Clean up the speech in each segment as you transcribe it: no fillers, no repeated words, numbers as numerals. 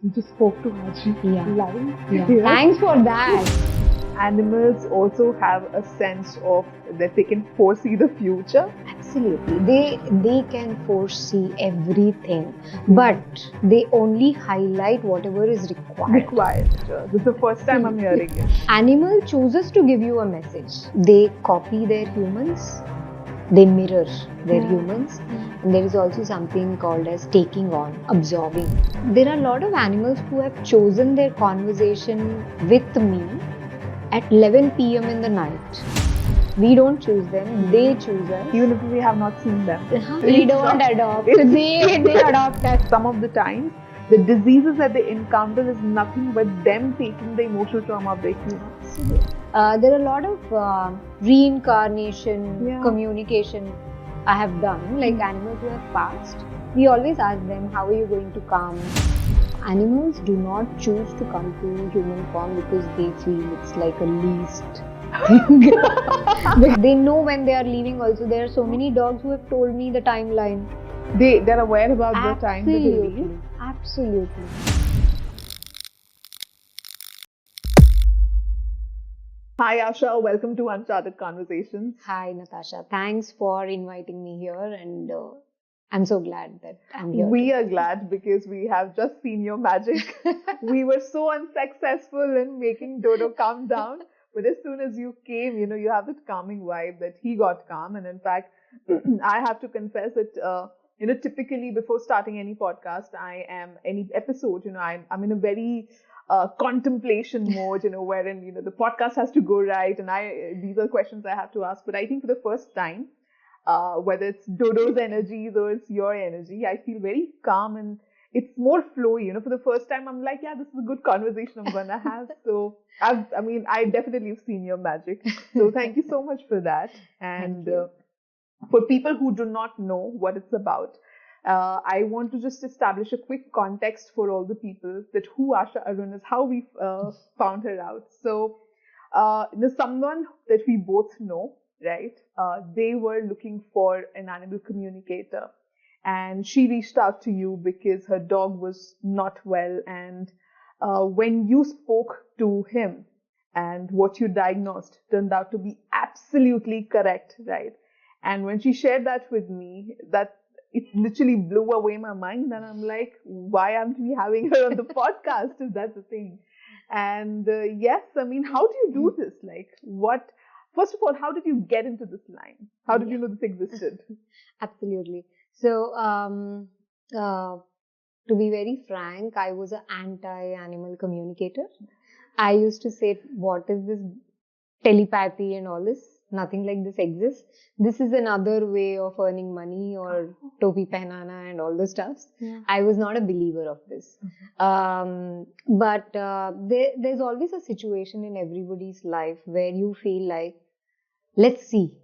You just spoke to Hachi live. Yeah. Thanks for that. Animals also have a sense of that they can foresee the future. Absolutely. They can foresee everything, but they only highlight whatever is required. This is the first time I'm hearing it. Animal chooses to give you a message. They copy their humans. They mirror their humans. And there is also something called as taking on, absorbing. There are a lot of animals who have chosen their conversation with me at 11 p.m. in the night. We don't choose them, they choose us. Even if we have not seen them. We don't adopt. They adopt us. Some of the times, the diseases that they encounter is nothing but them taking the emotional trauma of their humans. There are a lot of reincarnation, communication I have done, like animals who have passed. We always ask them, how are you going to come? Animals do not choose to come to human form because they feel it's like a least thing. But they know when they are leaving also. There are so many dogs who have told me the timeline. They're aware about the time that they leave? Absolutely. Hi Asha, welcome to Uncharted Conversations. Hi Natasha, thanks for inviting me here, and I'm so glad that I'm here. We are glad because we have just seen your magic. We were so unsuccessful in making Dodo calm down, but as soon as you came, you have that calming vibe that he got calm. And in fact, I have to confess that, typically before starting any podcast, any episode, I'm in a very contemplation mode, wherein, the podcast has to go right. And these are questions I have to ask. But I think for the first time, whether it's Dodo's energies or it's your energy, I feel very calm and it's more flowy. For the first time, I'm like, yeah, this is a good conversation I'm gonna have. So I definitely have seen your magic. So thank you so much for that. And for people who do not know what it's about, I want to just establish a quick context for all the people that who Asha Arun is, how we found her out. So there's someone that we both know, right? They were looking for an animal communicator, and she reached out to you because her dog was not well. And when you spoke to him, and what you diagnosed turned out to be absolutely correct, right? And when she shared that with me, that it literally blew away my mind. And I'm like, why aren't we having her on the podcast if that's the thing? And yes, how do you do this? First of all, how did you get into this line? How did you know this existed? Absolutely. So, to be very frank, I was an anti-animal communicator. I used to say, what is this telepathy and all this? Nothing like this exists. This is another way of earning money, or topi pehnana and all those stuffs. Yeah. I was not a believer of this. But there's always a situation in everybody's life where you feel like, let's see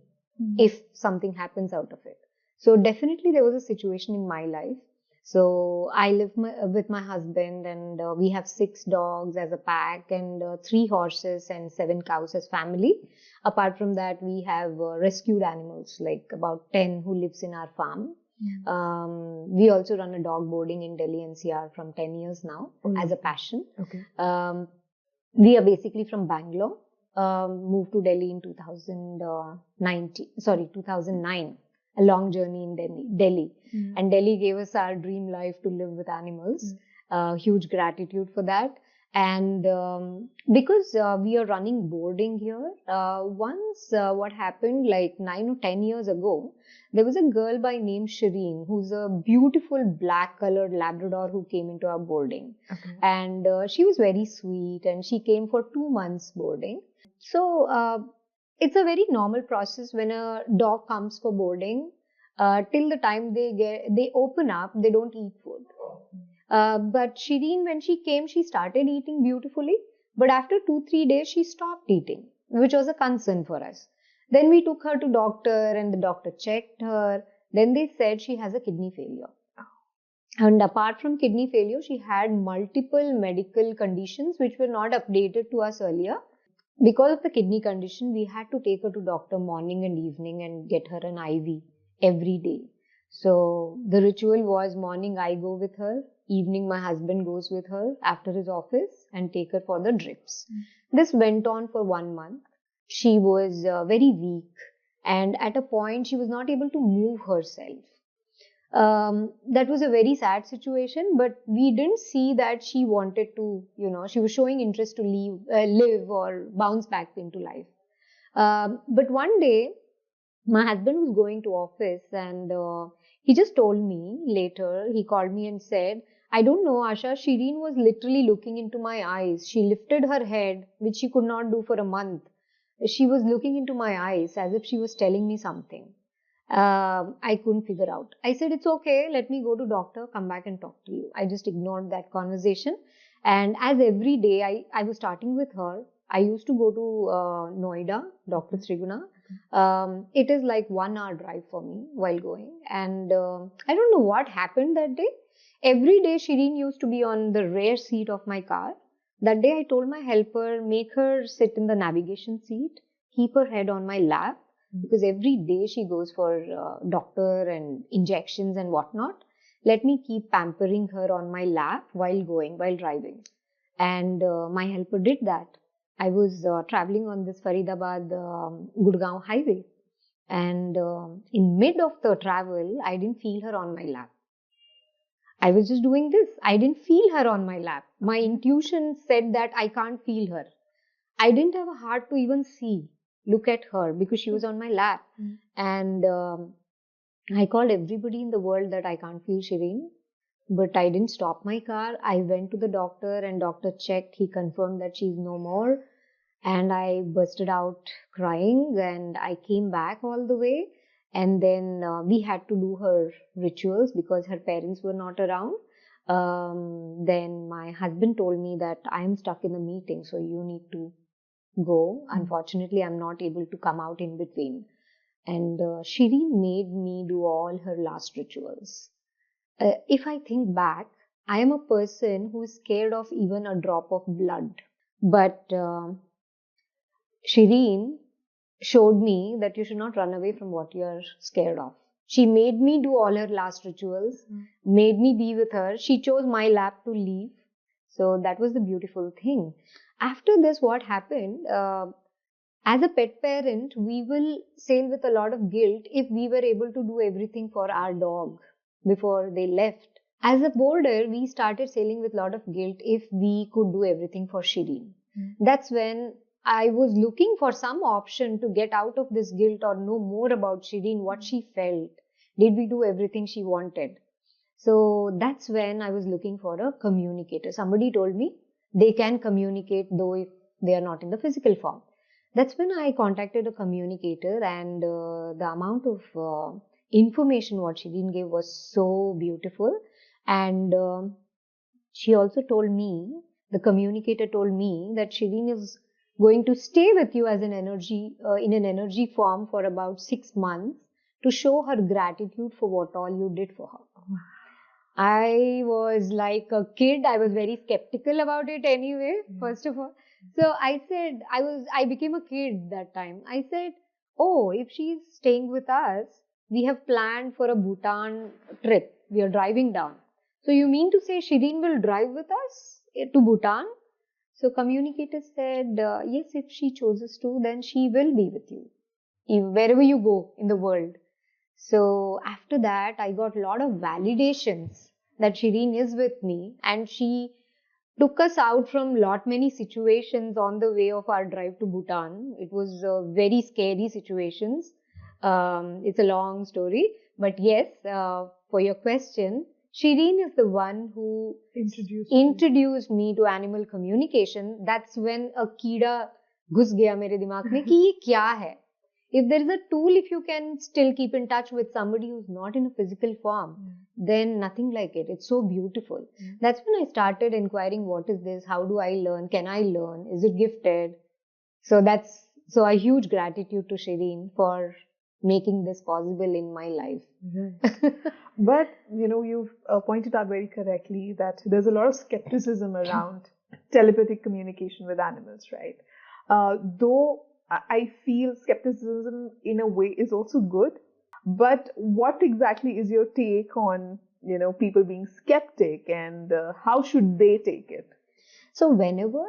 if something happens out of it. So definitely there was a situation in my life. So I live with my husband, and we have 6 dogs as a pack, and 3 horses and 7 cows as family. Apart from that, we have rescued animals, like about 10 who lives in our farm. We also run a dog boarding in Delhi NCR from 10 years now as a passion. Okay. We are basically from Bangalore. Moved to Delhi in 2009. A long journey in Delhi. And Delhi gave us our dream life to live with animals. Huge gratitude for that. And because we are running boarding here, once what happened, like 9 or 10 years ago, there was a girl by name Shireen, who's a beautiful black colored Labrador who came into our boarding. Okay. And she was very sweet, and she came for 2 months boarding. So it's a very normal process when a dog comes for boarding. Till the time they open up, they don't eat food. But Shireen, when she came, she started eating beautifully. But after 2-3 days, she stopped eating, which was a concern for us. Then we took her to doctor, and the doctor checked her. Then they said she has a kidney failure. And apart from kidney failure, she had multiple medical conditions which were not updated to us earlier. Because of the kidney condition, we had to take her to doctor morning and evening and get her an IV every day. So the ritual was, morning I go with her, evening my husband goes with her after his office and take her for the drips. This went on for 1 month. She was very weak, and at a point she was not able to move herself. That was a very sad situation, but we didn't see that she wanted to, she was showing interest to live or bounce back into life. But one day, my husband was going to office, and he just told me later, he called me and said, I don't know, Asha, Shireen was literally looking into my eyes. She lifted her head, which she could not do for a month. She was looking into my eyes as if she was telling me something. I couldn't figure out. I said, it's okay, let me go to doctor, come back and talk to you. I just ignored that conversation. And as every day I was starting with her, I used to go to Noida, Dr. Sriguna. It is like 1 hour drive for me while going. And I don't know what happened that day. Every day Shireen used to be on the rear seat of my car. That day I told my helper, make her sit in the navigation seat, keep her head on my lap. Because every day she goes for doctor and injections and whatnot. Let me keep pampering her on my lap while driving. And my helper did that. I was traveling on this Faridabad Gurgaon highway. And in mid of the travel, I didn't feel her on my lap. I was just doing this. I didn't feel her on my lap. My intuition said that I can't feel her. I didn't have a heart to even look at her because she was on my lap. And I called everybody in the world that I can't feel Shireen, but I didn't stop my car. I went to the doctor and doctor checked. He confirmed that she's no more, and I bursted out crying, and I came back all the way. And then we had to do her rituals because her parents were not around. Then my husband told me that I am stuck in a meeting, so you need to go. Unfortunately, I'm not able to come out in between. And Shireen made me do all her last rituals. If I think back, I am a person who is scared of even a drop of blood. But Shireen showed me that you should not run away from what you are scared of. She made me do all her last rituals, made me be with her. She chose my lap to leave. So that was the beautiful thing. After this, what happened? As a pet parent, we will sail with a lot of guilt if we were able to do everything for our dog before they left. As a boarder, we started sailing with a lot of guilt if we could do everything for Shireen. That's when I was looking for some option to get out of this guilt or know more about Shireen, what she felt. Did we do everything she wanted? So that's when I was looking for a communicator. Somebody told me they can communicate though if they are not in the physical form. That's when I contacted a communicator, and the amount of information what Shireen gave was so beautiful. And she also told me, the communicator told me that Shireen is going to stay with you as an energy, in an energy form for about 6 months to show her gratitude for what all you did for her. I was like a kid. I was very skeptical about it anyway, first of all. So I said, I became a kid that time. I said, oh, if she's staying with us, we have planned for a Bhutan trip. We are driving down. So you mean to say Shireen will drive with us to Bhutan? So communicator said, yes, if she chooses to, then she will be with you, wherever you go in the world. So after that, I got a lot of validations that Shireen is with me, and she took us out from many situations on the way of our drive to Bhutan. It was very scary situations. It's a long story, but yes, for your question, Shireen is the one who introduced me to animal communication. That's when a कीड़ा घुस गया मेरे दिमाग में कि ये क्या है? If there is a tool, if you can still keep in touch with somebody who's not in a physical form, then nothing like it. It's so beautiful. That's when I started inquiring, what is this? How do I learn? Can I learn? Is it gifted? So a huge gratitude to Shireen for making this possible in my life. But, you've pointed out very correctly that there's a lot of skepticism around telepathic communication with animals, right? Though I feel skepticism in a way is also good. But what exactly is your take on, people being skeptic, and how should they take it? So whenever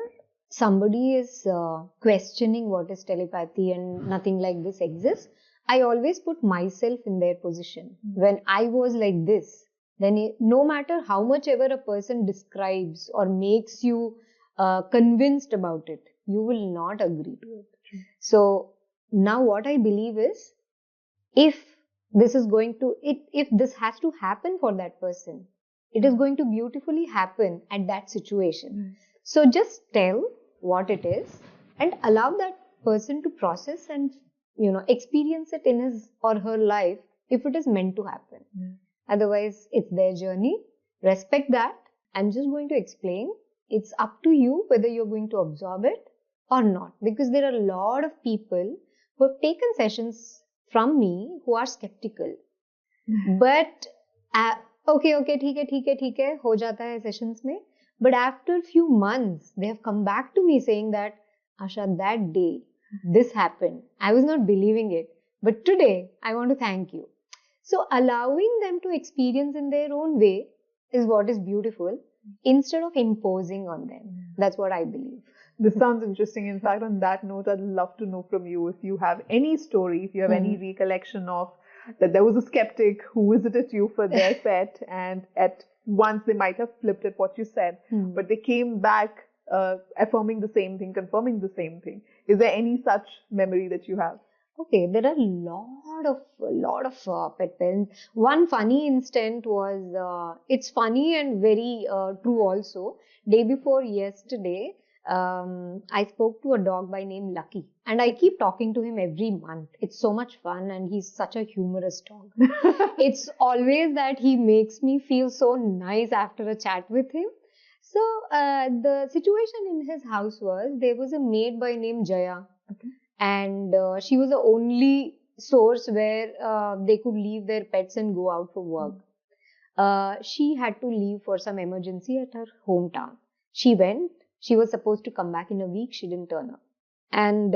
somebody is questioning what is telepathy and nothing like this exists, I always put myself in their position. When I was like this, then no matter how much ever a person describes or makes you convinced about it, you will not agree to it. So now what I believe is, if this is going to, if this has to happen for that person, it is going to beautifully happen at that situation. So just tell what it is and allow that person to process and experience it in his or her life if it is meant to happen. Otherwise, it's their journey. Respect that. I'm just going to explain. It's up to you whether you're going to absorb it or not, because there are a lot of people who have taken sessions from me who are skeptical. But okay, ठीक है, हो जाता है sessions में. But after a few months, they have come back to me saying that, Asha, that day, this happened. I was not believing it. But today, I want to thank you. So allowing them to experience in their own way is what is beautiful, instead of imposing on them. That's what I believe. This sounds interesting. In fact, on that note, I'd love to know from you if you have any story, if you have any recollection of that there was a skeptic who visited you for their pet, and at once they might have flipped at what you said, but they came back affirming the same thing, confirming the same thing. Is there any such memory that you have? Okay, there are a lot of pet parents. One funny instant was, it's funny and very true also. Day before yesterday, I spoke to a dog by name Lucky, and I keep talking to him every month. It's so much fun, and he's such a humorous dog. It's always that he makes me feel so nice after a chat with him. So the situation in his house was, there was a maid by name Jaya. Okay. And she was the only source where they could leave their pets and go out for work. She had to leave for some emergency at her hometown. She went. She was supposed to come back in a week. She didn't turn up. And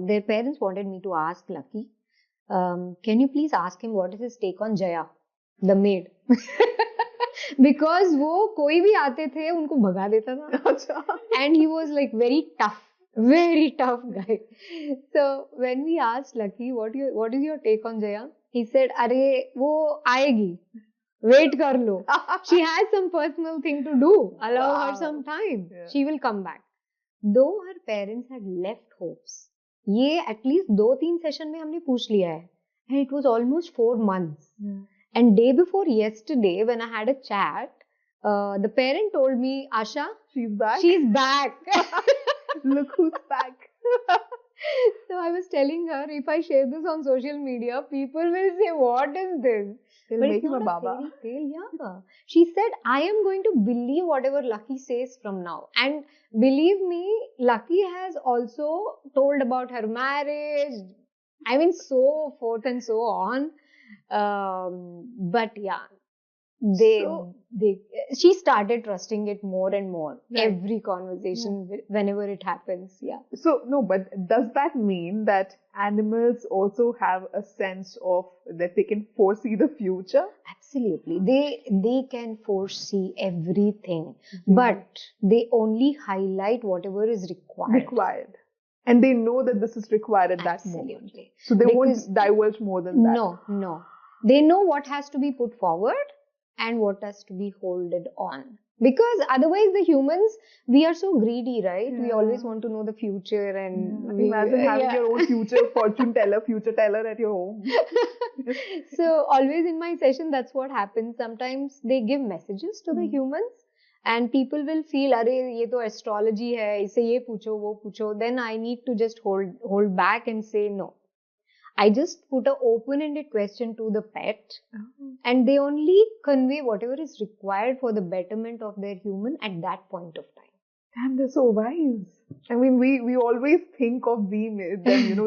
their parents wanted me to ask Lucky, can you please ask him what is his take on Jaya, the maid? Because वो कोई भी आते थे उनको भगा देता था. And he was like very tough guy. So when we asked Lucky, what is your take on Jaya, he said, अरे वो आएगी, wait कर लो. She has some personal thing to do. Allow her some time. Yeah. She will come back. Though her parents had left hopes, ये at least 2-3 session में हमने पूछ लिया है, and it was almost 4 months. And day before yesterday, when I had a chat, the parent told me, Asha, she's back. She's back. Look who's back. So I was telling her, if I share this on social media, people will say, what is this? They'll make him a baba. Yeah. She said, I am going to believe whatever Lucky says from now. And believe me, Lucky has also told about her marriage. I mean, so forth and so on. But yeah, she started trusting it more and more. Right. Every conversation, whenever it happens. Yeah. So no, but does that mean that animals also have a sense of that they can foresee the future? Absolutely. They can foresee everything, but they only highlight whatever is required. And they know that this is required at that moment. So they won't divulge more than that. No. They know what has to be put forward and what has to be holded on. Because otherwise the humans, we are so greedy, right? Yeah. We always want to know the future and... Imagine having your own future future teller at your home. So always in my session, that's what happens. Sometimes they give messages to the humans. And people will feel, अरे ये तो astrology है, इसे ये पूछो वो पूछो. Then I need to just hold back and say no. I just put an open-ended question to the pet, and they only convey whatever is required for the betterment of their human at that point of time. Damn, they're so wise. I mean, we always think of them,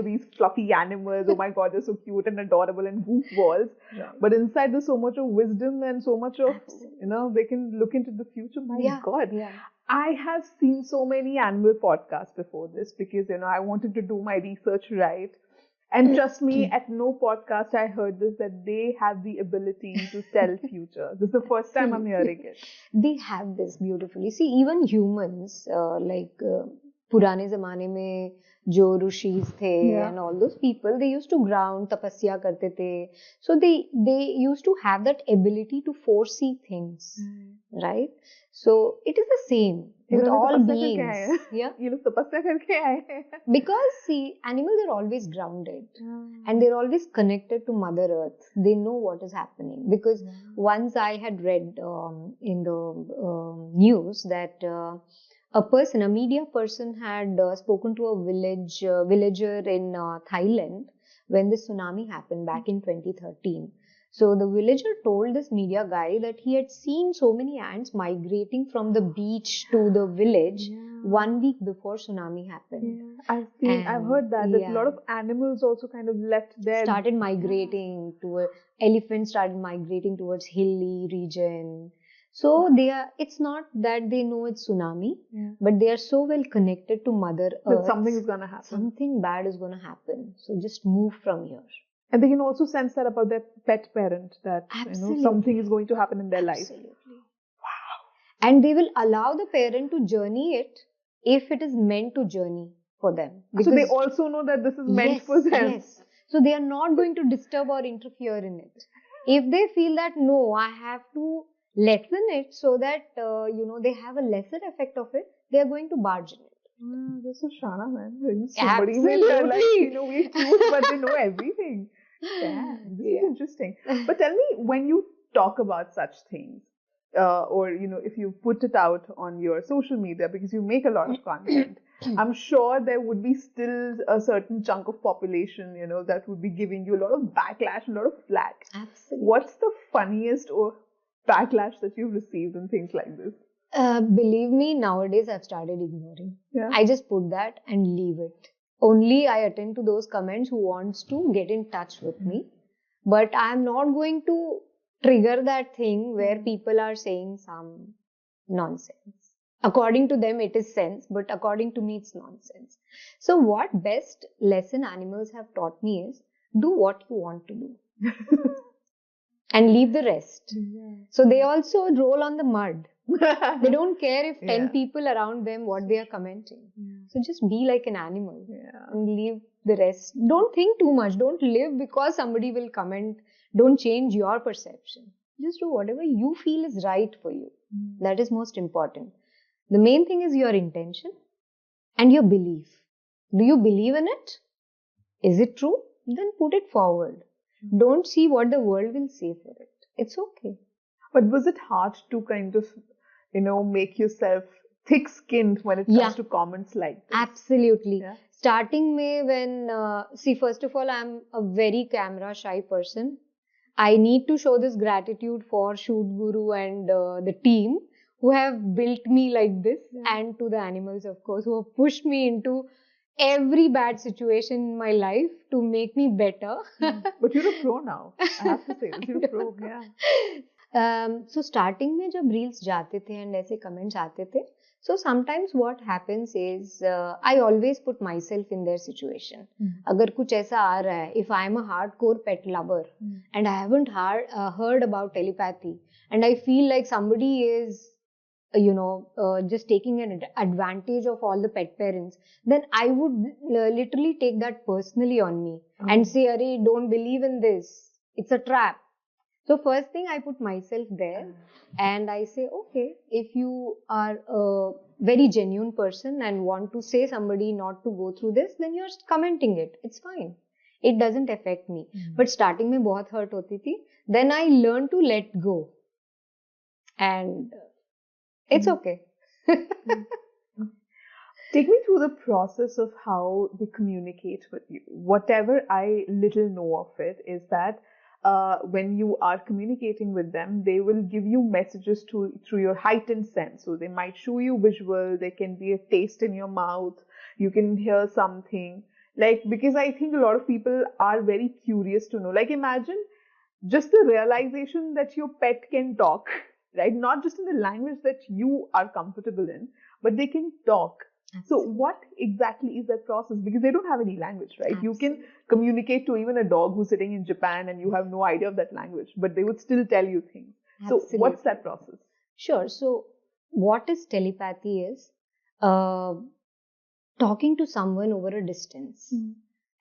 these fluffy animals. Oh my God, they're so cute and adorable and goofballs. Yeah. But inside there's so much of wisdom and so much of, they can look into the future. My God. Yeah. I have seen so many animal podcasts before this because, I wanted to do my research right. And trust me, at no podcast I heard this, that they have the ability to tell future. This is the first time I'm hearing it. They have this beautifully. See, even humans, पुराने ज़माने में जो ऋषिज थे and all those people, they used to ground, tapasya करते थे. So they used to have that ability to foresee things, right? So it is the same with all beings. Yeah. You लोग तपस्या करके आए हैं. Because see, animals are always grounded and they're always connected to Mother Earth. They know what is happening. Because once I had read in the news that a media person had spoken to a villager in Thailand when the tsunami happened back in 2013. So the villager told this media guy that he had seen so many ants migrating from the beach to the village 1 week before tsunami happened. I've heard that a lot of animals also kind of left there. Started migrating elephants started migrating towards hilly region. So it's not that they know it's tsunami, but they are so well connected to Mother Earth. That something is going to happen. Something bad is going to happen. So just move from here. And they can also sense that about their pet parent, that something is going to happen in their life. Absolutely. Wow. And they will allow the parent to journey it if it is meant to journey for them. So they also know that this is meant for them. Yes. So they are not going to disturb or interfere in it. If they feel that, no, I have to lessen it so that, they have a lesser effect of it, they are going to barge in it. This is Shana, man. Somebody we choose, but they know everything. Yeah, this is interesting. But tell me, when you talk about such things, or if you put it out on your social media, because you make a lot of content, I'm sure there would be still a certain chunk of population, that would be giving you a lot of backlash, a lot of flack. Absolutely. What's the funniest or backlash that you've received and things like this? Believe me, nowadays I've started ignoring. Yeah. I just put that and leave it. Only I attend to those comments who wants to get in touch with me. But I'm not going to trigger that thing where people are saying some nonsense. According to them, it is sense, but according to me, it's nonsense. So what best lesson animals have taught me is, do what you want to do. And leave the rest. So they also roll on the mud. They don't care if 10 people around them what they are commenting. So just be like an animal and leave the rest. Don't think too much. Don't live because somebody will comment. Don't change your perception. Just do whatever you feel is right for you. That is most important. The main thing is your intention and your belief. Do you believe in it? Is it true? Then put it forward. Don't see what the world will say for it. It's okay. But was it hard to kind of, make yourself thick-skinned when it comes to comments like this? Absolutely. Yeah. Starting mein when, first of all, I'm a very camera-shy person. I need to show this gratitude for Shoot Guru and the team who have built me like this, and to the animals, of course, who have pushed me into every bad situation in my life to make me better. But you're a pro now. I have to say this. You're a pro. Yeah. So starting में जब reels जाते थे and ऐसे comments आते थे, so sometimes what happens is I always put myself in their situation. अगर कुछ ऐसा आ रहा है, if I am a hardcore pet lover and I haven't heard about telepathy and I feel like somebody is just taking an advantage of all the pet parents, then I would literally take that personally on me and say, Arey, don't believe in this. It's a trap. So first thing, I put myself there and I say, okay, if you are a very genuine person and want to say somebody not to go through this, then you're commenting it. It's fine. It doesn't affect me. But starting mein bahut hurt hoti thi. Then I learned to let go. And it's okay. Take me through the process of how they communicate with you. Whatever I little know of it is that when you are communicating with them, they will give you messages through your heightened sense. So they might show you visual, there can be a taste in your mouth, you can hear something. Because I think a lot of people are very curious to know. Imagine just the realization that your pet can talk. Right? Not just in the language that you are comfortable in, but they can talk. So what exactly is that process? Because they don't have any language, right? Absolutely. You can communicate to even a dog who's sitting in Japan and you have no idea of that language, but they would still tell you things. Absolutely. So what's that process? Sure. So what is telepathy is talking to someone over a distance.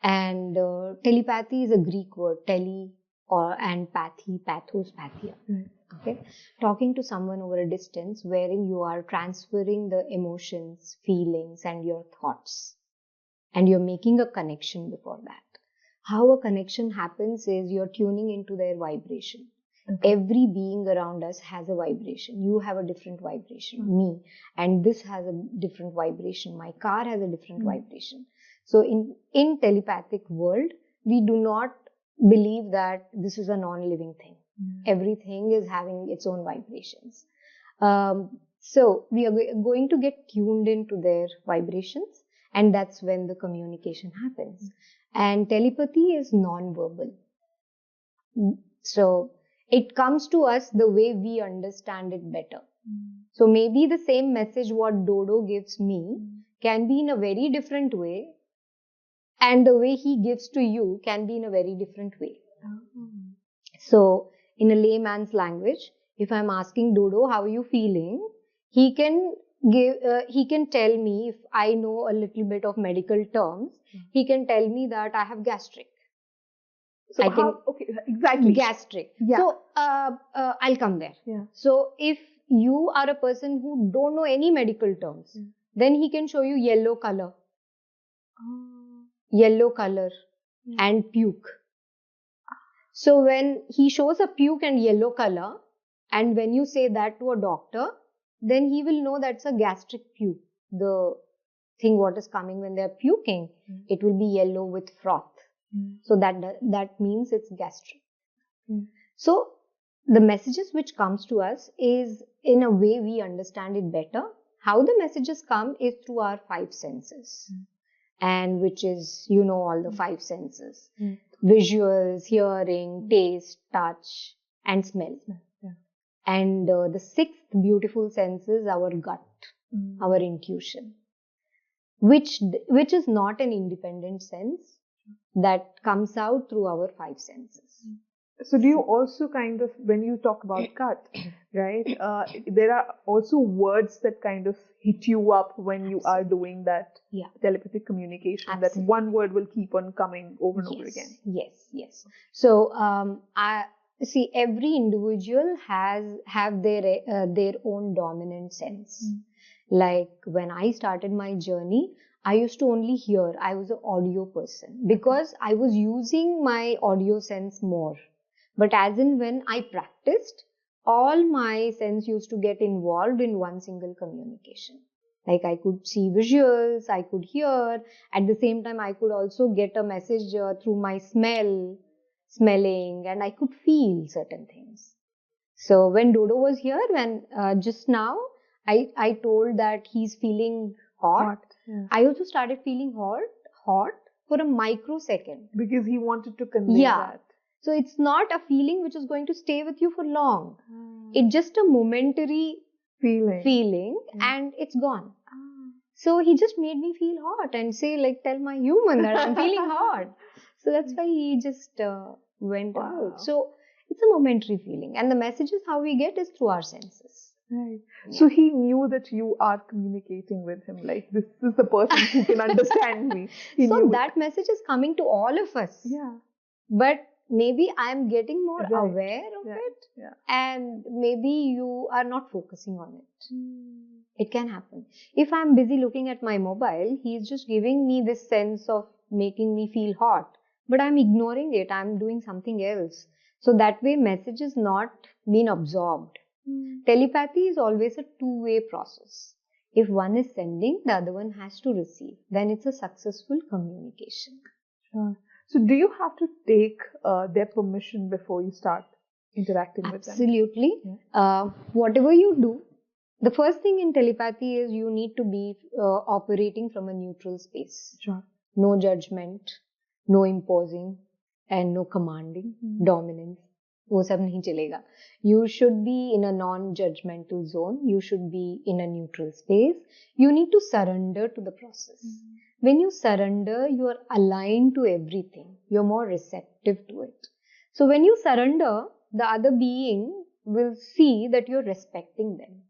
And telepathy is a Greek word, tele and pathy, pathos, pathia. Okay, talking to someone over a distance wherein you are transferring the emotions, feelings, and your thoughts, and you're making a connection before that. How a connection happens is you're tuning into their vibration. Every being around us has a vibration. You have a different vibration, me, and this has a different vibration. My car has a different vibration. So in telepathic world, we do not believe that this is a non-living thing. Everything is having its own vibrations. So we are going to get tuned into their vibrations, and that's when the communication happens. And telepathy is non-verbal. So it comes to us the way we understand it better. So maybe the same message what Dodo gives me can be in a very different way, and the way he gives to you can be in a very different way. So in a layman's language, if I'm asking Dodo, how are you feeling? He can tell me, if I know a little bit of medical terms, he can tell me that I have gastric. So okay, exactly. Gastric. Yeah. So I'll come there. Yeah. So if you are a person who don't know any medical terms, then he can show you yellow color. Yellow color and puke. So when he shows a puke and yellow color, and when you say that to a doctor, then he will know that's a gastric puke. The thing what is coming when they are puking, it will be yellow with froth. So that means it's gastric. So the messages which comes to us is in a way we understand it better. How the messages come is through our five senses. And which is, all the five senses. Visuals, hearing, taste, touch, and smell. And the sixth beautiful sense is our gut, our intuition, which is not an independent sense, that comes out through our five senses. So do you also kind of, when you talk about gut, right, there are also words that kind of hit you up when you are doing that telepathic communication, that one word will keep on coming over and over again? Yes. So I see every individual have their own dominant sense. Like when I started my journey, I used to only hear. I was an audio person because I was using my audio sense more. But as in when I practiced, all my sense used to get involved in one single communication. Like I could see visuals, I could hear. At the same time, I could also get a message through my smelling, and I could feel certain things. So when Dodo was here, when just now, I told that he's feeling hot. I also started feeling hot for a microsecond. Because he wanted to convey that. So it's not a feeling which is going to stay with you for long. It's just a momentary feeling and it's gone. So he just made me feel hot and say, like, tell my human that I'm feeling hot. So that's why he just went out. So it's a momentary feeling. And the messages how we get is through our senses. Right. Yeah. So he knew that you are communicating with him. Like, this is the person who can understand me. So that message is coming to all of us. Yeah. But maybe I'm getting more aware of it. Yeah. And maybe you are not focusing on it. It can happen. If I'm busy looking at my mobile, he's just giving me this sense of making me feel hot. But I'm ignoring it. I'm doing something else. So that way message is not being absorbed. Telepathy is always a two-way process. If one is sending, the other one has to receive. Then it's a successful communication. Sure. So do you have to take their permission before you start interacting with them? Absolutely. Yeah. Whatever you do, the first thing in telepathy is you need to be operating from a neutral space. Sure. No judgment, no imposing, and no commanding, dominance. वो सब नहीं चलेगा. You should be in a non-judgmental zone. You should be in a neutral space. You need to surrender to the process. When you surrender, you are aligned to everything. You're more receptive to it. So when you surrender, the other being will see that you're respecting them.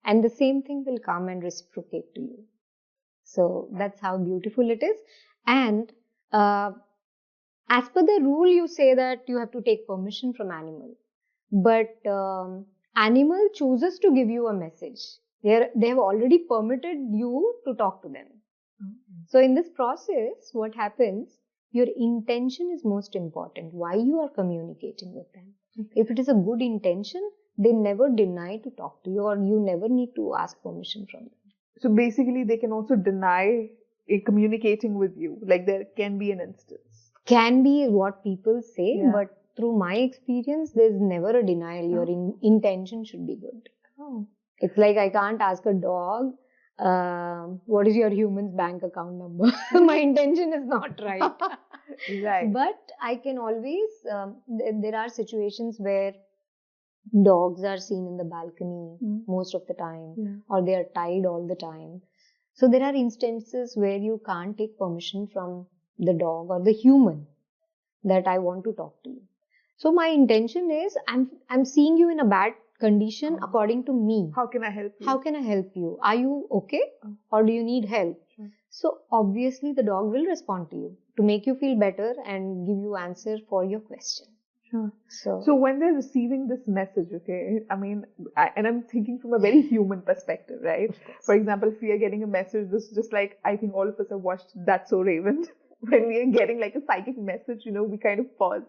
And the same thing will come and reciprocate to you. So that's how beautiful it is. And as per the rule, you say that you have to take permission from animal. But animal chooses to give you a message. They have already permitted you to talk to them. So in this process, what happens? Your intention is most important. Why you are communicating with them. If it is a good intention, they never deny to talk to you, or you never need to ask permission from them. So basically, they can also deny communicating with you. Like there can be an instance. Can be what people say, but through my experience, there's never a denial. Your intention should be good. It's like I can't ask a dog, what is your human's bank account number? My intention is not right. Right. But I can always, there are situations where dogs are seen in the balcony most of the time, or they are tied all the time. So there are instances where you can't take permission from the dog or the human that I want to talk to you. So my intention is, I'm seeing you in a bad condition according to me. How can I help you? How can I help you? Are you okay? Or do you need help? So obviously the dog will respond to you to make you feel better and give you answer for your question. So when they're receiving this message, okay, I mean, and I'm thinking from a very human perspective, right? For example, if we are getting a message, this is just like, I think all of us have watched That's So Raven. When we are getting like a psychic message, we kind of pause.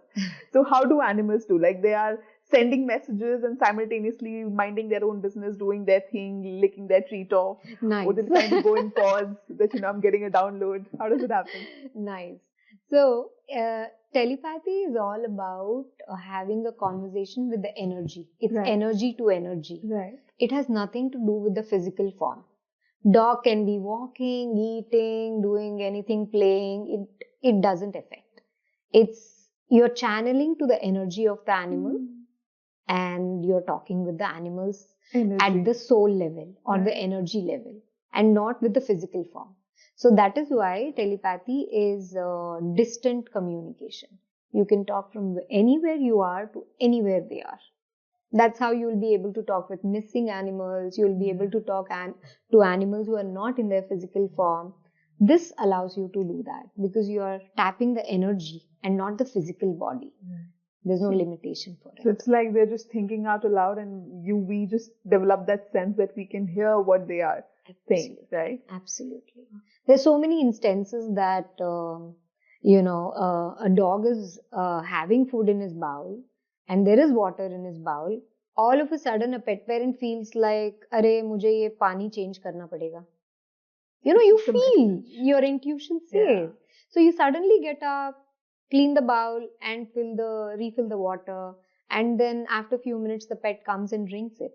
So how do animals do? Like they are sending messages and simultaneously minding their own business, doing their thing, licking their treat off. Nice. Or they'll kind of go in pause that, I'm getting a download. How does it happen? Nice. So telepathy is all about having a conversation with the energy. It's energy to energy. Right. It has nothing to do with the physical form. Dog can be walking, eating, doing anything, playing. It doesn't affect. You're channeling to the energy of the animal, and you're talking with the animals at the soul level or the energy level, and not with the physical form. So that is why telepathy is distant communication. You can talk from anywhere you are to anywhere they are. That's how you'll be able to talk with missing animals. You'll be able to talk to animals who are not in their physical form. This allows you to do that because you are tapping the energy and not the physical body. There's no limitation for it. So it's like they're just thinking out aloud, and we just develop that sense that we can hear what they are saying, right? Absolutely. There's so many instances that, a dog is having food in his bowl, and there is water in his bowl. All of a sudden, a pet parent feels like, "Arey, mujhe ye pani change karna padega." You feel, your intuition says. So you suddenly get up, clean the bowl, and refill the water. And then after a few minutes, the pet comes and drinks it.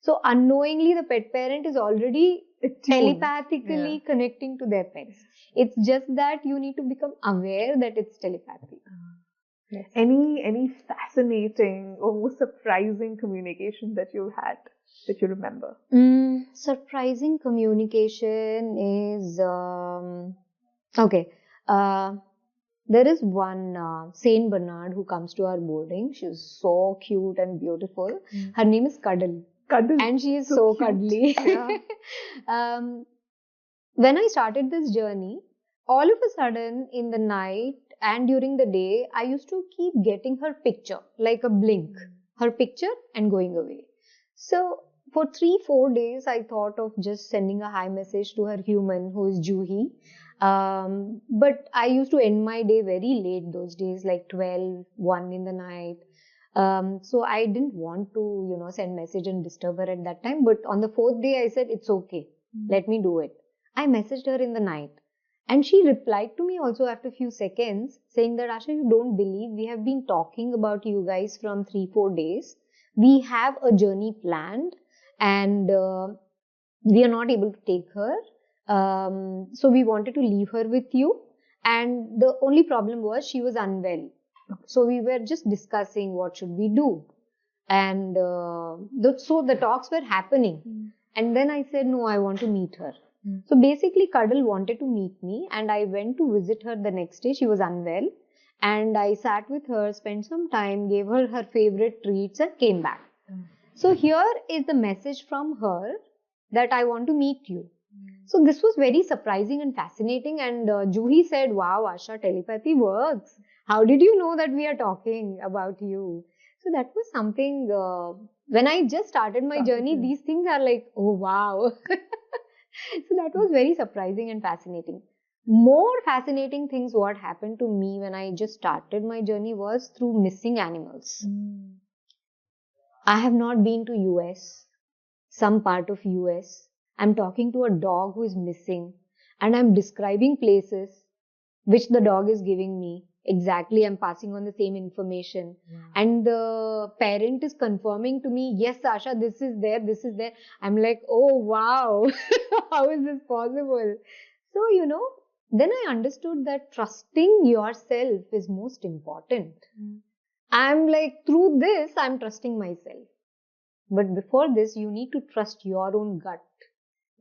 So unknowingly, the pet parent is already telepathically connecting to their pets. It's just that you need to become aware that it's telepathy. Yes. Any fascinating or most surprising communication that you had that you remember? Surprising communication is okay. There is one Saint Bernard who comes to our boarding. She's so cute and beautiful. Her name is Cuddle. And she is so cuddly. When I started this journey, all of a sudden in the night and during the day, I used to keep getting her picture, like a blink, her picture and going away. So for 3-4 days, I thought of just sending a hi message to her human, who is Juhi. But I used to end my day very late those days, like 12, 1 in the night. So I didn't want to, send message and disturb her at that time. But on the 4th day, I said, it's okay. Let me do it. I messaged her in the night. And she replied to me also after a few seconds saying that, Asha, you don't believe we have been talking about you guys from 3-4 days. We have a journey planned and we are not able to take her. So we wanted to leave her with you. And the only problem was she was unwell. So we were just discussing what should we do. And so the talks were happening. And then I said, no, I want to meet her. So basically, Cuddle wanted to meet me, and I went to visit her the next day. She was unwell. And I sat with her, spent some time, gave her her favorite treats, and came back. So here is the message from her that I want to meet you. So this was very surprising and fascinating. And Juhi said, wow, Asha, telepathy works. How did you know that we are talking about you? So that was something, when I just started my journey, these things are like, oh, wow. So that was very surprising and fascinating. More fascinating things what happened to me when I just started my journey was through missing animals. I have not been to US, some part of US. I'm talking to a dog who is missing, and I'm describing places which the dog is giving me. Exactly, I'm passing on the same information. And the parent is confirming to me, yes, Asha, this is there, this is there. I'm like, oh, wow, how is this possible? So, then I understood that trusting yourself is most important. I'm like, through this, I'm trusting myself. But before this, you need to trust your own gut.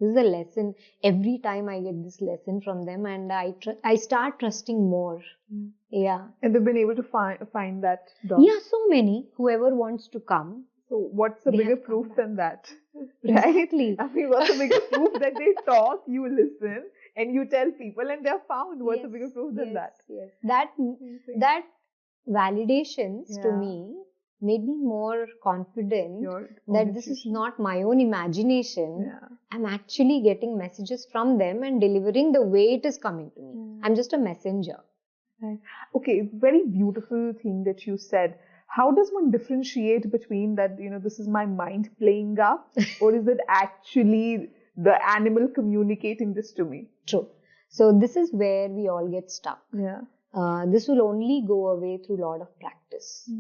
This is a lesson. Every time I get this lesson from them, and I start trusting more. Yeah. And they've been able to find that dog. Yeah, so many. Whoever wants to come. So what's the bigger proof than that? Right? Exactly. I mean, what's the bigger proof that they talk, you listen, and you tell people, and they're found? What's the bigger proof than that? Yes. That validations to me made me more confident that this is not my own imagination. I'm actually getting messages from them and delivering the way it is coming to me. I'm just a messenger. Right. Okay, very beautiful thing that you said. How does one differentiate between that, this is my mind playing up, or is it actually the animal communicating this to me? True. So this is where we all get stuck. Yeah. This will only go away through a lot of practice,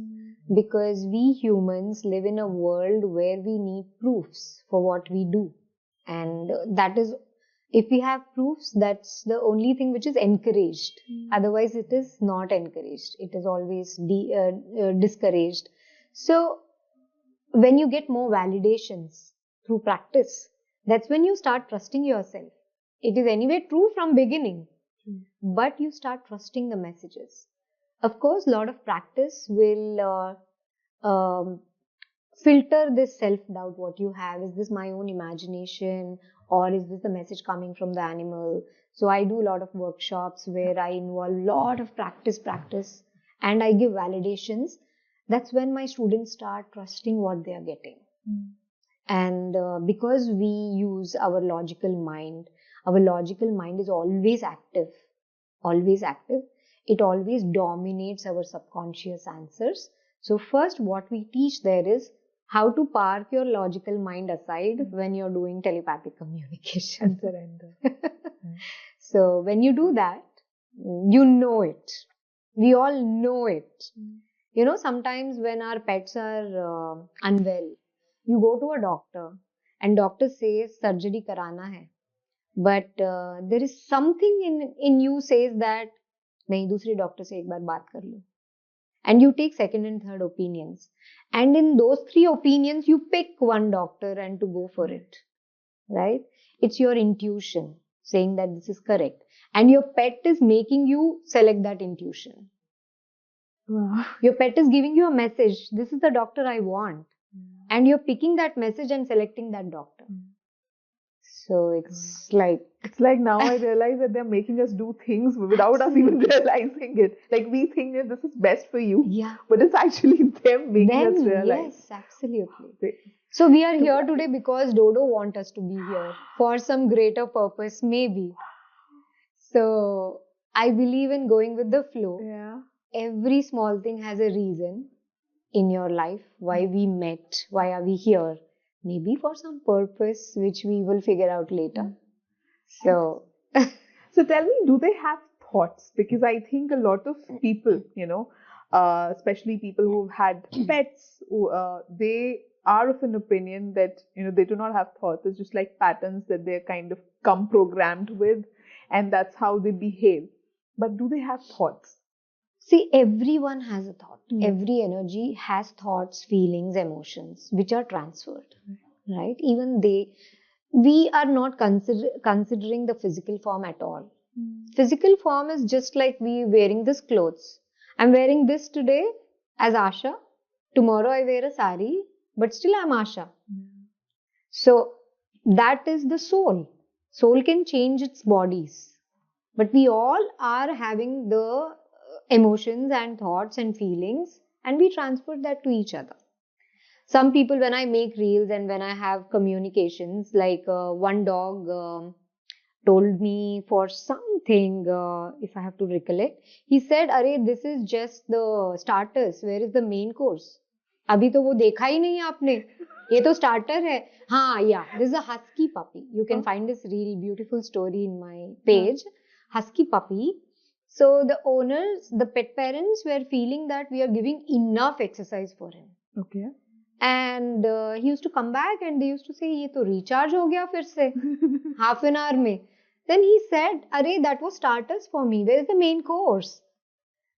because we humans live in a world where we need proofs for what we do, and that is, if we have proofs, that's the only thing which is encouraged. Otherwise, it is not encouraged. It is always discouraged. So when you get more validations through practice, that's when you start trusting yourself. It is anyway true from beginning. But you start trusting the messages. Of course, a lot of practice will filter this self-doubt what you have. Is this my own imagination, or is this the message coming from the animal? So I do a lot of workshops where I involve a lot of practice, and I give validations. That's when my students start trusting what they are getting. And because we use our logical mind is always active. It always dominates our subconscious answers. So first, what we teach there is how to park your logical mind aside when you're doing telepathic communication. And surrender. So when you do that, you know it. We all know it. Sometimes when our pets are unwell, you go to a doctor and doctor says surgery karana hai. But there is something in you says that nahi, dusre doctor se ek baar baat kar lo. And you take second and third opinions. And in those three opinions, you pick one doctor and to go for it. Right? It's your intuition saying that this is correct. And your pet is making you select that intuition. Wow. Your pet is giving you a message. This is the doctor I want. And you're picking that message and selecting that doctor. So it's like now I realize that they're making us do things without us even realizing it. Like we think that this is best for you. Yeah. But it's actually them making us realize. Yes, absolutely. So we are here today because Dodo wants us to be here for some greater purpose, maybe. So I believe in going with the flow. Yeah. Every small thing has a reason in your life. Why we met, why are we here? Maybe for some purpose which we will figure out later. So tell me, do they have thoughts? Because I think a lot of people, especially people who've had pets, they are of an opinion that, they do not have thoughts. It's just like patterns that they're kind of come programmed with, and that's how they behave. But do they have thoughts? See, everyone has a thought. Every energy has thoughts, feelings, emotions, which are transferred, right? Even we are not considering the physical form at all. Physical form is just like we wearing this clothes. I'm wearing this today as Asha. Tomorrow I wear a sari, but still I'm Asha. So that is the soul. Soul can change its bodies. But we all are having the emotions and thoughts and feelings, and we transfer that to each other. Some people, when I make reels and when I have communications, like one dog told me for something, if I have to recollect, he said, "Arey, this is just the starters. Where is the main course? अभी तो वो देखा ही नहीं आपने. ये तो starter है. हाँ, yeah. This is a husky puppy. You can find this real beautiful story in my page. Husky puppy. So the owners, the pet parents were feeling that we are giving enough exercise for him. Okay. And he used to come back and they used to say, ये तो recharge हो गया फिर से half an hour में. Then he said, "Arey, that was starters for me. Where is the main course?"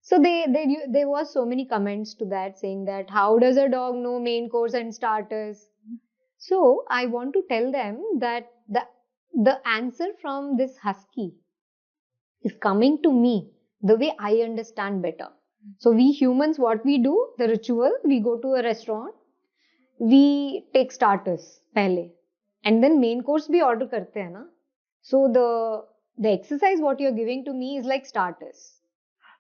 So there was so many comments to that saying that how does a dog know main course and starters? So I want to tell them that the answer from this husky is coming to me the way I understand better. So we humans, what we do, the ritual, we go to a restaurant, we take starters pehle, and then main course bhi order karte hai na. So the exercise what you're giving to me is like starters.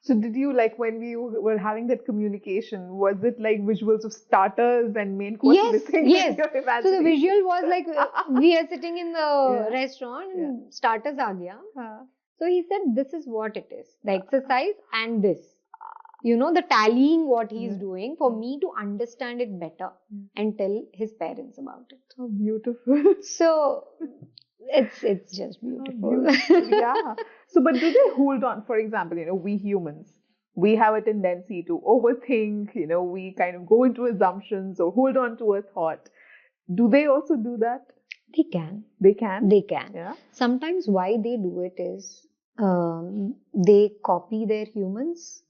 So did you, like, when we were having that communication, was it like visuals of starters and main course? Yes. So the visual was like we are sitting in the restaurant and starters aa gaya. So he said, this is what it is. The exercise and this. You know, the tallying what he's doing for me to understand it better and tell his parents about it. Oh, beautiful. So it's just beautiful. Yeah. So, but do they hold on? For example, we humans, we have a tendency to overthink, we kind of go into assumptions or hold on to a thought. Do they also do that? They can. They can? They can. Yeah. Sometimes why they do it is they copy their humans.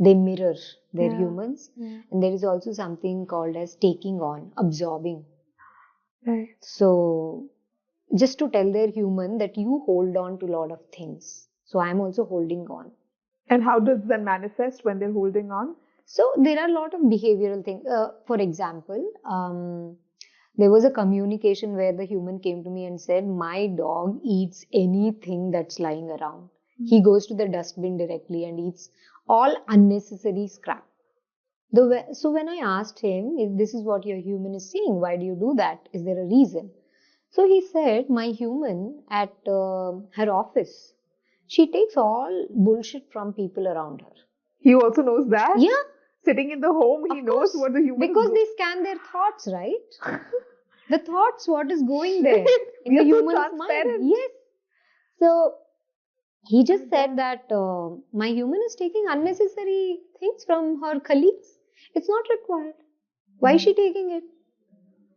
They mirror their humans. And there is also something called as taking on, absorbing. Right. So just to tell their human that you hold on to a lot of things. So I'm also holding on. And how does that manifest when they're holding on? So there are a lot of behavioral things. For example, there was a communication where the human came to me and said, my dog eats anything that's lying around. He goes to the dustbin directly and eats all unnecessary scrap. So when I asked him, if this is what your human is saying, why do you do that? Is there a reason? So he said, my human at her office, she takes all bullshit from people around her. He also knows that? Yeah. Sitting in the home, he knows what the human because they scan their thoughts, right? The thoughts, what is going there in the human's mind. Yes. So he just said that my human is taking unnecessary things from her colleagues. It's not required. Why is she taking it?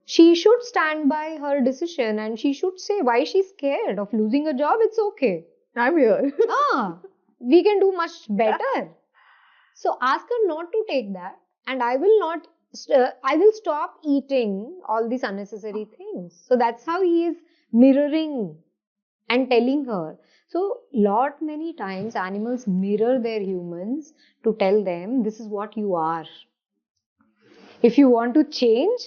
She should stand by her decision and she should say why she's scared of losing a job. It's okay. I'm here. We can do much better. So ask her not to take that, and I will stop eating all these unnecessary things. So that's how he is mirroring and telling her. So many times animals mirror their humans to tell them this is what you are. If you want to change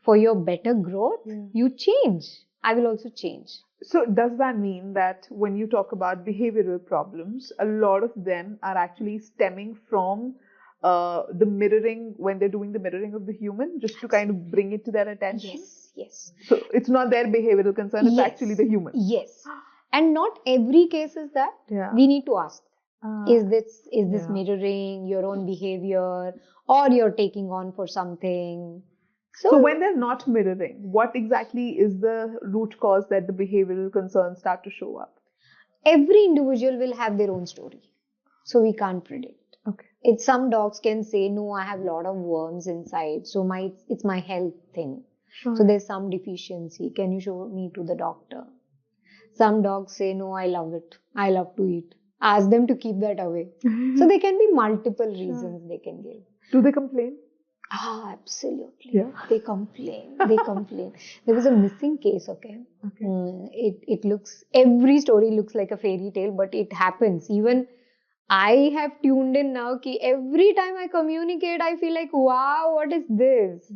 for your better growth, you change. I will also change. So does that mean that when you talk about behavioral problems, a lot of them are actually stemming from the mirroring, when they're doing the mirroring of the human, just to kind of bring it to their attention? Yes. So it's not their behavioral concern, it's actually the human. Yes. And not every case is that. We need to ask. Is this mirroring your own behavior, or you're taking on for something? So when they're not mirroring, what exactly is the root cause that the behavioral concerns start to show up? Every individual will have their own story. So we can't predict. Okay. Some dogs can say, no, I have a lot of worms inside. So it's my health thing. Sure. So there's some deficiency. Can you show me to the doctor? Some dogs say, no, I love it. I love to eat. ask them to keep that away. So there can be multiple reasons they can give. Do they complain? Absolutely. Yeah. They complain. There was a missing case, okay? It looks, every story looks like a fairy tale, but it happens. Even I have tuned in now ki every time I communicate, I feel like, wow, what is this?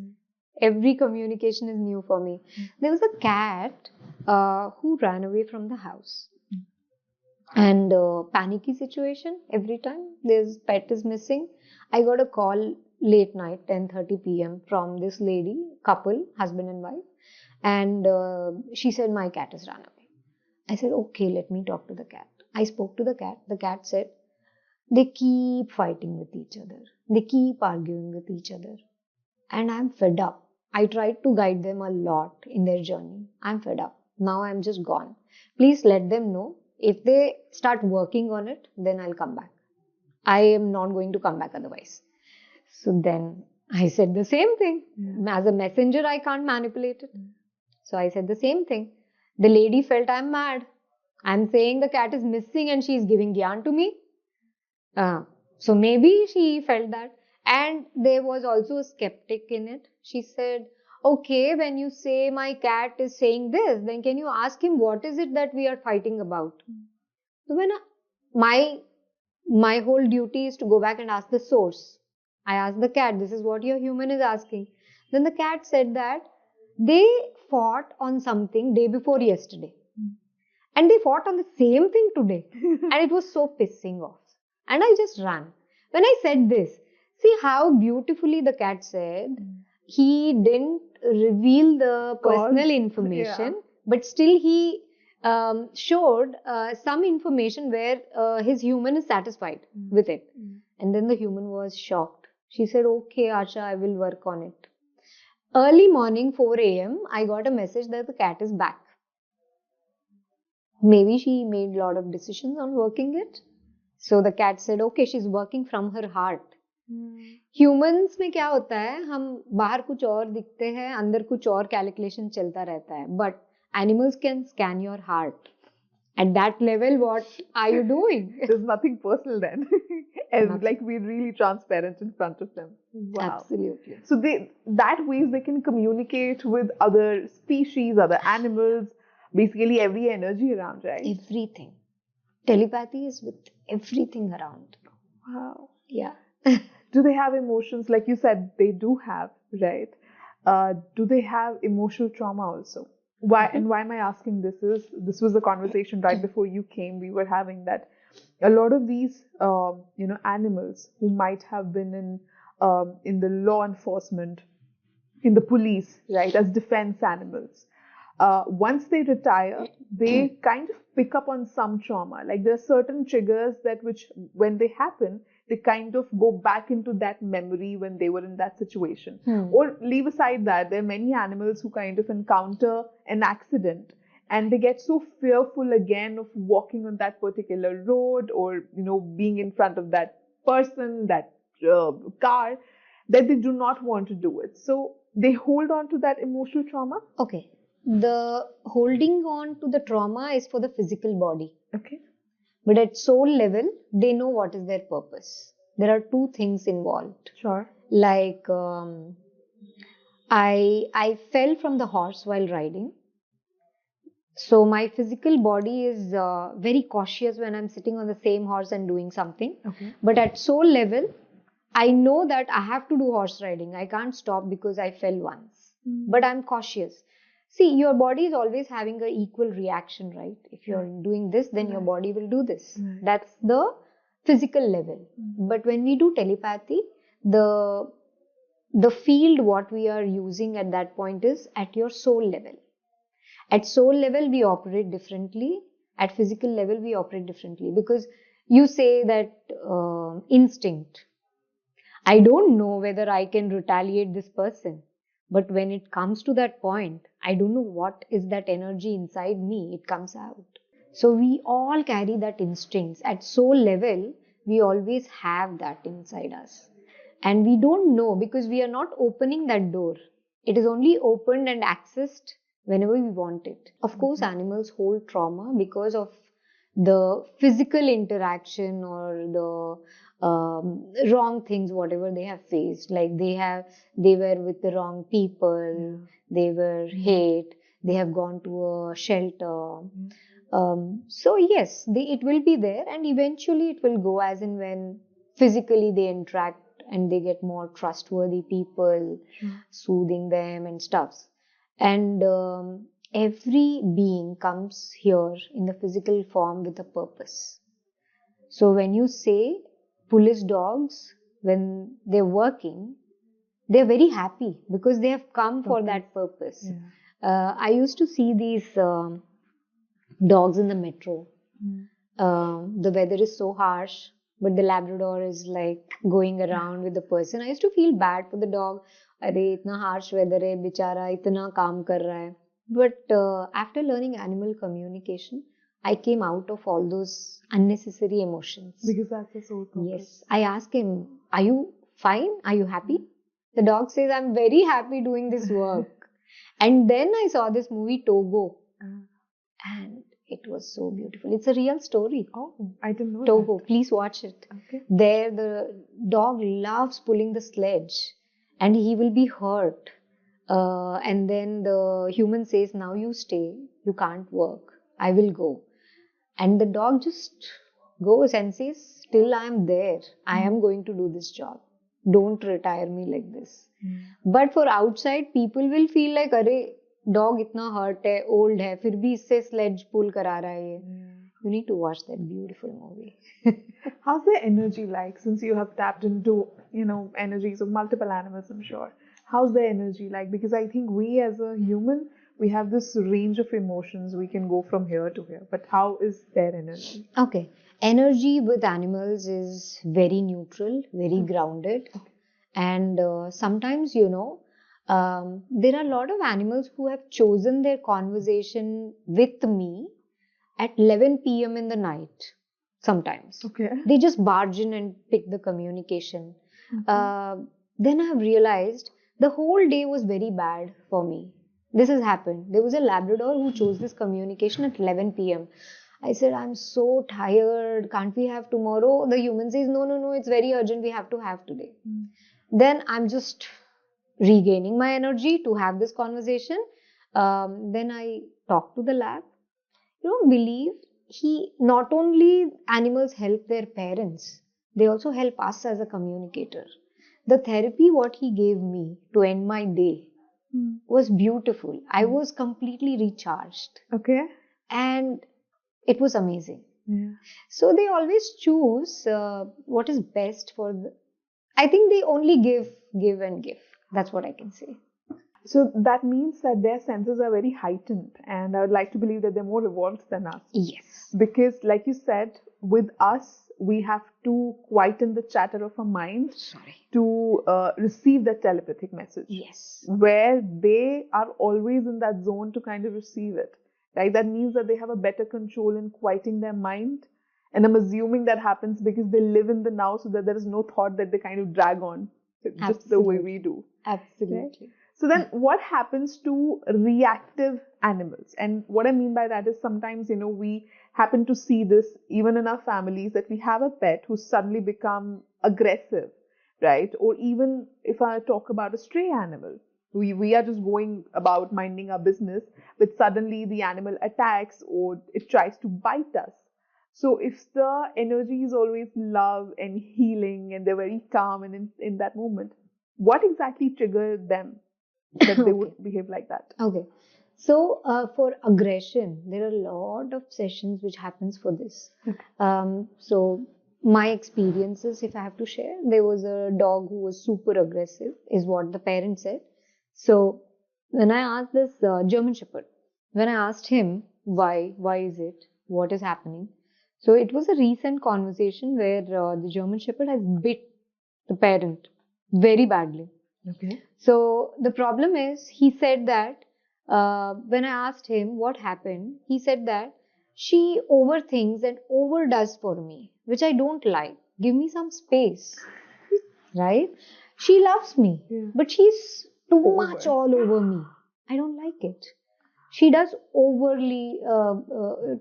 Every communication is new for me. There was a cat who ran away from the house. And panicky situation every time this pet is missing. I got a call late night, 10:30 p.m. from this lady, couple, husband and wife. And she said, my cat has run away. I said, okay, let me talk to the cat. I spoke to the cat. The cat said, they keep fighting with each other. They keep arguing with each other. And I'm fed up. I tried to guide them a lot in their journey. I'm fed up. Now I'm just gone. Please let them know. If they start working on it, then I'll come back. I am not going to come back otherwise. So then I said the same thing. As a messenger, I can't manipulate it. So I said the same thing. The lady felt I'm mad. I'm saying the cat is missing and she's giving gyan to me. So maybe she felt that. And there was also a skeptic in it. She said, okay, when you say my cat is saying this, then can you ask him what is it that we are fighting about? So when my whole duty is to go back and ask the source. I asked the cat, this is what your human is asking. Then the cat said that they fought on something day before yesterday. And they fought on the same thing today. And it was so pissing off. And I just ran. When I said this, see how beautifully the cat said, he didn't reveal the personal information, but still he showed some information where his human is satisfied with it. And then the human was shocked. She said, okay, Asha, I will work on it. Early morning, 4 a.m., I got a message that the cat is back. Maybe she made a lot of decisions on working it. So the cat said, okay, she's working from her heart. Humans में क्या होता है, हम बाहर कुछ और दिखते हैं, अंदर कुछ और कैलकुलेशन चलता रहता है. But animals can scan your heart. At that level, what are you doing? There's nothing personal then. And like we're really transparent in front of them. Wow. Absolutely. So that ways they can communicate with other species, other animals, basically every energy around, right? Everything. Telepathy is with everything around. Wow. Yeah. Do they have emotions? Like you said, they do have, right? Do they have emotional trauma also? Why and why am I asking this is, this was a conversation right before you came, we were having that a lot of these, animals who might have been in the law enforcement, in the police, right, as defense animals, once they retire, they kind of pick up on some trauma. Like there are certain triggers that which, when they happen, they kind of go back into that memory when they were in that situation. Or leave aside that, there are many animals who kind of encounter an accident and they get so fearful again of walking on that particular road or, being in front of that person, that car, that they do not want to do it. So they hold on to that emotional trauma. Okay. The holding on to the trauma is for the physical body. Okay. But at soul level, they know what is their purpose. There are two things involved. Sure. Like, I fell from the horse while riding. So my physical body is very cautious when I'm sitting on the same horse and doing something. Okay. But at soul level, I know that I have to do horse riding. I can't stop because I fell once. But I'm cautious. See, your body is always having an equal reaction, right? If you're doing this, then your body will do this. That's the physical level. But when we do telepathy, the field what we are using at that point is at your soul level. At soul level, we operate differently. At physical level, we operate differently. Because you say that instinct. I don't know whether I can retaliate this person. But when it comes to that point, I don't know what is that energy inside me. It comes out. So we all carry that instincts. At soul level, we always have that inside us. And we don't know because we are not opening that door. It is only opened and accessed whenever we want it. Of course, animals hold trauma because of the physical interaction or the wrong things, whatever they have faced. Like they were with the wrong people, they were hate, they have gone to a shelter. So yes, it will be there, and eventually it will go as in when physically they interact and they get more trustworthy people, soothing them and stuffs. And every being comes here in the physical form with a purpose. So when you say police dogs, when they're working, they're very happy because they have come for that purpose. I used to see these dogs in the metro. The weather is so harsh, but the Labrador is like going around with the person. I used to feel bad for the dog. Arey, itna harsh weather hai, bichara itna kaam kar raha hai. But after learning animal communication, I came out of all those unnecessary emotions. Because that's a soul purpose. Yes. I asked him, are you fine? Are you happy? The dog says, I'm very happy doing this work. And then I saw this movie, Togo. And it was so beautiful. It's a real story. Oh, I didn't know Togo, that. please watch it. Okay. There, the dog loves pulling the sledge and he will be hurt. And then the human says, now you stay. You can't work. I will go. And the dog just goes and says, still I am there. I am going to do this job. Don't retire me like this. But for outside, people will feel like, arey, dog itna hurt hai, old hai, fir bhi isse sledge pull kara raha hai. You need to watch that beautiful movie. How's the energy like, since you have tapped into, energies of multiple animals, I'm sure? How's the energy like? Because I think we as a human, we have this range of emotions. We can go from here to here. But how is their energy? Okay. Energy with animals is very neutral, very grounded. And sometimes, there are a lot of animals who have chosen their conversation with me at 11 p.m. in the night. Sometimes. Okay. They just barge in and pick the communication. Then I have realized the whole day was very bad for me. This has happened. There was a Labrador who chose this communication at 11 p.m. I said, I'm so tired. Can't we have tomorrow? The human says, no, it's very urgent. We have to have today. Then I'm just regaining my energy to have this conversation. Then I talk to the lab. You don't believe, not only animals help their parents, they also help us as a communicator. The therapy what he gave me to end my day was beautiful. I was completely recharged. Okay. And it was amazing. So they always choose what is best for I think they only give and give. That's what I can say. So that means that their senses are very heightened, and I would like to believe that they're more evolved than us. Yes. Because like you said, with us, we have to quieten the chatter of our mind to receive the telepathic message. Yes. Where they are always in that zone to kind of receive it. Right? That means that they have a better control in quieting their mind. And I'm assuming that happens because they live in the now, so that there is no thought that they kind of drag on. Just the way we do. Absolutely. Right? So then what happens to reactive animals? And what I mean by that is sometimes, we happen to see this even in our families, that we have a pet who suddenly become aggressive, right? Or even if I talk about a stray animal, we are just going about minding our business, but suddenly the animal attacks or it tries to bite us. So if the energy is always love and healing and they're very calm and in that moment, what exactly triggered them that they would behave like that? Okay. So for aggression, there are a lot of sessions which happens for this. So my experiences, if I have to share, there was a dog who was super aggressive, is what the parent said. So when I asked this German Shepherd, when I asked him why is it, what is happening? So it was a recent conversation where the German Shepherd has bit the parent very badly. Okay. So the problem is, he said that when I asked him what happened, he said that she overthinks and overdoes for me, which I don't like. Give me some space, right? She loves me, but she's too much all over me. I don't like it. She does overly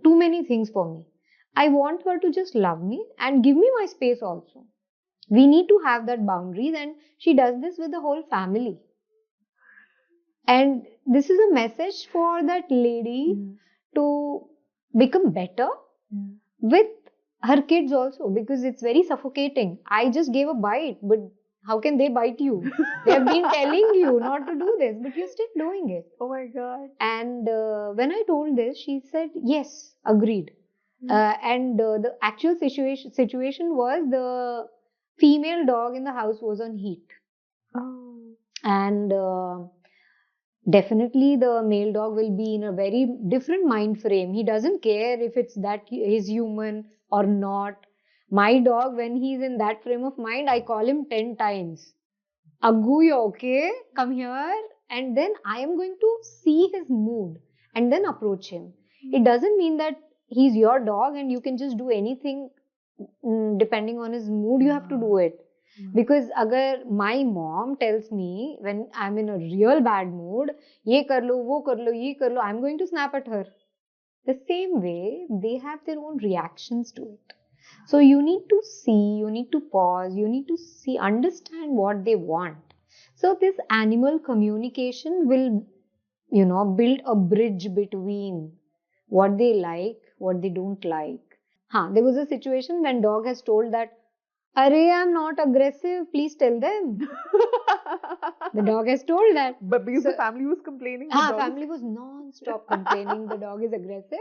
too many things for me. I want her to just love me and give me my space also. We need to have that boundaries, and she does this with the whole family. And this is a message for that lady to become better with her kids also, because it's very suffocating. I just gave a bite, but how can they bite you? They have been telling you not to do this, but you're still doing it. Oh my God. And when I told this, she said, yes, agreed. And the actual situation was the female dog in the house was on heat. Oh. And definitely the male dog will be in a very different mind frame. He doesn't care if it's that he's human or not. My dog, when he's in that frame of mind, I call him 10 times. Aggu, you okay? Come here. And then I am going to see his mood and then approach him. It doesn't mean that he's your dog and you can just do anything depending on his mood. You have to do it. Because agar my mom tells me when I'm in a real bad mood, ye kar lo, wo kar lo, ye kar lo, I'm going to snap at her. The same way, they have their own reactions to it. So you need to see, you need to pause, you need to see, understand what they want. So this animal communication will, build a bridge between what they like, what they don't like. There was a situation when dog has told that, Arey, I'm not aggressive, please tell them. The dog has told that. But because the family was complaining, the dog... family was non-stop complaining the dog is aggressive.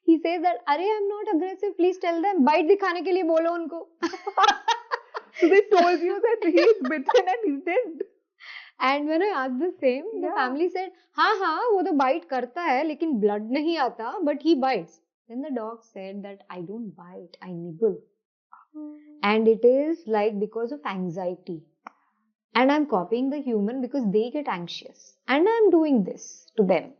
He says that, Arey, I'm not aggressive, please tell them. Bite dikhane ke liye bolo unko. So they told you that he is bitten and he didn't. And when I asked the same, the family said, wo to bite karta hai, lekin blood nahi aata, but he bites. Then the dog said that I don't bite, I nibble. And it is like because of anxiety. And I'm copying the human because they get anxious. And I'm doing this to them.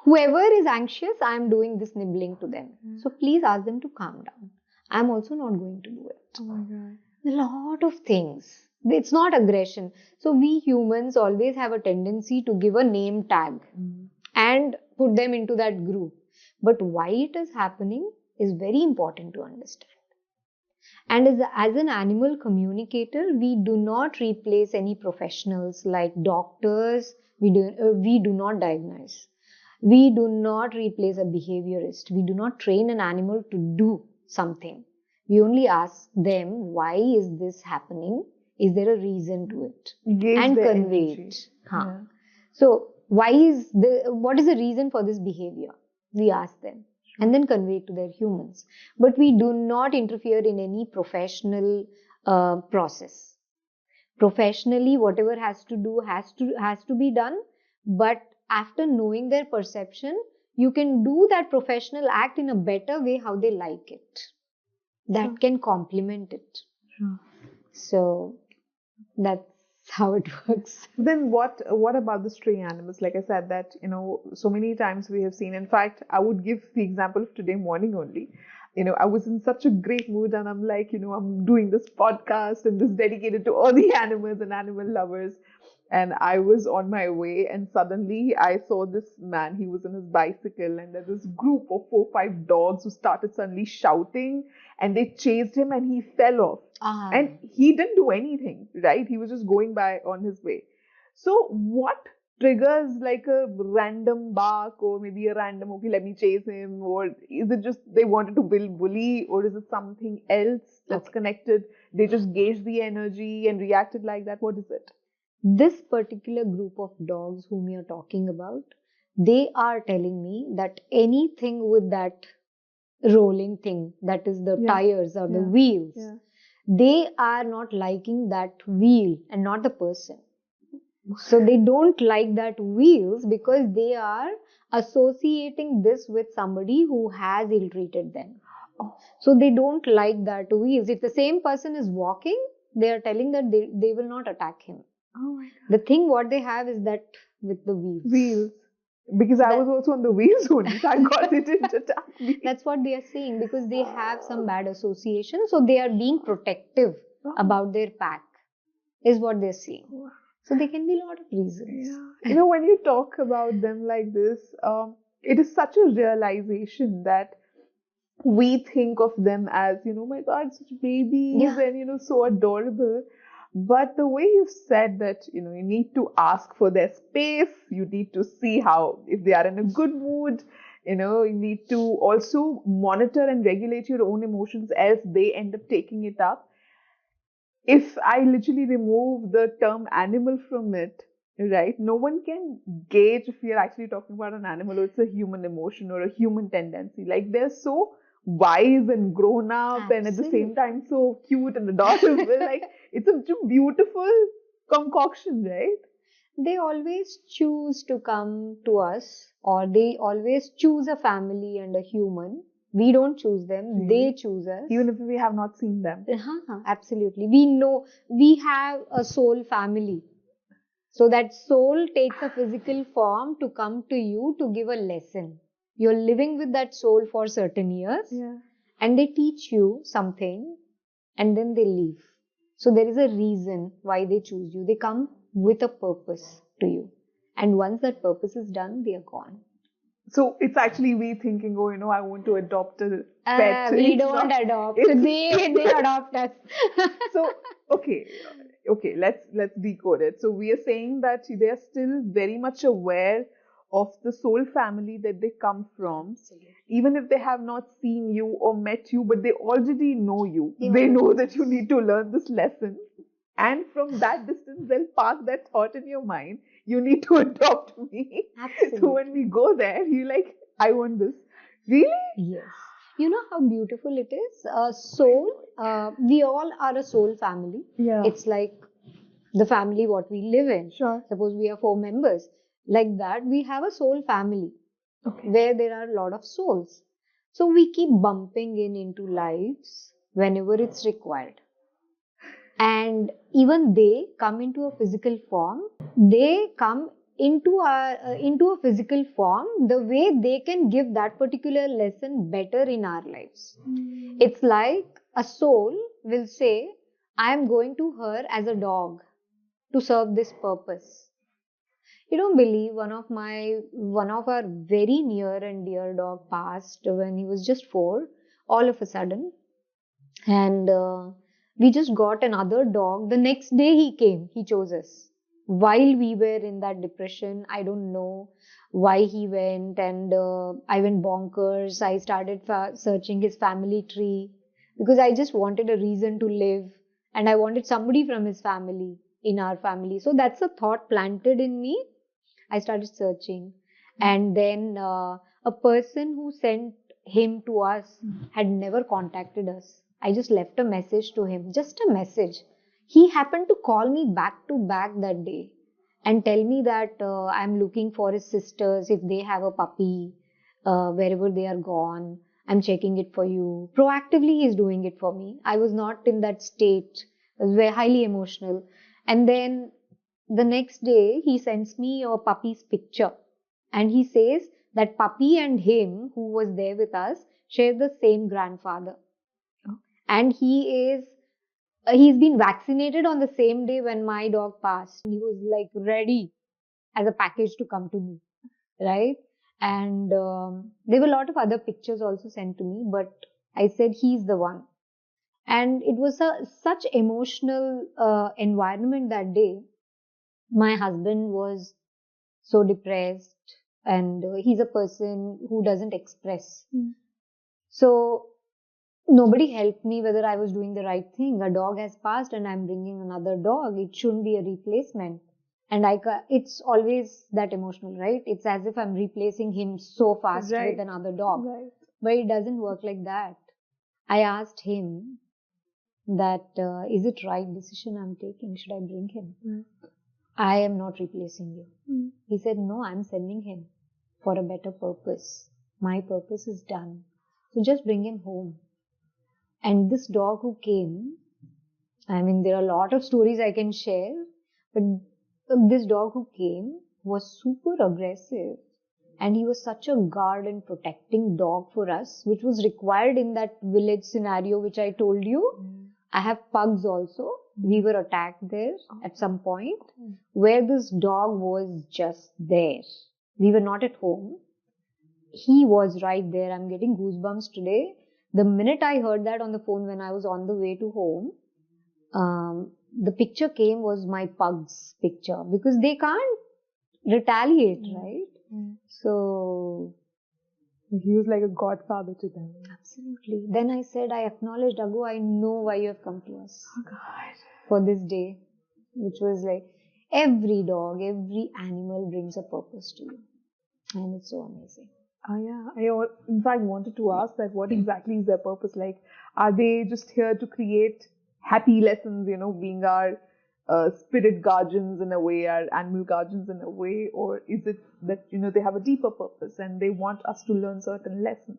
Whoever is anxious, I'm doing this nibbling to them. So please ask them to calm down. I'm also not going to do it. Oh my God. A lot of things. It's not aggression. So we humans always have a tendency to give a name tag and put them into that group. But why it is happening is very important to understand. And as an animal communicator, we do not replace any professionals like doctors. We do not diagnose. We do not replace a behaviorist. We do not train an animal to do something. We only ask them, why is this happening? Is there a reason to it? And convey it. Yeah. So, what is the reason for this behavior? We ask them. And then convey it to their humans. But we do not interfere in any professional process. Professionally, whatever has to be done. But after knowing their perception, you can do that professional act in a better way how they like it. That can complement it. So that's how it works. Then what about the stray animals? Like I said, that, so many times we have seen. In fact, I would give the example of today morning only. I was in such a great mood and I'm like, I'm doing this podcast and this dedicated to all the animals and animal lovers. And I was on my way and suddenly I saw this man. He was on his bicycle and there's this group of 4 or 5 dogs who started suddenly shouting and they chased him and he fell off. And he didn't do anything, right? He was just going by on his way. So what triggers like a random bark or maybe a random, okay, let me chase him? Or is it just they wanted to bully, or is it something else that's connected? They just gauged the energy and reacted like that. What is it? This particular group of dogs whom you're talking about, they are telling me that anything with that rolling thing, that is the tires or the wheels, they are not liking that wheel and not the person. So they don't like that wheels because they are associating this with somebody who has ill-treated them. So they don't like that wheels. If the same person is walking, they are telling that they will not attack him. Oh my God. The thing what they have is that with the wheels. Wheels. Because I was also on the wheels only. Thank God they didn't attack me. That's what they are saying, because they have some bad association. So they are being protective about their pack, is what they're saying. So there can be a lot of reasons. Yeah. When you talk about them like this, it is such a realization that we think of them as, my God, such babies and, so adorable. But the way you said that, you need to ask for their space, you need to see how, if they are in a good mood, you need to also monitor and regulate your own emotions, else they end up taking it up. If I literally remove the term animal from it, right, no one can gauge if we are actually talking about an animal or it's a human emotion or a human tendency. Like, they're so wise and grown up and at the same time so cute and adorable. Like, it's a beautiful concoction, right? They always choose to come to us, or they always choose a family and a human. We don't choose them, they choose us. Even if we have not seen them. Absolutely. We know we have a soul family. So that soul takes a physical form to come to you to give a lesson. You're living with that soul for certain years, and they teach you something and then they leave. So there is a reason why they choose you. They come with a purpose to you. And once that purpose is done, they are gone. So it's actually we thinking, I want to adopt a pet. We don't adopt. They adopt us. So, okay, let's decode it. So we are saying that they are still very much aware of the soul family that they come from. Even if they have not seen you or met you, but they already know you. They know that you need to learn this lesson. And from that distance, they'll park that thought in your mind. You need to adopt me. Absolutely. So when we go there, you're like, I want this. Really? Yes. You know how beautiful it is? Soul, we all are a soul family. Yeah. It's like the family what we live in. Sure. Suppose we are 4 members. Like that, we have a soul family where there are a lot of souls. So we keep bumping into lives whenever it's required. And even they come into a physical form. They come into a physical form the way they can give that particular lesson better in our lives. It's like a soul will say, I am going to her as a dog to serve this purpose. You don't believe one of our very near and dear dog passed when he was just 4, all of a sudden. And we just got another dog. The next day he chose us. While we were in that depression, I don't know why he went, and I went bonkers. I started searching his family tree because I just wanted a reason to live, and I wanted somebody from his family in our family. So that's a thought planted in me. I started searching, and then a person who sent him to us had never contacted us. I just left a message to him, just a message. He happened to call me back to back that day and tell me that I'm looking for his sisters if they have a puppy, wherever they are gone. I'm checking it for you. Proactively, he's doing it for me. I was not in that state. I was very highly emotional. And then the next day, he sends me a puppy's picture. And he says that puppy and him, who was there with us, share the same grandfather. And he's been vaccinated on the same day when my dog passed. He was like ready as a package to come to me, right? And there were a lot of other pictures also sent to me, but I said he's the one. And it was such emotional environment that day. My husband was so depressed, and he's a person who doesn't express. So nobody helped me whether I was doing the right thing. A dog has passed and I'm bringing another dog. It shouldn't be a replacement. And it's always that emotional, right? It's as if I'm replacing him so fast with another dog. Right. But it doesn't work like that. I asked him that, is it right decision I'm taking? Should I bring him? I am not replacing you. He said, no, I'm sending him for a better purpose. My purpose is done. So just bring him home. And this dog who came, I mean, there are a lot of stories I can share, but this dog who came was super aggressive. And he was such a guard and protecting dog for us, which was required in that village scenario which I told you. I have pugs also. We were attacked there at some point where this dog was just there. We were not at home. He was right there. I'm getting goosebumps today. The minute I heard that on the phone when I was on the way to home, the picture came was my pug's picture, because they can't retaliate, right? So he was like a godfather to them. Absolutely. Then I said, I acknowledged, Agu, I know why you have come to us. Oh God. For this day, which was like, every dog, every animal brings a purpose to you. And it's so amazing. Oh yeah. I in fact wanted to ask that what exactly is their purpose? Like, are they just here to create happy lessons, being our spirit guardians in a way, our animal guardians in a way, or is it that, they have a deeper purpose and they want us to learn certain lessons?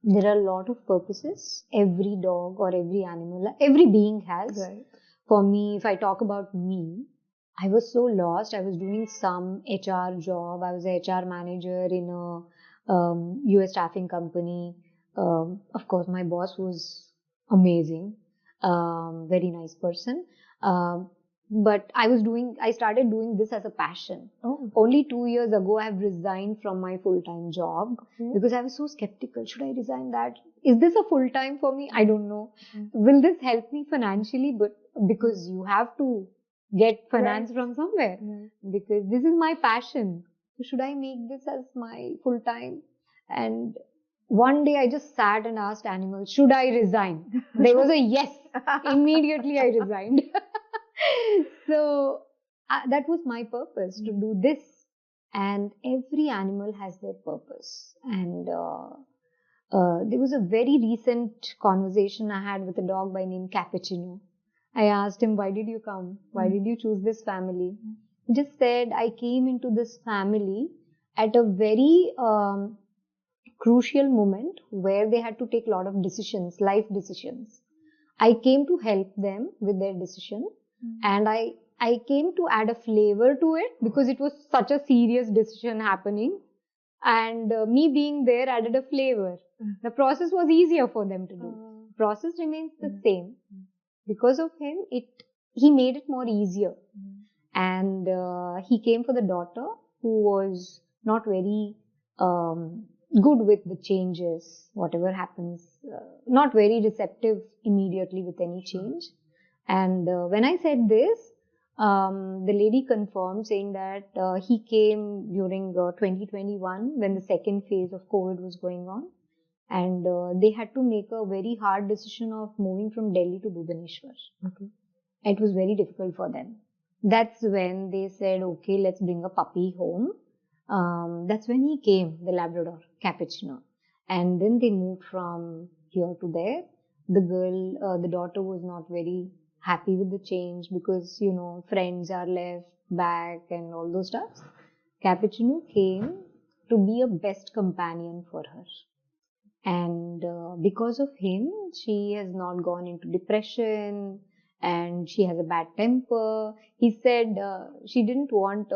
There are a lot of purposes every dog or every animal, every being has. Right. For me, if I talk about me, I was so lost. I was doing some HR job. I was a HR manager in a US staffing company. Of course, my boss was amazing, very nice person. But I started doing this as a passion. Oh. Only 2 years ago, I have resigned from my full-time job because I was so skeptical. Should I resign that? Is this a full-time for me? I don't know. Will this help me financially? But because you have to get finance from somewhere, because this is my passion. So should I make this as my full-time? And one day I just sat and asked animals, should I resign? There was a yes. Immediately I resigned. So that was my purpose, to do this. And every animal has their purpose. And there was a very recent conversation I had with a dog by name Cappuccino. I asked him, why did you come? Why did you choose this family? He just said, I came into this family at a very crucial moment where they had to take a lot of decisions, life decisions. I came to help them with their decision, and I came to add a flavor to it because it was such a serious decision happening, and me being there added a flavor. The process was easier for them to do. Process remains the same. Because of him, he made it more easier. And he came for the daughter who was not very good with the changes, whatever happens, not very receptive immediately with any change. And when I said this, the lady confirmed, saying that he came during 2021 when the second phase of COVID was going on. And they had to make a very hard decision of moving from Delhi to Bhubaneswar. Okay. It was very difficult for them. That's when they said, okay, let's bring a puppy home. That's when he came, the Labrador, Cappuccino. And then they moved from here to there. The daughter was not very happy with the change because, friends are left back and all those stuff. Cappuccino came to be a best companion for her. And because of him, she has not gone into depression and she has a bad temper. He said she didn't want,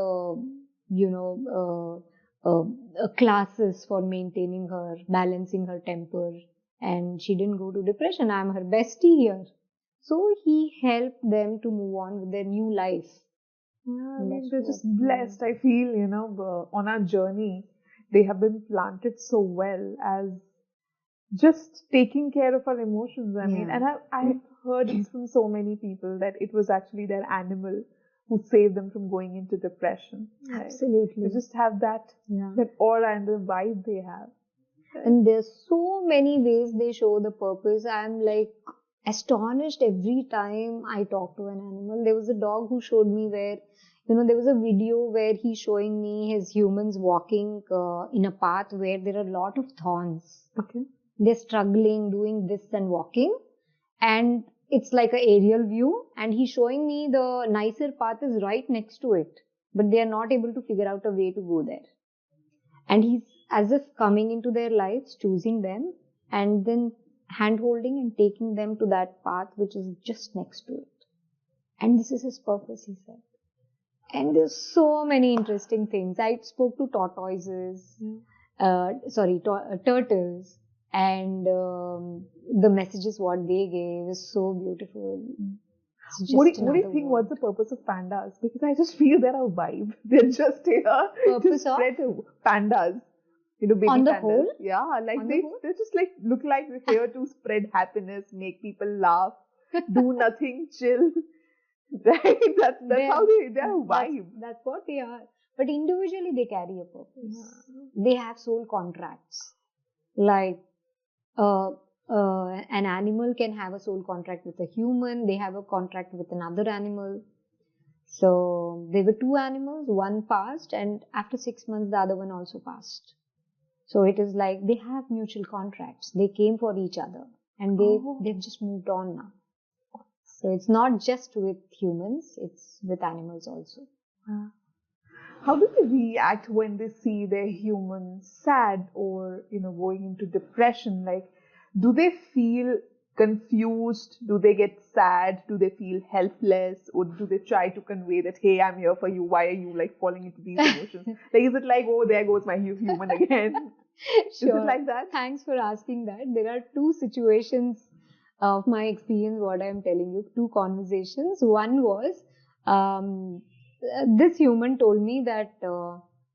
classes for maintaining her, balancing her temper. And she didn't go to depression. I'm her bestie here. So he helped them to move on with their new life. Yeah, I mean, they're just blessed. I feel, on our journey, they have been planted so well as just taking care of our emotions. I mean, and I've heard it from so many people that it was actually their animal who saved them from going into depression. Right? Absolutely. They just have that aura and the vibe they have. Right? And there's so many ways they show the purpose. I'm like astonished every time I talk to an animal. There was a dog who showed me where, there was a video where he's showing me his humans walking in a path where there are a lot of thorns. Okay. They're struggling, doing this and walking. And it's like an aerial view. And he's showing me the nicer path is right next to it. But they are not able to figure out a way to go there. And he's as if coming into their lives, choosing them, and then hand-holding and taking them to that path which is just next to it. And this is his purpose, he said. And there's so many interesting things. I spoke to tortoises, turtles, and the messages what they gave is so beautiful. What do you think? What's the purpose of pandas? Because I just feel they're a vibe. They're just here to spread pandas. baby On the pandas. whole? Yeah, like On the whole? they just like look like they're here to spread happiness, make people laugh, do nothing, chill. Right? That's how they're a vibe. That's what they are. But individually they carry a purpose. Yeah. They have soul contracts. Like an animal can have a soul contract with a human. They have a contract with another animal. So there were two animals. One passed, and after 6 months, the other one also passed. So it is like they have mutual contracts. They came for each other, and they've just moved on now. So it's not just with humans; it's with animals also. How do they react when they see their humans sad or, going into depression? Like, do they feel confused? Do they get sad? Do they feel helpless? Or do they try to convey that, hey, I'm here for you. Why are you like falling into these emotions? Like, is it like, oh, there goes my human again? Sure. Is it like that? Thanks for asking that. There are two situations of my experience, what I'm telling you, two conversations. One was, this human told me that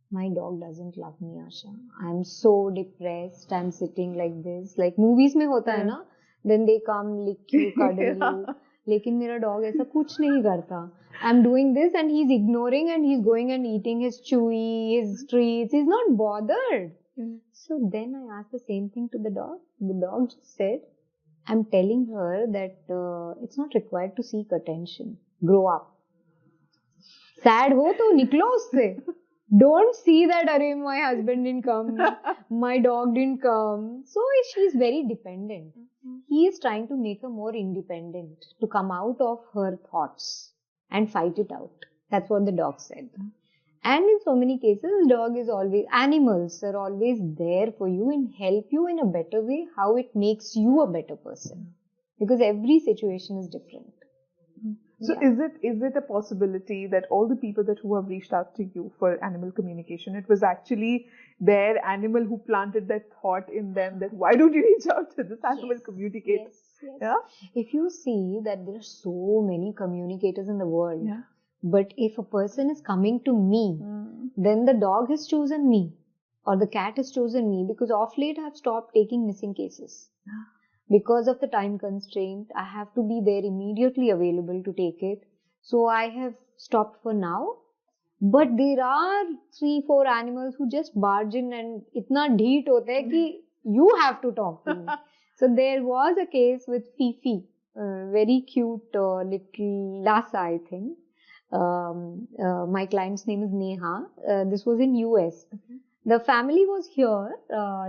my dog doesn't love me, Asha. I'm so depressed. I'm sitting like this. Like movies mein hota hai na? Then they come, lick you, cuddle you. Lekin mera dog aisa kuch nahi karta. I'm doing this and he's ignoring and he's going and eating his chewy, his treats. He's not bothered. So then I asked the same thing to the dog. The dog just said, I'm telling her that it's not required to seek attention. Grow up. Sad ho to niklo usse. Don't see that, arey, my husband didn't come, my dog didn't come. So she's very dependent. He is trying to make her more independent, to come out of her thoughts and fight it out. That's what the dog said. And in so many cases, animals are always there for you and help you in a better way, how it makes you a better person. Because every situation is different. So is it a possibility that all the people who have reached out to you for animal communication, it was actually their animal who planted that thought in them that why don't you reach out to this animal communicator? Yes. Yeah? If you see that there are so many communicators in the world, but if a person is coming to me, then the dog has chosen me or the cat has chosen me, because of late I have stopped taking missing cases. Because of the time constraint, I have to be there immediately available to take it. So I have stopped for now. But there are 3-4 animals who just barge in and itna dheet hote hai ki you have to talk to me. So there was a case with Fifi, very cute little Lhasa, I think. My client's name is Neha. This was in US. The family was here.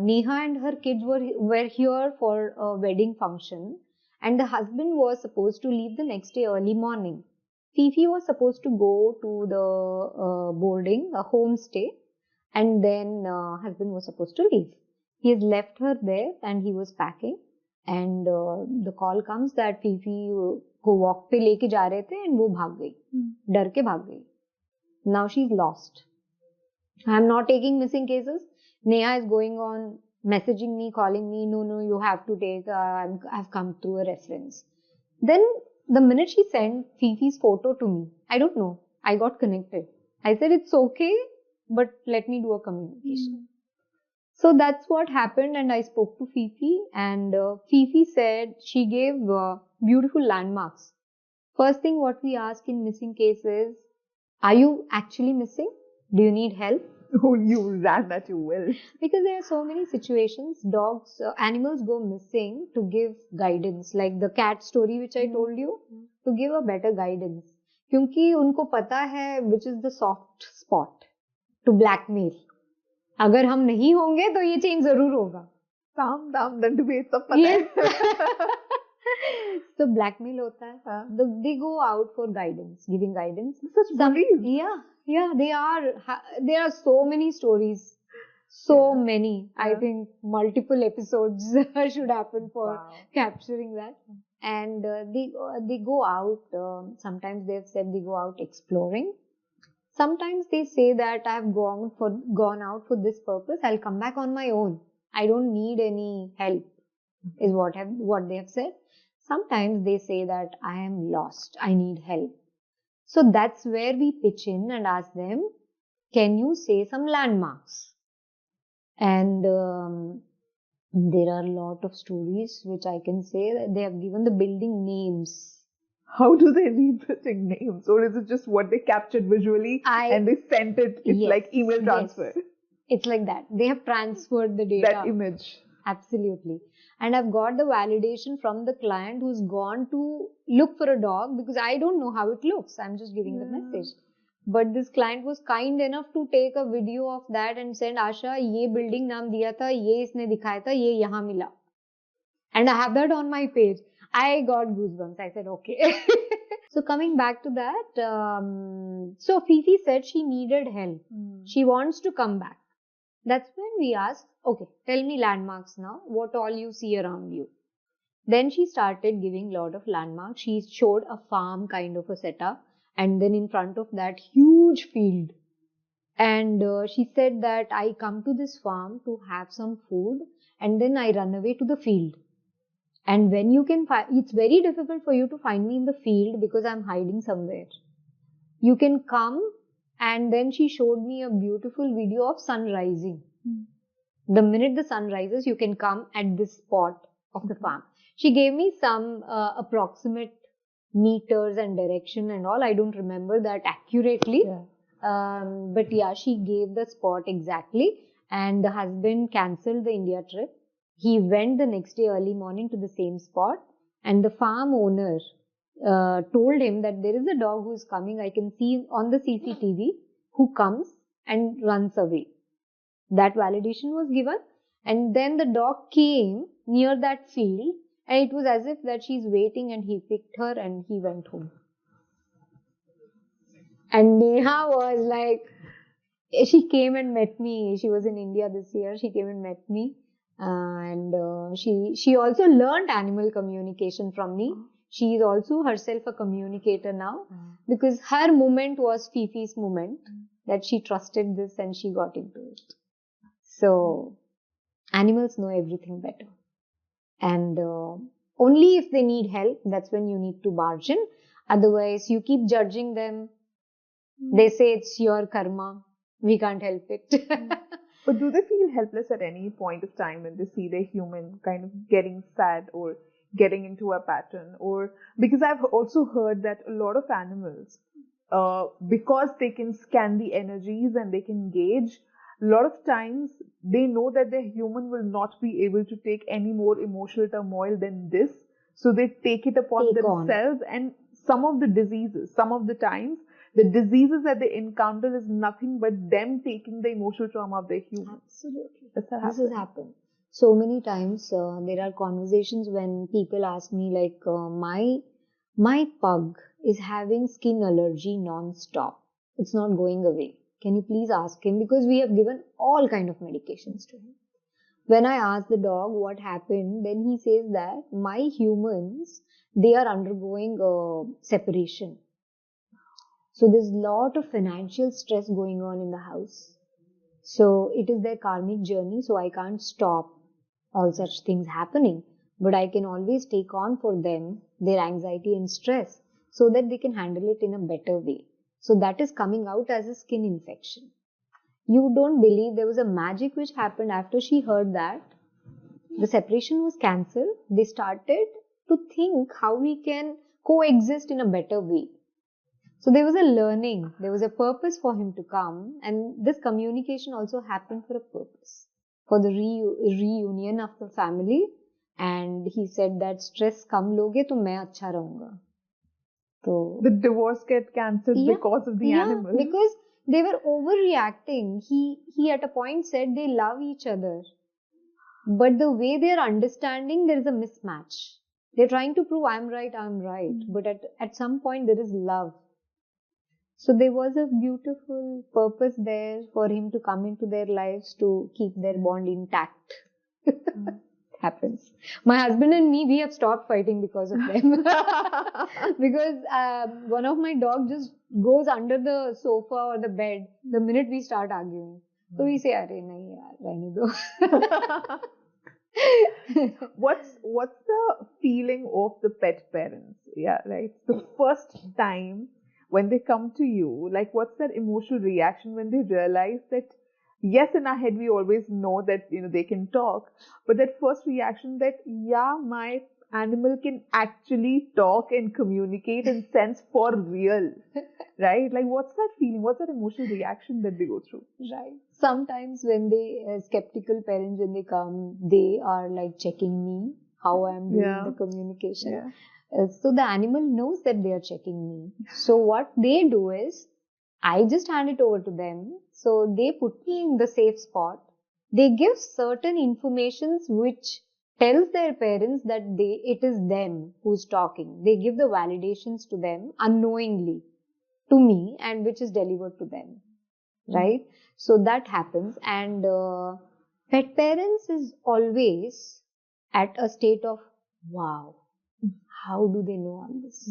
Neha and her kids were here for a wedding function, and the husband was supposed to leave the next day early morning. Fifi was supposed to go to the boarding, a homestay, and then husband was supposed to leave. He has left her there and he was packing, and the call comes that Fifi को walk पे लेके जा रहे थे and वो भाग गई, डर के भाग गई. Now she's lost. I'm not taking missing cases. Neha is going on messaging me, calling me, no, you have to take, I've come through a reference. Then the minute she sent Fifi's photo to me, I don't know, I got connected. I said, it's okay, but let me do a communication. So that's what happened, and I spoke to Fifi, and Fifi said she gave beautiful landmarks. First thing what we ask in missing cases, are you actually missing? Do you need help? Oh, you ran that you will. Because there are so many situations, animals go missing to give guidance. Like the cat story which I told you, to give a better guidance. क्योंकि उनको पता है which is the soft spot to blackmail. अगर हम नहीं होंगे तो ये change जरूर होगा. साम दाम दंड भेद सब पता है. So blackmail होता है. They go out for guidance, giving guidance. Such bullies. Yeah, they are. There are so many stories. So many. I think multiple episodes should happen for capturing that. And they go out. Sometimes they've said they go out exploring. Sometimes they say that I've gone out for this purpose. I'll come back on my own. I don't need any help. Is what they have said. Sometimes they say that I am lost. I need help. So that's where we pitch in and ask them, can you say some landmarks? And there are a lot of stories which I can say that they have given the building names. How do they read the thing names? Or is it just what they captured visually and they sent it? It's Yes, like email transfer. yes. It's like that. They have transferred the data. That image. Absolutely. And I've got the validation from the client who's gone to look for a dog because I don't know how it looks. I'm just giving the message. But this client was kind enough to take a video of that and send, Asha, ye building naam diya tha, ye isne dikhaya tha, ye yahan mila. And I have that on my page. I got goosebumps. I said, okay. So coming back to that, so Fifi said she needed help. She wants to come back. That's when we asked, okay, tell me landmarks now, what all you see around you. Then she started giving a lot of landmarks. She showed a farm kind of a setup, and then in front of that huge field. And she said that I come to this farm to have some food and then I run away to the field. And when you can find, it's very difficult for you to find me in the field because I'm hiding somewhere. You can come, and then she showed me a beautiful video of sun rising. The minute the sun rises, you can come at this spot of the farm. She gave me some approximate meters and direction and all. I don't remember that accurately. But yeah, she gave the spot exactly. And the husband cancelled the India trip. He went the next day early morning to the same spot, and the farm owner told him that there is a dog who is coming. I can see on the CCTV who comes and runs away. That validation was given, and then the dog came near that field, and it was as if that she's waiting, and he picked her and he went home. And Neha was like, she came and met me. She was in India this year. She came and met me. And she also learned animal communication from me. She is also herself a communicator now because her moment was Fifi's moment that she trusted this and she got into it. So animals know everything better. And only if they need help, that's when you need to barge in. Otherwise, you keep judging them. They say it's your karma. We can't help it. But do they feel helpless at any point of time when they see their human kind of getting sad or getting into a pattern? Or because I've also heard that a lot of animals, because they can scan the energies and they can gauge, a lot of times they know that their human will not be able to take any more emotional turmoil than this. So they take it upon themselves. And some of the diseases, some of the times, the diseases that they encounter is nothing but them taking the emotional trauma of their human. Absolutely. This has happened. So many times there are conversations when people ask me like, my pug is having skin allergy non-stop. It's not going away. Can you please ask him? Because we have given all kind of medications to him. When I ask the dog what happened, then he says that my humans, they are undergoing separation. So there's a lot of financial stress going on in the house. So it is their karmic journey. So I can't stop all such things happening. But I can always take on for them their anxiety and stress so that they can handle it in a better way. So that is coming out as a skin infection. You don't believe there was a magic which happened after she heard that. The separation was cancelled. They started to think how we can coexist in a better way. So there was a learning, there was a purpose for him to come, and this communication also happened for a purpose, for the reunion of the family. And he said that stress kam loge to main acha rahunga. So the divorce get cancelled because of the animal. Because they were overreacting. He at a point said they love each other, but the way they are understanding, there is a mismatch. They're trying to prove I'm right, but at some point there is love. So there was a beautiful purpose there for him to come into their lives to keep their bond intact. It happens. My husband and me, we have stopped fighting because of them. Because one of my dogs just goes under the sofa or the bed the minute we start arguing. So we say, "Arey nahi yaar, rehne do." What's the feeling of the pet parents? Yeah, right. The first time when they come to you, like what's that emotional reaction when they realize that yes, in our head we always know that, they can talk, but that first reaction that, yeah, my animal can actually talk and communicate and sense for real, right? Like, what's that feeling? What's that emotional reaction that they go through? Right. Sometimes when they, skeptical parents, when they come, they are like checking me, how I'm doing the communication. Yeah. So the animal knows that they are checking me. So what they do is, I just hand it over to them. So they put me in the safe spot. They give certain informations which tells their parents that it is them who's talking. They give the validations to them unknowingly to me, and which is delivered to them. Right? So that happens, and pet parents is always at a state of, wow, how do they know all this?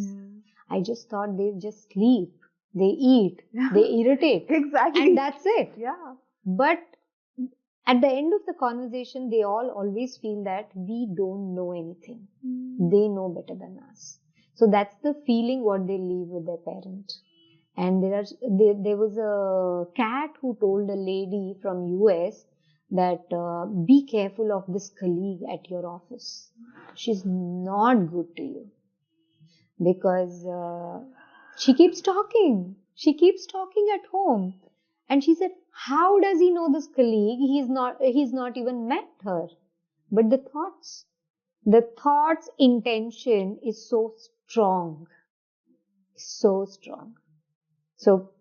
I just thought they just sleep, they eat, they irritate. Exactly. And that's it. Yeah. But at the end of the conversation, they all always feel that we don't know anything. They know better than us. So that's the feeling what they leave with their parent. And there was a cat who told a lady from US that be careful of this colleague at your office. She's not good to you because she keeps talking. She keeps talking at home. And she said, how does he know this colleague? He's not even met her. But the thought's intention is so strong. So strong. So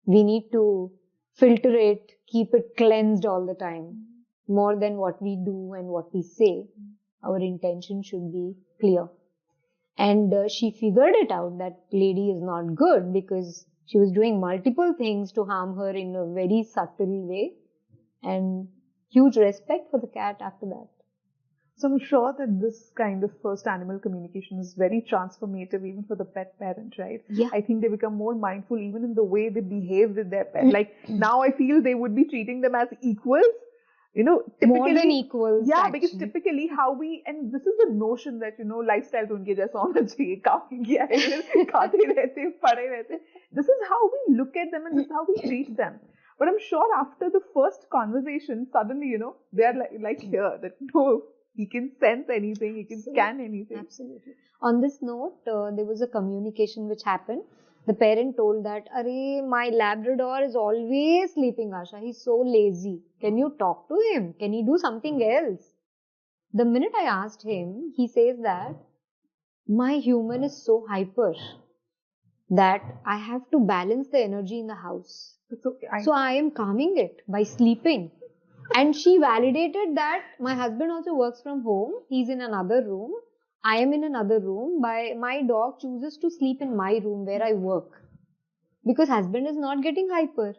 we need to filter it, keep it cleansed all the time. More than what we do and what we say, our intention should be clear. And she figured it out, that lady is not good, because she was doing multiple things to harm her in a very subtle way. And huge respect for the cat after that. So I'm sure that this kind of first animal communication is very transformative even for the pet parent, right? Yeah. I think they become more mindful even in the way they behave with their pet. Like now I feel they would be treating them as equals, typically. More than equals. Yeah, actually. because typically how we, and this is the notion that, lifestyle to unke jaisa hona chahiye, kaam kiya hai, khate rehte, pade rehte. This is how we look at them and this is how we treat them. But I'm sure after the first conversation, suddenly, they're like here, that no, he can sense anything, he can scan anything. Absolutely. On this note, there was a communication which happened. The parent told that, Arey, my Labrador is always sleeping, Asha. He's so lazy. Can you talk to him? Can he do something else? The minute I asked him, he says that my human is so hyper that I have to balance the energy in the house. So I am calming it by sleeping. And she validated that my husband also works from home. He's in another room. I am in another room. My dog chooses to sleep in my room where I work. Because husband is not getting hyper.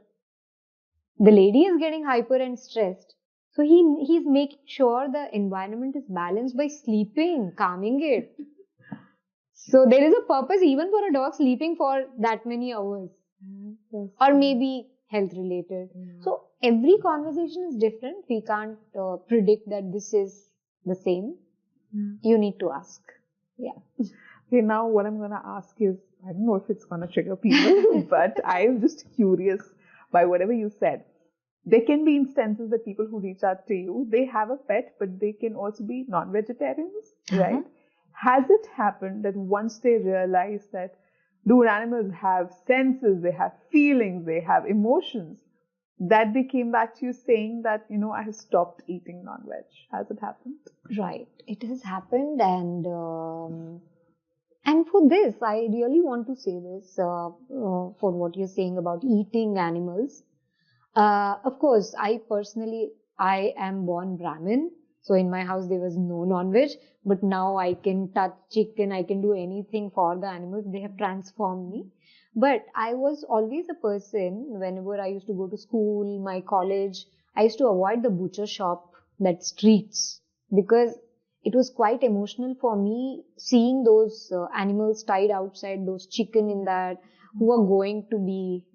The lady is getting hyper and stressed. So he's making sure the environment is balanced by sleeping, calming it. So there is a purpose even for a dog sleeping for that many hours. Or maybe health related. So every conversation is different. We can't predict that this is the same. You need to ask. Yeah. Okay, now what I'm going to ask is, I don't know if it's going to trigger people, but I'm just curious by whatever you said. There can be instances that people who reach out to you, they have a pet, but they can also be non-vegetarians, right? Has it happened that once they realize that, dude, animals have senses, they have feelings, they have emotions, that they came back to you saying that, I have stopped eating non-veg? Has it happened? Right. It has happened, and for this, I really want to say this, for what you're saying about eating animals. Of course, I am born Brahmin. So in my house, there was no non-veg, but now I can touch chicken, I can do anything for the animals. They have transformed me. But I was always a person, whenever I used to go to school, my college, I used to avoid the butcher shop, that streets, because it was quite emotional for me seeing those animals tied outside, those chicken in that, who are going to be,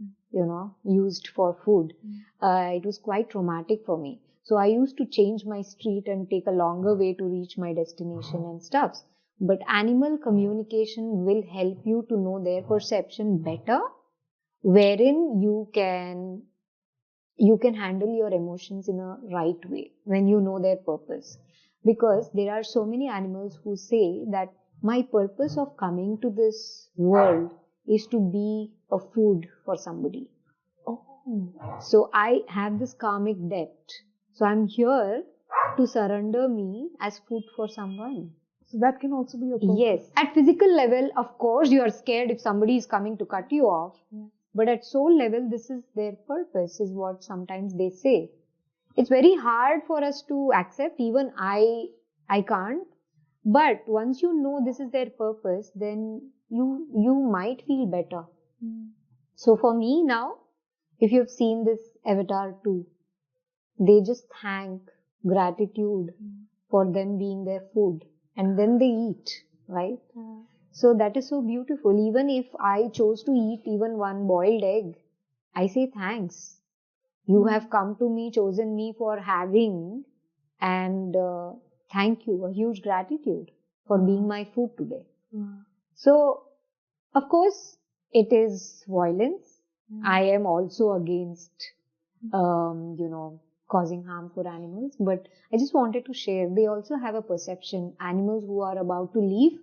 used for food. It was quite traumatic for me. So I used to change my street and take a longer way to reach my destination and stuff. But animal communication will help you to know their perception better, wherein you can you can handle your emotions in a right way when you know their purpose. Because there are so many animals who say that my purpose of coming to this world is to be a food for somebody. Oh. So I have this karmic debt. So I'm here to surrender me as food for someone. So that can also be a purpose. Yes. At physical level, of course, you are scared if somebody is coming to cut you off. Yeah. But at soul level, this is their purpose, is what sometimes they say. It's very hard for us to accept. Even I can't. But once you know this is their purpose, then you might feel better. So for me now, if you've seen this Avatar 2, they just thank gratitude for them being their food, and then they eat, right? So that is so beautiful. Even if I chose to eat even one boiled egg, I say thanks. You have come to me, chosen me for having, and thank you, a huge gratitude for being my food today. So, of course, it is violence. I am also against, causing harm for animals. But I just wanted to share, they also have a perception. Animals who are about to leave,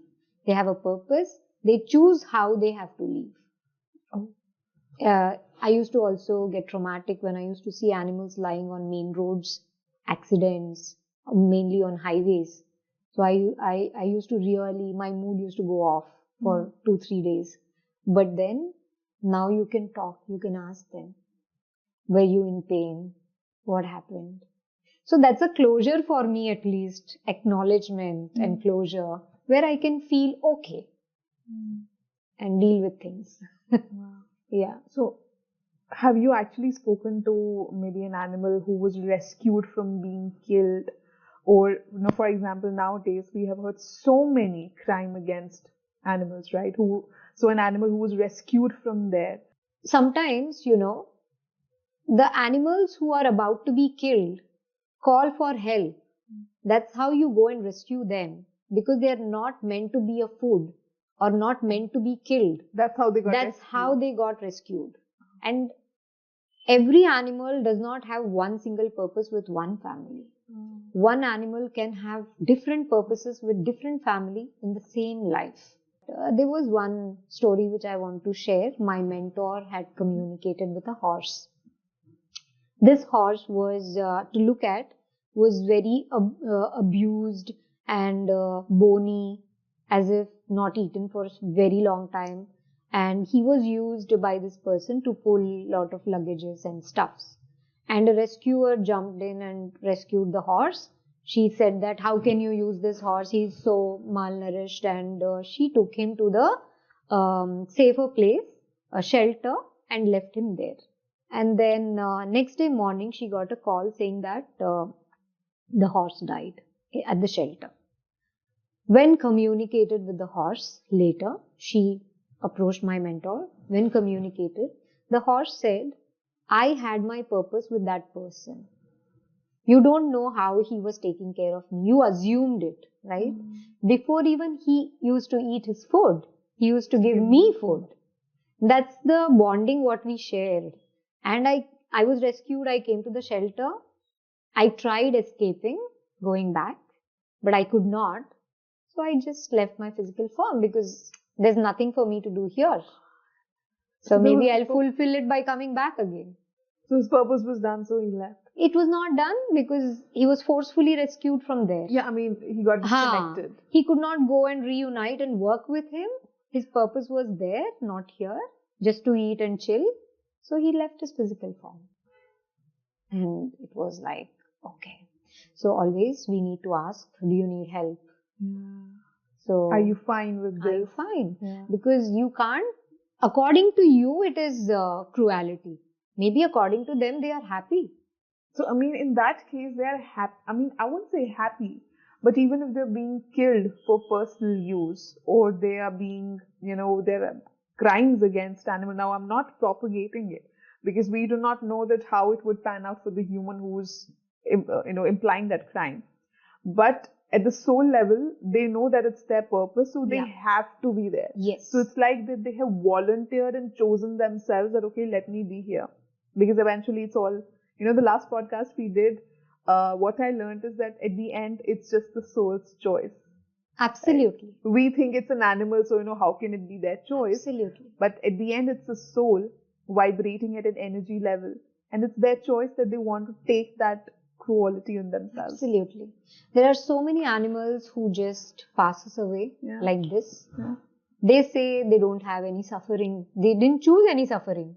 they have a purpose. They choose how they have to leave. I used to also get traumatic when I used to see animals lying on main roads, accidents, mainly on highways. So I used to really, my mood used to go off for 2-3 days. But then, now you can talk, you can ask them, were you in pain? What happened? So that's a closure for me, at least, acknowledgement and closure, where I can feel okay and deal with things. Yeah. So, have you actually spoken to maybe an animal who was rescued from being killed? Or, for example, nowadays we have heard so many crime against animals, right? So an animal who was rescued from there. Sometimes, the animals who are about to be killed call for help. That's how you go and rescue them, because they are not meant to be a food or not meant to be killed. That's how they got rescued. That's how they got rescued. And every animal does not have one single purpose with one family. One animal can have different purposes with different family in the same life. There was one story which I want to share. My mentor had communicated with a horse. This horse was, to look at, was very abused and bony, as if not eaten for a very long time. And he was used by this person to pull a lot of luggages and stuffs. And a rescuer jumped in and rescued the horse. She said that, how can you use this horse? He's so malnourished. And she took him to the safer place, a shelter, and left him there. And then next day morning, she got a call saying that the horse died at the shelter. When communicated with the horse later, she approached my mentor. When communicated, the horse said, I had my purpose with that person. You don't know how he was taking care of me. You assumed it, right? Before even he used to eat his food, he used to give me food. That's the bonding what we shared. And I was rescued. I came to the shelter. I tried escaping, going back, but I could not. So I just left my physical form because there's nothing for me to do here. So maybe I'll fulfill it by coming back again. So his purpose was done, so he left. It was not done because he was forcefully rescued from there. Yeah, I mean, he got disconnected. He could not go and reunite and work with him. His purpose was there, not here, just to eat and chill. So he left his physical form. And it was like, okay. So always we need to ask, do you need help? So are you fine with this? Are you fine? Yeah. Because you can't, according to you, it is cruelty. Maybe according to them, they are happy. So, I mean, in that case, they are happy. I mean, I wouldn't say happy, but even if they're being killed for personal use, or they are being, there are crimes against animal. Now, I'm not propagating it because we do not know that how it would pan out for the human who's, implying that crime. But at the soul level, they know that it's their purpose, so they have to be there. Yes. So it's like that they have volunteered and chosen themselves that, okay, let me be here. Because eventually it's all the last podcast we did, what I learned is that at the end, it's just the soul's choice. Absolutely. Right? We think it's an animal, so, how can it be their choice? Absolutely. But at the end, it's the soul vibrating at an energy level. And it's their choice that they want to take that quality on themselves. Absolutely. There are so many animals who just passes away like this. Yeah. They say they don't have any suffering. They didn't choose any suffering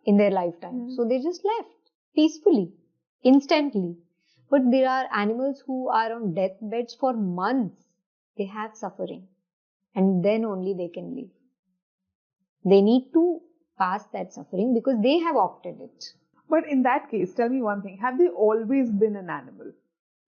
in their lifetime. So they just left peacefully, instantly. But there are animals who are on deathbeds for months. They have suffering. And then only they can live. They need to pass that suffering because they have opted it. But in that case, tell me one thing. Have they always been an animal?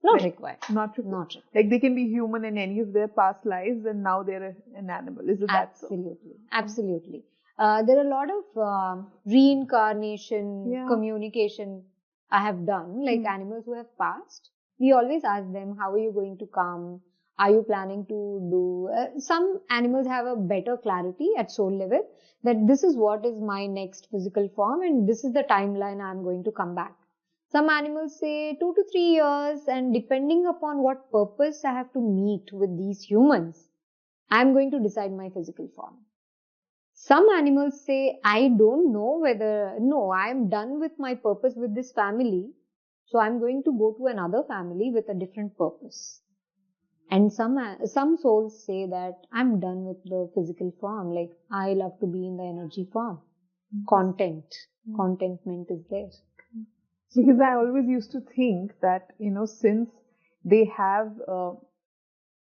Not required. Not required. Not required. Like they can be human in any of their past lives and now they're an animal. Is it that so? Absolutely. Absolutely. There are a lot of reincarnation, communication I have done, like animals who have passed. We always ask them, how are you going to come? Are you planning to do? Some animals have a better clarity at soul level that this is what is my next physical form and this is the timeline I'm going to come back. Some animals say 2 to 3 years, and depending upon what purpose I have to meet with these humans, I'm going to decide my physical form. Some animals say, I don't know I'm done with my purpose with this family, so I'm going to go to another family with a different purpose. And some souls say that I'm done with the physical form, like I love to be in the energy form. Contentment is there. Because I always used to think that, since they have,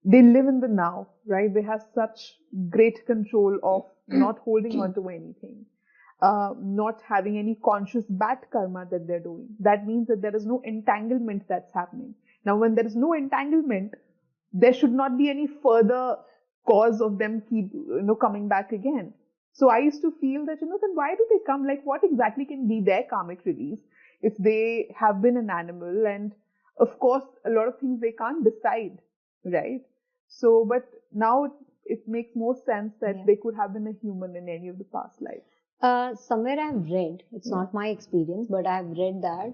they live in the now, right? They have such great control of not holding on to anything, not having any conscious bad karma that they're doing. That means that there is no entanglement that's happening. Now, when there is no entanglement, there should not be any further cause of them keep, coming back again. So I used to feel that, then why do they come? Like, what exactly can be their karmic release if they have been an animal? And of course, a lot of things they can't decide, right? So, but now it makes more sense that they could have been a human in any of the past lives. Somewhere I have read, it's not my experience, but I have read that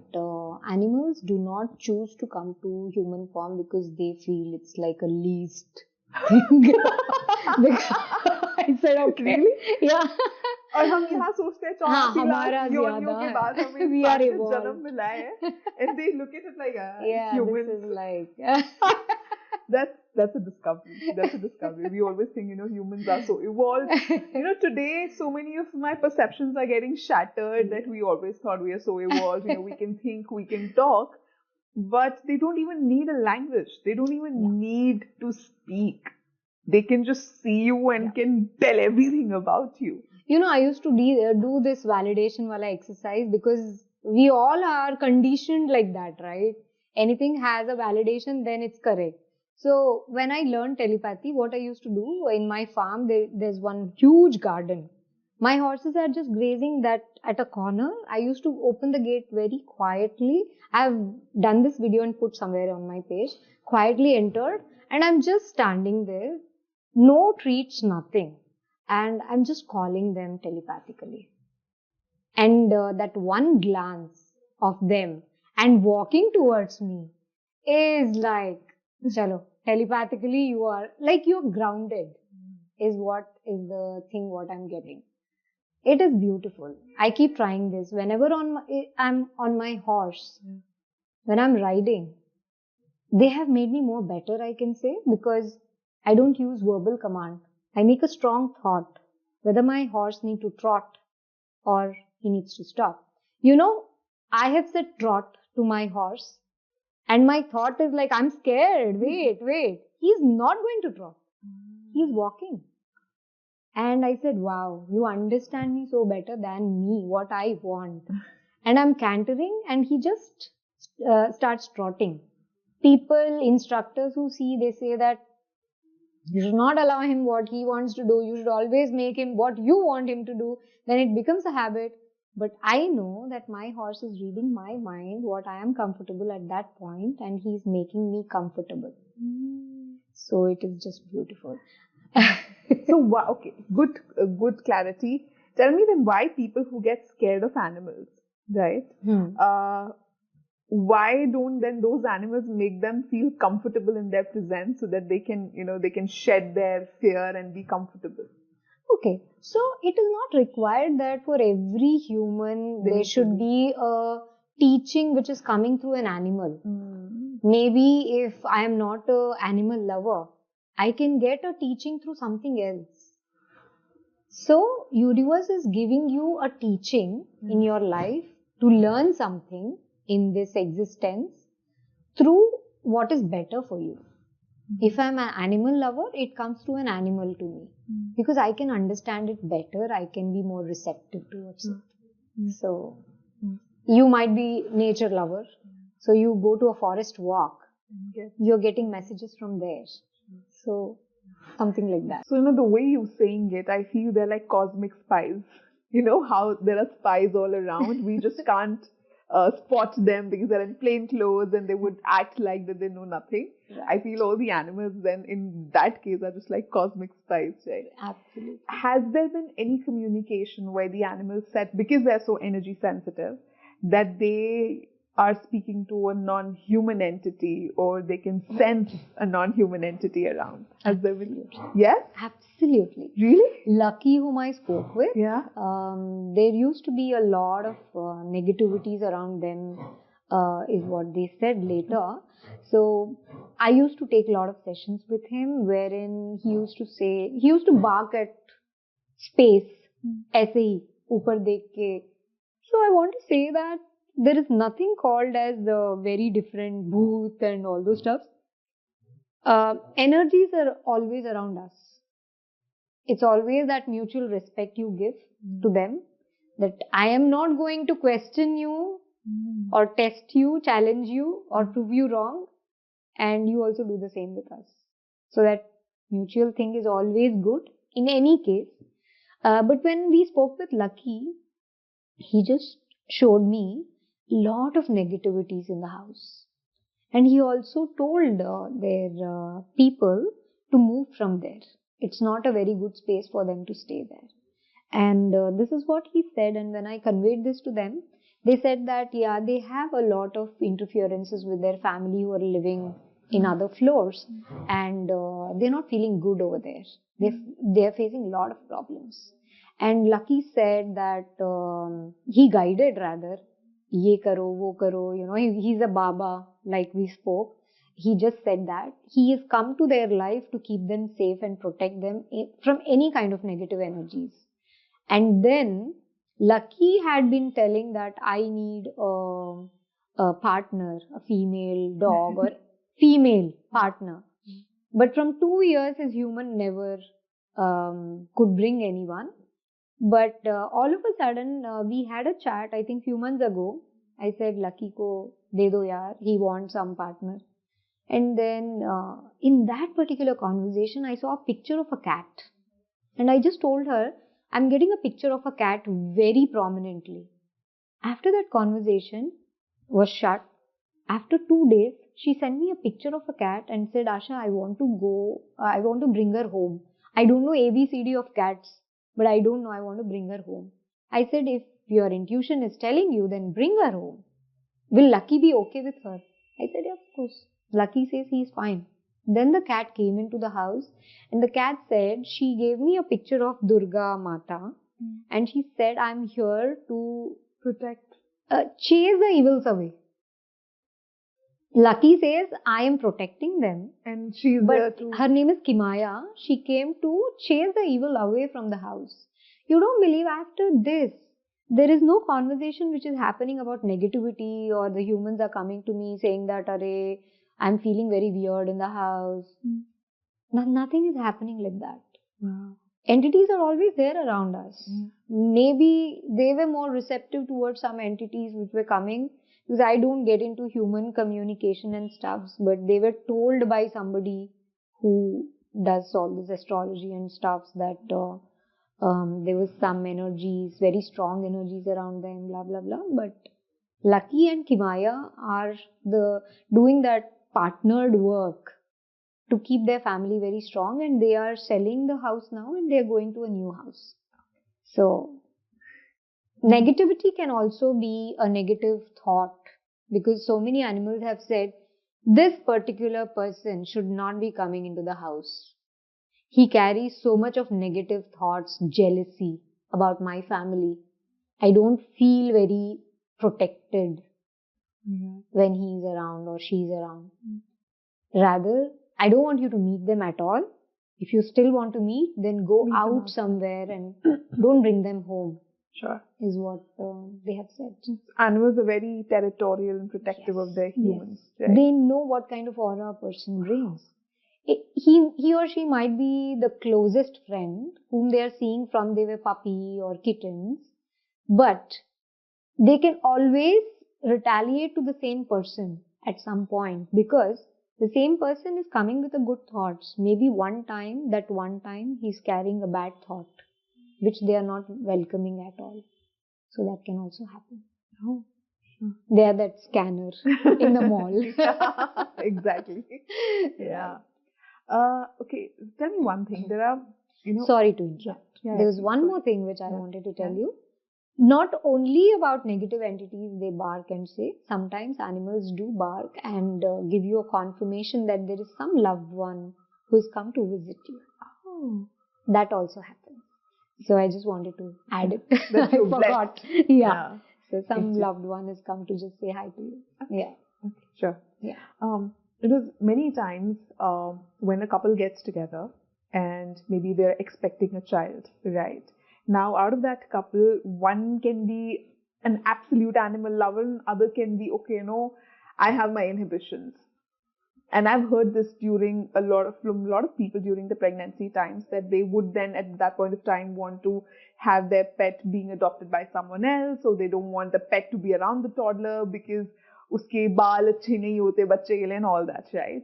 animals do not choose to come to human form because they feel it's like a least thing. I said, okay. Really? Yeah. और हम यहाँ सोचते हैं 84 लाख योनियों के बाद हमें इंसान का जन्म मिला है, and they look at it like humans. This is like that's a discovery. That's a discovery. We always think humans are so evolved. Today so many of my perceptions are getting shattered that we always thought we are so evolved. We can think, we can talk, but they don't even need a language. They don't even need to speak. They can just see you and can tell everything about you. I used to do this validation wala exercise because we all are conditioned like that, right? Anything has a validation, then it's correct. So when I learned telepathy, what I used to do in my farm, there's one huge garden. My horses are just grazing that at a corner. I used to open the gate very quietly. I've done this video and put somewhere on my page. Quietly entered, and I'm just standing there. No treats, nothing. And I'm just calling them telepathically. And that one glance of them and walking towards me is like, chalo, telepathically you're grounded is what is the thing what I'm getting. It is beautiful. I keep trying this. Whenever I'm on my horse, when I'm riding, they have made me more better, I can say, because I don't use verbal command. I make a strong thought whether my horse needs to trot or he needs to stop. I have said trot to my horse and my thought is like, I'm scared. Wait. He's not going to trot. He's walking. And I said, wow, you understand me so better than me, what I want. And I'm cantering and he just starts trotting. People, instructors who see, they say that you should not allow him what he wants to do. You should always make him what you want him to do. Then it becomes a habit. But I know that my horse is reading my mind, what I am comfortable at that point, and he's making me comfortable. So it is just beautiful. So, okay, good clarity. Tell me then why people who get scared of animals, right? why don't then those animals make them feel comfortable in their presence so that they can, they can shed their fear and be comfortable? Okay, so it is not required that for every human there should be a teaching which is coming through an animal. Maybe if I am not an animal lover, I can get a teaching through something else. So, universe is giving you a teaching in your life to learn something in this existence through what is better for you. If I'm an animal lover, it comes through an animal to me because I can understand it better. I can be more receptive towards it. So, you might be nature lover. So, you go to a forest walk. You're getting messages from there. So, something like that. So, the way you're saying it, I feel they're like cosmic spies. How there are spies all around. We just can't spot them because they're in plain clothes and they would act like that they know nothing. Right. I feel all the animals then in that case are just like cosmic spies, right? Absolutely. Has there been any communication where the animals said, because they're so energy sensitive, that they are speaking to a non-human entity or they can sense a non-human entity around? Has there been? Yes? Absolutely. Really? Lucky, whom I spoke with, there used to be a lot of negativities around them, is what they said later. So, I used to take a lot of sessions with him wherein he used to bark at space, ऐसे ही, ऊपर देख के. So, I want to say that there is nothing called as the very different bhoot and all those stuff. Energies are always around us. It's always that mutual respect you give to them, that I am not going to question you or test you, challenge you or prove you wrong, and you also do the same with us. So that mutual thing is always good in any case. But when we spoke with Lucky, he just showed me lot of negativities in the house. And he also told their people to move from there. It's not a very good space for them to stay there. And this is what he said. And when I conveyed this to them, they said that, yeah, they have a lot of interferences with their family who are living in other floors. And they're not feeling good over there. They're facing a lot of problems. And Lucky said that he guided rather, ye karo, wo karo, he's a Baba, like we spoke. He just said that he has come to their life to keep them safe and protect them from any kind of negative energies. And then Lucky had been telling that I need a partner, a female dog or female partner. But from 2 years, his human never could bring anyone. But all of a sudden, we had a chat, I think few months ago. I said, Lucky ko de do yaar, he wants some partner. And then in that particular conversation, I saw a picture of a cat. And I just told her, I'm getting a picture of a cat very prominently. After that conversation was shut, after 2 days, she sent me a picture of a cat and said, Asha, I want to bring her home. I don't know ABCD of cats, but I don't know, I want to bring her home. I said, if your intuition is telling you, then bring her home. Will Lucky be okay with her? I said, yeah, of course. Lucky says he is fine. Then the cat came into the house and the cat said, she gave me a picture of Durga Mata and she said, I'm here to chase the evils away. Lucky says, I am protecting them. And she's there too. Her name is Kimaya. She came to chase the evil away from the house. You don't believe after this, there is no conversation which is happening about negativity or the humans are coming to me saying that, Arey, I'm feeling very weird in the house. Nothing is happening like that. Wow. Entities are always there around us. Maybe they were more receptive towards some entities which were coming, because I don't get into human communication and stuffs, but they were told by somebody who does all this astrology and stuffs that there was some energies, very strong energies around them, blah, blah, blah. But Lucky and Kimaya are doing that partnered work to keep their family very strong, and they are selling the house now and they are going to a new house. So, negativity can also be a negative thought because so many animals have said, this particular person should not be coming into the house. He carries so much of negative thoughts, jealousy about my family. I don't feel very protected when he's around or she's around. Rather, I don't want you to meet them at all. If you still want to meet, then go out somewhere and don't bring them home. Sure. Is what they have said. Animals are very territorial and protective of their humans. Yes. Right? They know what kind of aura a person brings. He or she might be the closest friend whom they are seeing from they were puppy or kittens, but they can always retaliate to the same person at some point, because the same person is coming with a good thoughts. Maybe one time he's carrying a bad thought, which they are not welcoming at all. So that can also happen. Oh, sure. They are that scanner in the mall. Yeah, exactly. Yeah. Okay, tell me one thing. There are, Sorry to interrupt. There was one more thing which I wanted to tell you. Not only about negative entities they bark and say, sometimes animals do bark and give you a confirmation that there is some loved one who has come to visit you. Oh. That also happens. So I just wanted to add it. That I you forgot. blessed. Yeah. So some loved one has come to just say hi to you. Yeah. Okay, sure. Yeah. Because many times when a couple gets together and maybe they're expecting a child, right? Now, out of that couple, one can be an absolute animal lover, and other can be, okay, I have my inhibitions. And I've heard this from a lot of people during the pregnancy times, that they would then at that point of time want to have their pet being adopted by someone else, or they don't want the pet to be around the toddler because uske baal achhe nahi hote bacche ke liye and all that, right?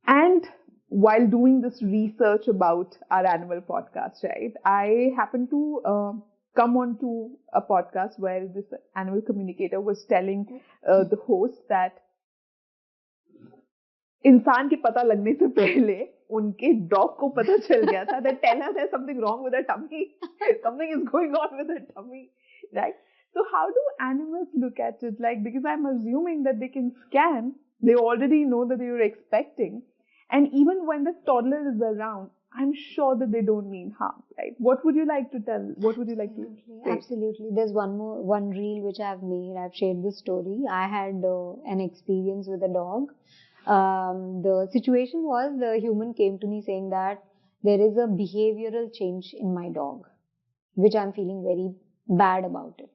And while doing this research about our animal podcast, right, I happened to come on to a podcast where this animal communicator was telling the host that इंसान के पता लगने से पहले उनके dog को पता चल गया था that tell us there's something wrong with her tummy, something is going on with her tummy, right? So how do animals look at it? Like, because I'm assuming that they can scan, they already know that you're expecting, and even when the toddler is around, I'm sure that they don't mean harm, right? What would you like to tell? What would you like to say? Absolutely. There's one reel which I've made. I've shared this story. I had an experience with a dog. The situation was, the human came to me saying that there is a behavioral change in my dog, which I'm feeling very bad about it.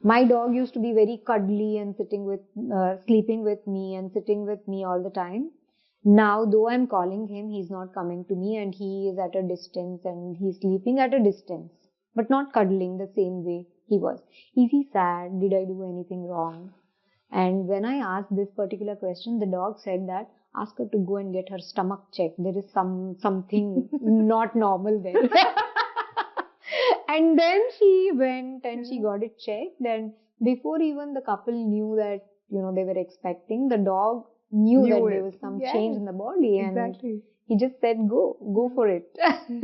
My dog used to be very cuddly and sleeping with me and sitting with me all the time. Now, though I'm calling him, he's not coming to me, and he is at a distance and he's sleeping at a distance, but not cuddling the same way he was. Is he sad? Did I do anything wrong? And when I asked this particular question, the dog said that ask her to go and get her stomach checked. There is something not normal there. And then she went and she got it checked. And before even the couple knew that they were expecting, the dog knew that there was some change in the body, and he just said, go for it.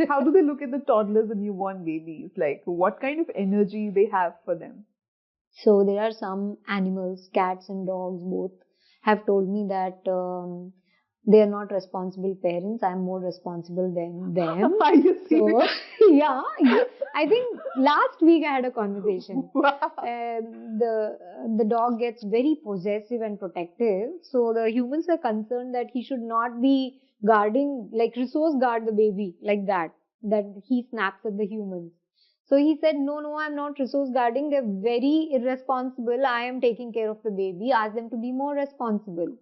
How do they look at the toddlers and newborn babies? Like, what kind of energy they have for them? So there are some animals, cats and dogs both, have told me that they are not responsible parents. I'm more responsible than them. Are you serious? So, yeah. I think last week I had a conversation. Wow. The dog gets very possessive and protective. So the humans are concerned that he should not be guarding, like resource guard the baby like that he snaps at the humans. So he said, no, I'm not resource guarding. They're very irresponsible. I am taking care of the baby. Ask them to be more responsible.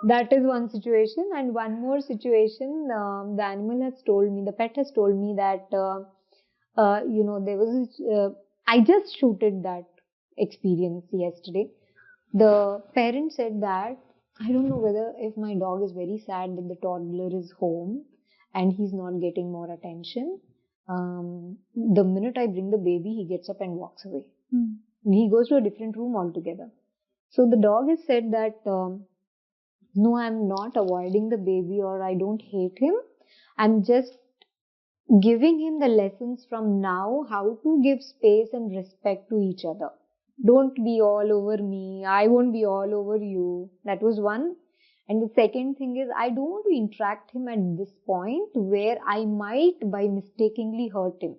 That is one situation. And one more situation, the animal has told me, the pet has told me that, there was, I just shooted that experience yesterday. The parent said that, I don't know whether if my dog is very sad that the toddler is home and he's not getting more attention. The minute I bring the baby, he gets up and walks away. He goes to a different room altogether. So the dog has said that, no, I'm not avoiding the baby or I don't hate him. I'm just giving him the lessons from now, how to give space and respect to each other. Don't be all over me. I won't be all over you. That was one. And the second thing is, I don't want to interact him at this point where I might by mistakenly hurt him.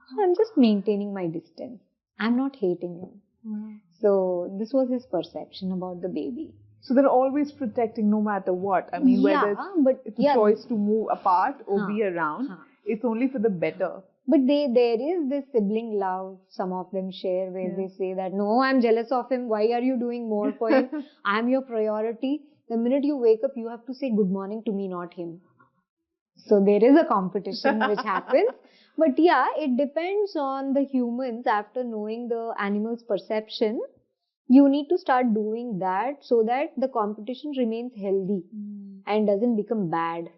So I'm just maintaining my distance. I'm not hating him. So this was his perception about the baby. So they're always protecting no matter what. I mean, whether it's a choice to move apart or be around, it's only for the better. But there is this sibling love some of them share where they say that, no, I'm jealous of him. Why are you doing more for him? I'm your priority. The minute you wake up, you have to say good morning to me, not him. So there is a competition which happens. But yeah, it depends on the humans. After knowing the animal's perception, you need to start doing that so that the competition remains healthy and doesn't become bad.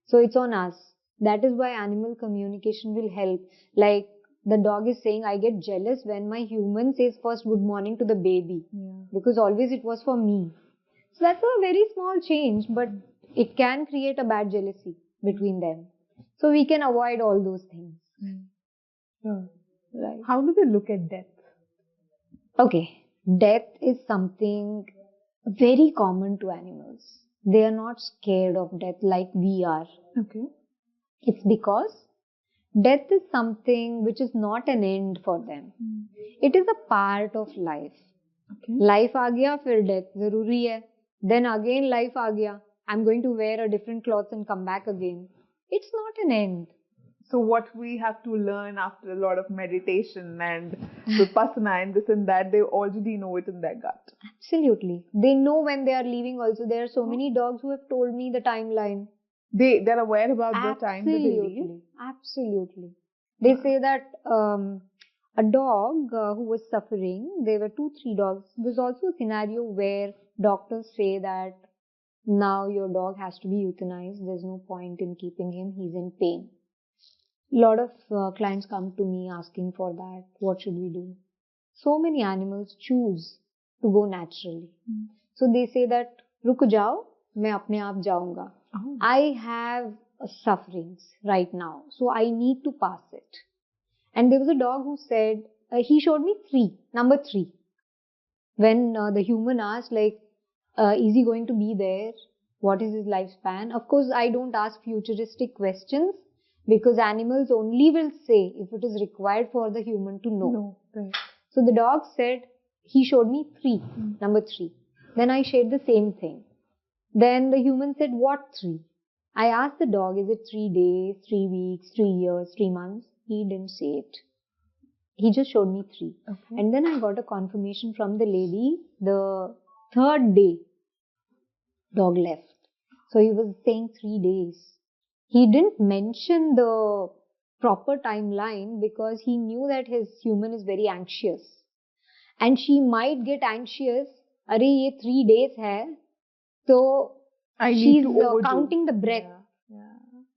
So it's on us. That is why animal communication will help. Like the dog is saying, I get jealous when my human says first good morning to the baby. Because always it was for me. So that's a very small change, but it can create a bad jealousy between them. So we can avoid all those things. Right. How do they look at death? Okay. Death is something very common to animals. They are not scared of death like we are. Okay. It's because death is something which is not an end for them. It is a part of life. Okay. Life aa gaya, fir death zaruri hai. Then again life aa gaya. I'm going to wear a different clothes and come back again. It's not an end. So what we have to learn after a lot of meditation and vipassana and this and that, they already know it in their gut. Absolutely. They know when they are leaving also. There are so many dogs who have told me the timeline. They're aware about the time that they leave? Absolutely. They say that a dog who was suffering, there were 2-3 dogs. There's also a scenario where doctors say that now your dog has to be euthanized. There's no point in keeping him. He's in pain. A lot of clients come to me asking for that. What should we do? So many animals choose to go naturally. So they say that, ruk jao, main apne aap jaunga. I have sufferings right now, so I need to pass it. And there was a dog who said, he showed me number 3. When the human asked, like, is he going to be there? What is his lifespan? Of course, I don't ask futuristic questions because animals only will say if it is required for the human to know. No, right. So the dog said, he showed me 3, number 3. Then I shared the same thing. Then the human said, what 3? I asked the dog, is it 3 days, 3 weeks, 3 years, 3 months? He didn't say it. He just showed me 3. Okay. And then I got a confirmation from the lady. The 3rd day, dog left. So he was saying 3 days. He didn't mention the proper timeline because he knew that his human is very anxious. And she might get anxious. Arey, ye 3 days hai. So she's counting the breath.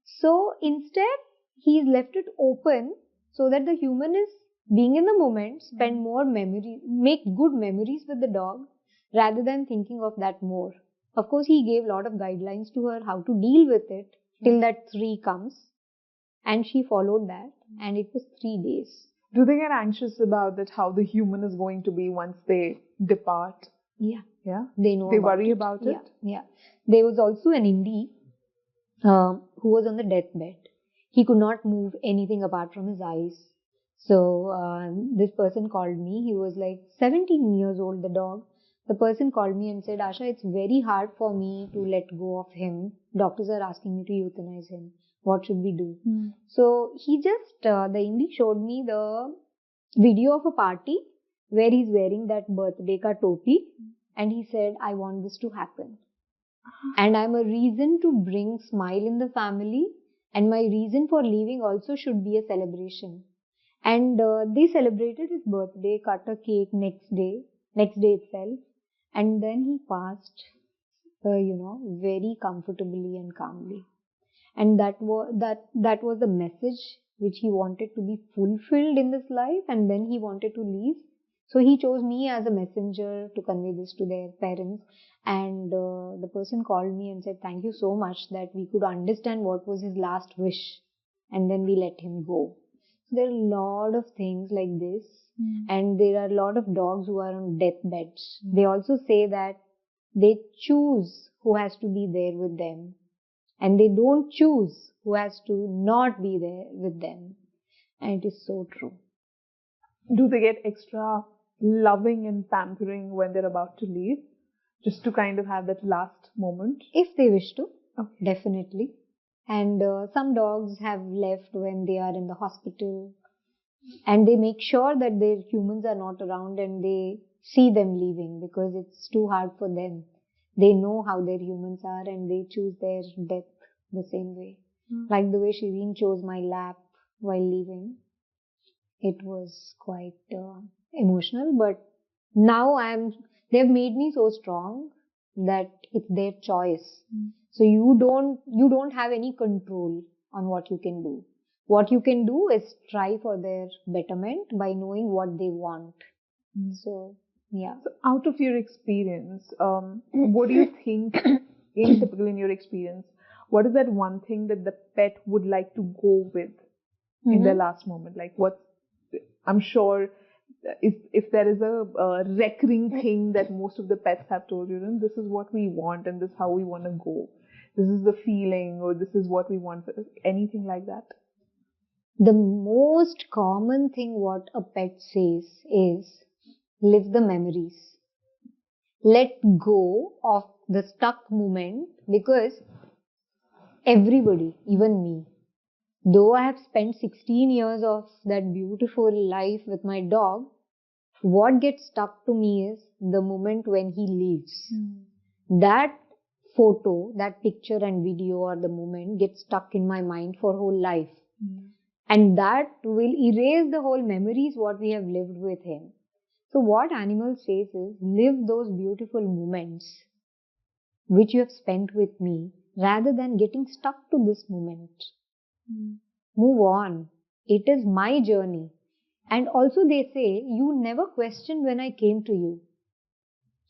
So instead, he's left it open so that the human is being in the moment, spend more memory, make good memories with the dog rather than thinking of that more. Of course, he gave a lot of guidelines to her how to deal with it till that 3 comes. And she followed that and it was 3 days. Do they get anxious about that, how the human is going to be once they depart? Yeah. Yeah? They know. They worry about it? Yeah. There was also an indie who was on the deathbed. He could not move anything apart from his eyes. So this person called me. He was like 17 years old, the dog. The person called me and said, Asha, it's very hard for me to let go of him. Doctors are asking me to euthanize him. What should we do? So he just, the indie showed me the video of a party where he's wearing that birthday ka topi. And he said, I want this to happen. And I'm a reason to bring smile in the family. And my reason for leaving also should be a celebration. And they celebrated his birthday, cut a cake next day itself. And then he passed, very comfortably and calmly. And that was the message which he wanted to be fulfilled in this life. And then he wanted to leave. So he chose me as a messenger to convey this to their parents. And the person called me and said, thank you so much that we could understand what was his last wish. And then we let him go. There are a lot of things like this, and there are a lot of dogs who are on deathbeds. They also say that they choose who has to be there with them, and they don't choose who has to not be there with them. And it is so true. Do they get extra loving and pampering when they're about to leave, just to kind of have that last moment? If they wish to, Okay. definitely. And some dogs have left when they are in the hospital, and they make sure that their humans are not around and they see them leaving because it's too hard for them. They know how their humans are and they choose their death the same way. Like the way Shireen chose my lap while leaving. It was quite emotional, but now they've made me so strong that it's their choice. So you don't have any control on what you can do. What you can do is try for their betterment by knowing what they want. So, yeah. So out of your experience, what do you think, in your experience, what is that one thing that the pet would like to go with in their last moment? Like I'm sure if there is a recurring thing that most of the pets have told you, then this is what we want and this is how we want to go. This is the feeling, or this is what we want. Anything like that? The most common thing what a pet says is, live the memories. Let go of the stuck moment, because everybody, even me, though I have spent 16 years of that beautiful life with my dog, what gets stuck to me is the moment when he leaves. That photo, that picture and video or the moment gets stuck in my mind for whole life. And that will erase the whole memories what we have lived with him. So what animal says is, live those beautiful moments which you have spent with me rather than getting stuck to this moment. Move on. It is my journey. And also they say, you never questioned when I came to you.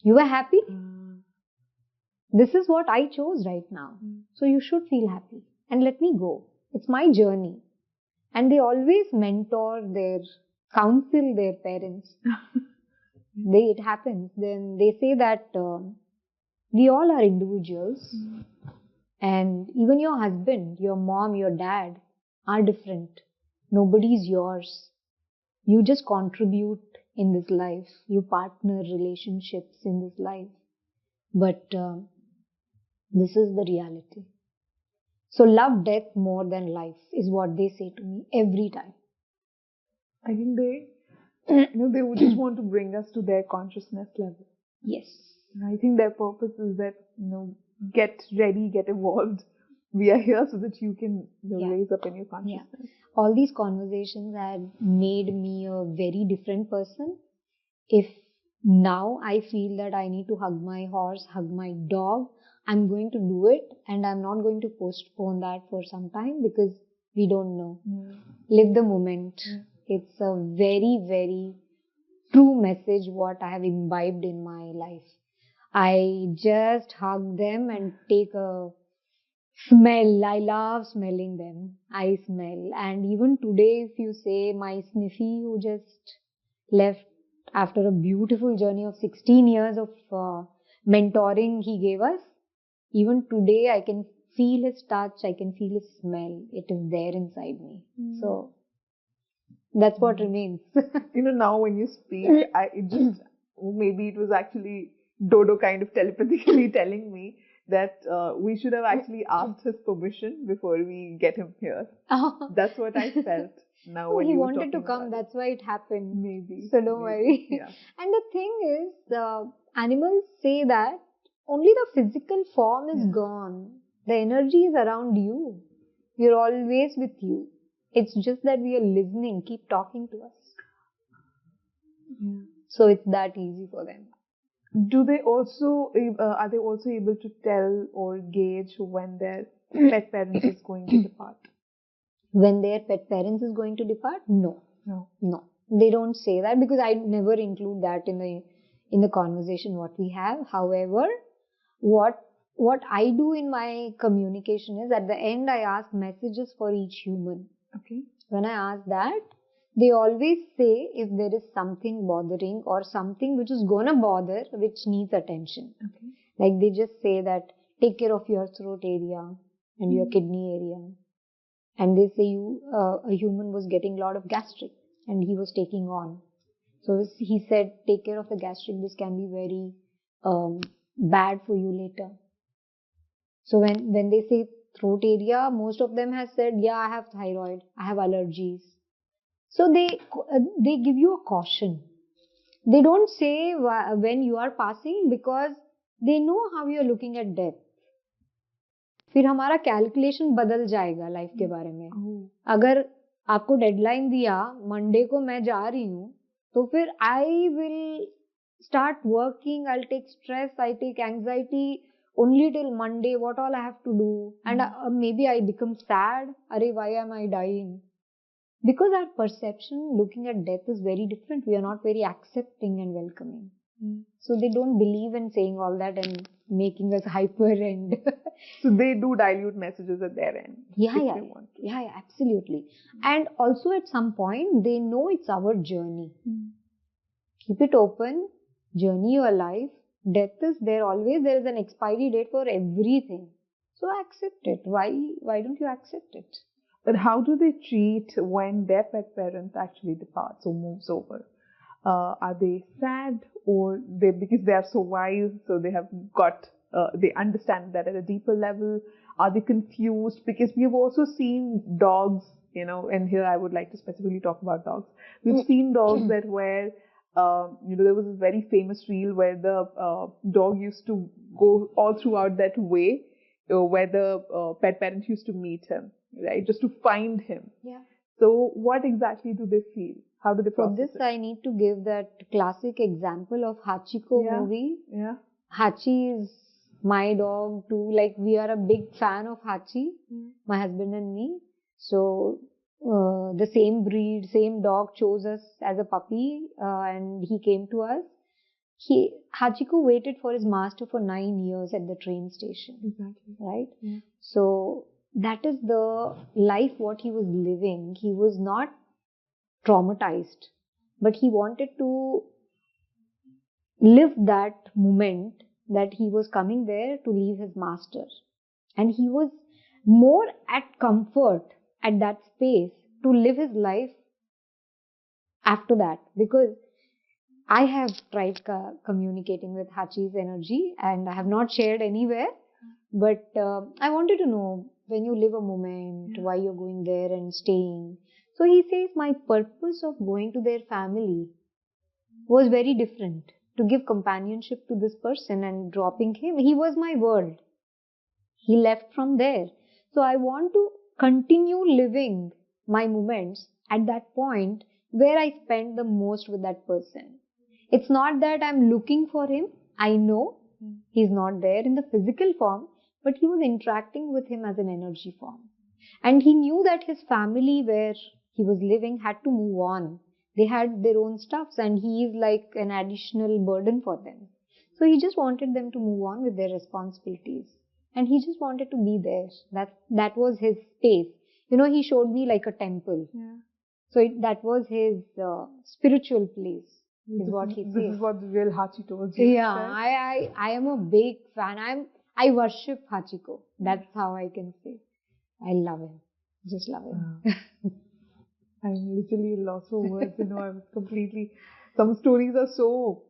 You were happy? This is what I chose right now. So you should feel happy. And let me go. It's my journey. And they always counsel their parents. It happens. Then they say that we all are individuals. And even your husband, your mom, your dad are different. Nobody's yours. You just contribute in this life. You partner relationships in this life. But this is the reality. So love death more than life is what they say to me every time. I think they would just want to bring us to their consciousness level. Yes. I think their purpose is that, get ready, get evolved. We are here so that you can raise up in your consciousness. Yeah. All these conversations had made me a very different person. If now I feel that I need to hug my horse, hug my dog, I'm going to do it, and I'm not going to postpone that for some time because we don't know. Live the moment. It's a very, very true message what I have imbibed in my life. I just hug them and take a smell. I love smelling them. I smell. And even today, if you say my Sniffy, who just left after a beautiful journey of 16 years of mentoring he gave us, even today I can feel his touch, I can feel his smell. It is there inside me. So that's what remains. Now when you speak, maybe it was actually Dodo kind of telepathically telling me that we should have actually asked his permission before we get him here. That's what I felt. Now when he you were wanted to talking come, about that's why it happened. Maybe. So don't worry. Yeah. And the thing is, the animals say that only the physical form is gone. The energy is around you. We're always with you. It's just that we are listening, keep talking to us. So it's that easy for them. Do they also, are they also able to tell or gauge when their pet parent is going to depart? When their pet parents is going to depart? No. They don't say that because I never include that in the conversation what we have. However, what I do in my communication is at the end I ask messages for each human. Okay. when I ask that, they always say if there is something bothering or something which is gonna bother, which needs attention. Okay. Like they just say that take care of your throat area and your kidney area. And they say a human was getting a lot of gastric and he was taking on. So he said, take care of the gastric. This can be very bad for you later. So when they say throat area, most of them have said, yeah, I have thyroid, I have allergies. So they give you a caution. They don't say when you are passing because they know how you are looking at death. फिर हमारा calculation बदल जाएगा life के बारे में. अगर आपको deadline दिया मंडे को मैं जा रही हूँ तो फिर I will start working, I take stress, I take anxiety only till Monday, what all I have to do, and maybe I become sad. Arey, why am I dying? Because our perception looking at death is very different. We are not very accepting and welcoming. So they don't believe in saying all that and making us hyper and so they do dilute messages at their end. Yeah, absolutely. And also at some point they know it's our journey. Keep it open, journey your life. Death is there always. There is an expiry date for everything. So accept it. Why don't you accept it? But how do they treat when their pet parent actually departs or moves over? Are they sad, or because they are so wise, so they have got, they understand that at a deeper level? Are they confused? Because we have also seen dogs, and here I would like to specifically talk about dogs. We've seen dogs that were, there was this very famous reel where the dog used to go all throughout that way, where the pet parent used to meet him, right, just to find him. Yeah. So what exactly do they feel? How do they process For this, it? I need to give that classic example of Hachiko movie. Yeah. Hachi is my dog too. Like, we are a big fan of Hachi, my husband and me. So, the same breed, same dog chose us as a puppy, and he came to us. Hachiko waited for his master for 9 years at the train station. Exactly. Right? Yeah. So, that is the life what he was living. He was not traumatized, but he wanted to live that moment that he was coming there to leave his master. And he was more at comfort at that space to live his life after that, because I have tried communicating with Hachi's energy and I have not shared anywhere, but I wanted to know, when you live a moment, why you're going there and staying. So he says, my purpose of going to their family was very different, to give companionship to this person, and dropping him, he was my world. He left from there. So I want to continue living my moments at that point where I spend the most with that person. It's not that I'm looking for him. I know he's not there in the physical form, but he was interacting with him as an energy form. And he knew that his family where he was living had to move on. They had their own stuffs and he is like an additional burden for them. So he just wanted them to move on with their responsibilities. And he just wanted to be there. That was his space. He showed me like a temple. Yeah. So that was his spiritual place, is what he said. This is what the real Hachi told you. Yeah, I am a big fan. I worship Hachiko. That's how I can say. I love him. Just love him. I'm literally lost for words. I was completely. Some stories are so.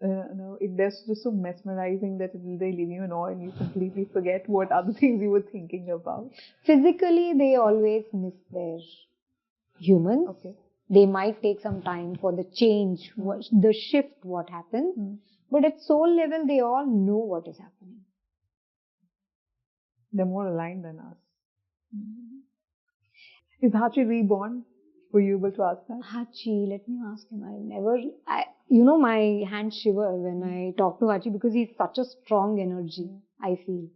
They're just so mesmerizing that they leave you in awe and you completely forget what other things you were thinking about. Physically, they always miss their humans. Okay. They might take some time for the change, the shift, what happens. But at soul level, they all know what is happening. They're more aligned than us. Is Hachi reborn? Were you able to ask that? Hachi, let me ask him. My hands shiver when I talk to Hachi because he's such a strong energy, I feel.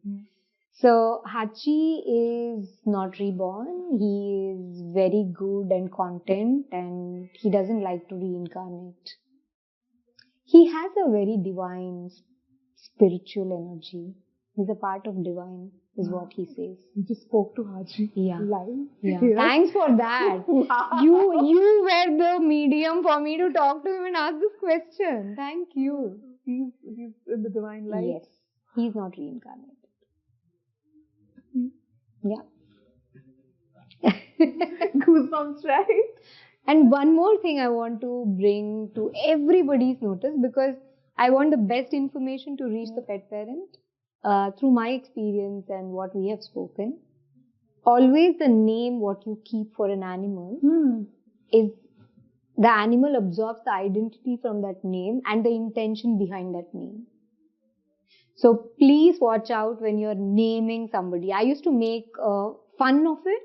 So Hachi is not reborn. He is very good and content, and he doesn't like to reincarnate. He has a very divine spiritual energy. He's a part of divine, is what he says. You just spoke to Hachi live. Yeah. Yes. Thanks for that. Wow. You were the medium for me to talk to him and ask this question. Thank you. He's in the divine light. Yes. He's not reincarnated. Yeah. Goosebumps, right? And one more thing I want to bring to everybody's notice, because I want the best information to reach the pet parent through my experience and what we have spoken. Always the name what you keep for an animal is the animal absorbs the identity from that name and the intention behind that name. So please watch out when you're naming somebody. I used to make fun of it.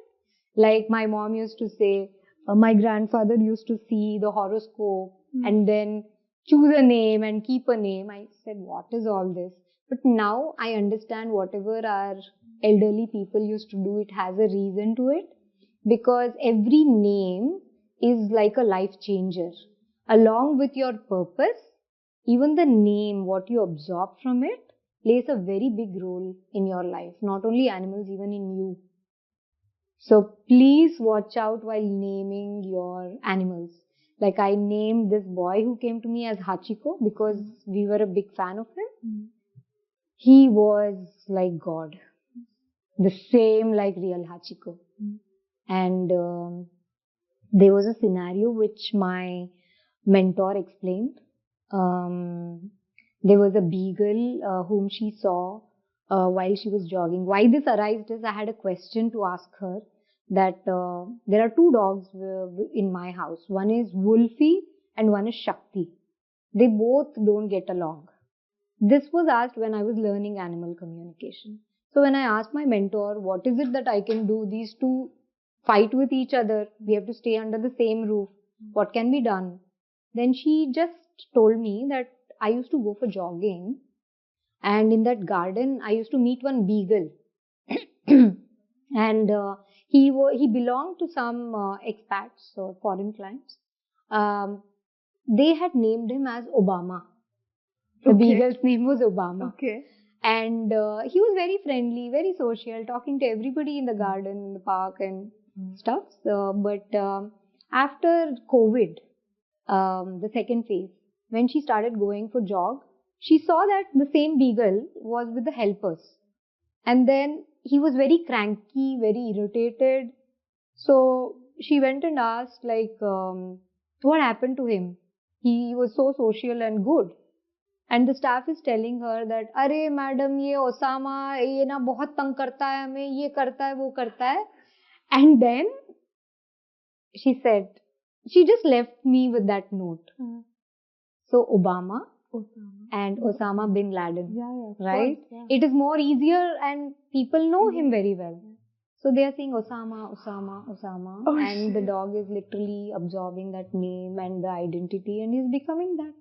Like my mom used to say, my grandfather used to see the horoscope and then choose a name and keep a name. I said, what is all this? But now I understand whatever our elderly people used to do, it has a reason to it. Because every name is like a life changer. Along with your purpose, even the name, what you absorb from it, plays a very big role in your life. Not only animals, even in you. So please watch out while naming your animals. Like I named this boy who came to me as Hachiko because we were a big fan of him. He was like God. The same like real Hachiko. And there was a scenario which my mentor explained. There was a beagle whom she saw while she was jogging. Why this arised is I had a question to ask her that there are two dogs in my house. One is Wolfie and one is Shakti. They both don't get along. This was asked when I was learning animal communication. So when I asked my mentor, what is it that I can do? These two fight with each other. We have to stay under the same roof. What can be done? Then she just told me that I used to go for jogging, and in that garden I used to meet one beagle. And he belonged to some expats or foreign clients. They had named him as Obama. The beagle's name was Obama. Okay. And he was very friendly, very social, talking to everybody in the garden, in the park and stuff. But after COVID, the second phase, when she started going for jog, she saw that the same beagle was with the helpers. And then he was very cranky, very irritated. So she went and asked, like, what happened to him? He was so social and good. And the staff is telling her that, अरे madam ये Osama ये ना बहुत तंग करता है हमें, ये करता है वो करता है. And then she said, she just left me with that note. So Obama and Osama bin Laden, right? Course, It is more easier and people know him very well. So they are saying Osama, Osama, Osama, and the dog is literally absorbing that name and the identity and is becoming that.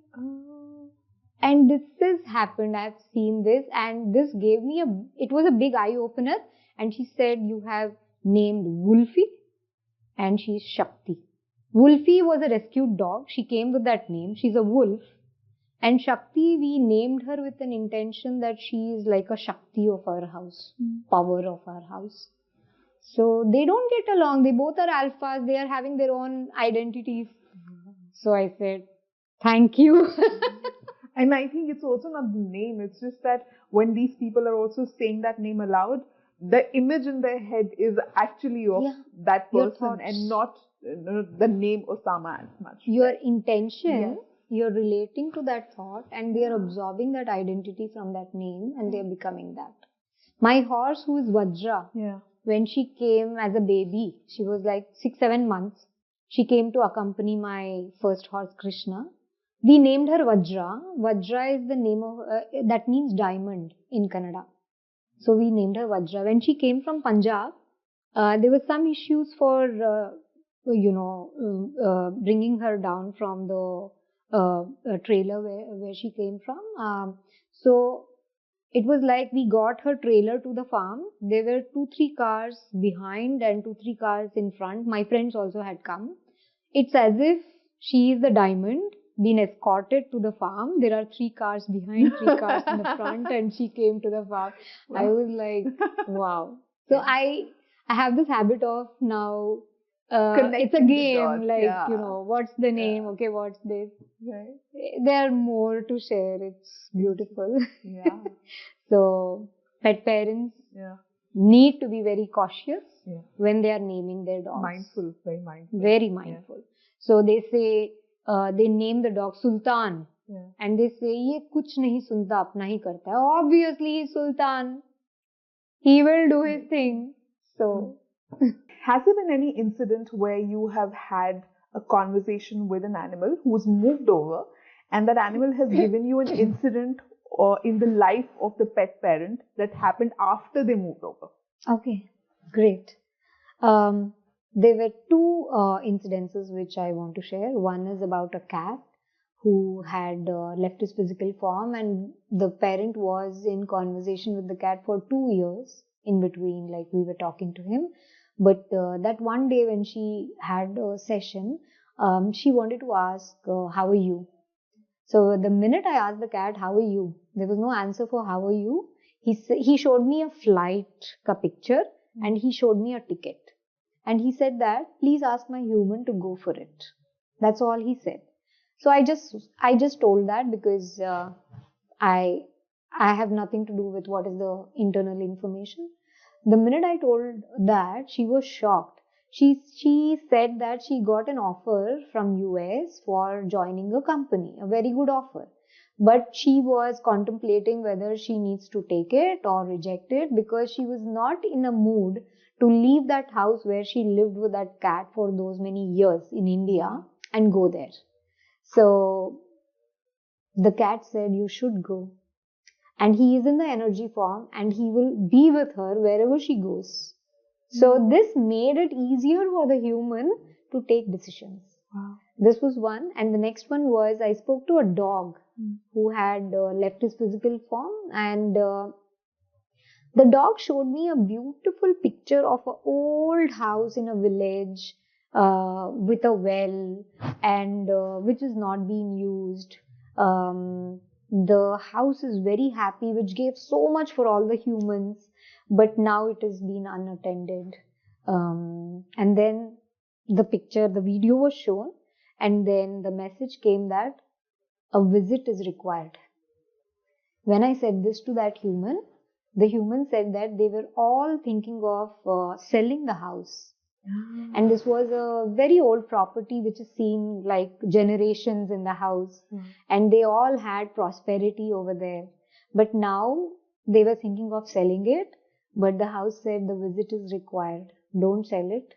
And this has happened. I've seen this, and this gave me it was a big eye opener. And she said, you have named Wolfie and she's Shakti. Wolfie was a rescued dog. She came with that name. She's a wolf. And Shakti, we named her with an intention that she is like a Shakti of our house, power of our house. So they don't get along. They both are alphas. They are having their own identities. So I said, thank you. And I think it's also not the name. It's just that when these people are also saying that name aloud, the image in their head is actually of that person and not the name Osama as much. Your intention, you're relating to that thought and they are absorbing that identity from that name and they're becoming that. My horse, who is Vajra, when she came as a baby, she was like 6-7 months. She came to accompany my first horse, Krishna. We named her Vajra. Vajra is the name of, that means diamond in Kannada. So we named her Vajra. When she came from Punjab, there were some issues for, bringing her down from the trailer where she came from. So it was like we got her trailer to the farm. There were 2-3 cars behind and 2-3 cars in front. My friends also had come. It's as if she is the diamond. been escorted to the farm. There are 3 cars behind, 3 cars in the front, and she came to the farm. Wow. I was like, wow. So I have this habit of now, it's a Connecting the game, dots, like, yeah. you know, what's the name? Yeah. Okay, what's this? Right. There are more to share. It's beautiful. Yeah. So, pet parents Yeah. need to be very cautious Yeah. when they are naming their dogs. Mindful, very mindful. Very mindful. So they say, they name the dog Sultan. Yeah. And they say, ये कुछ नहीं सुनता, अपना ही करता है. Obviously, he's Sultan. He will do his thing. So, has there been any incident where you have had a conversation with an animal who's moved over, and that animal has given you an incident or in the life of the pet parent that happened after they moved over? Okay, great. There were 2 incidences which I want to share. One is about a cat who had left his physical form, and the parent was in conversation with the cat for 2 years in between, like we were talking to him. But that one day when she had a session, she wanted to ask, how are you? So the minute I asked the cat, how are you? There was no answer for how are you. He showed me a flight ka picture and he showed me a ticket. And he said that, please ask my human to go for it. That's all he said. So I just told that because I have nothing to do with what is the internal information. The minute I told that, she was shocked. She said that she got an offer from US for joining a company, a very good offer. But she was contemplating whether she needs to take it or reject it because she was not in a mood to leave that house where she lived with that cat for those many years in India and go there. So the cat said, you should go. And he is in the energy form and he will be with her wherever she goes. So this made it easier for the human to take decisions. Wow. This was one. And the next one was, I spoke to a dog who had left his physical form, and the dog showed me a beautiful picture of an old house in a village with a well, and which is not being used. The house is very happy, which gave so much for all the humans, but now it has been unattended. And then the video was shown, and then the message came that a visit is required. When I said this to that human, the human said that they were all thinking of selling the house. And this was a very old property which has seen like generations in the house. And they all had prosperity over there. But now they were thinking of selling it. But the house said the visit is required. Don't sell it.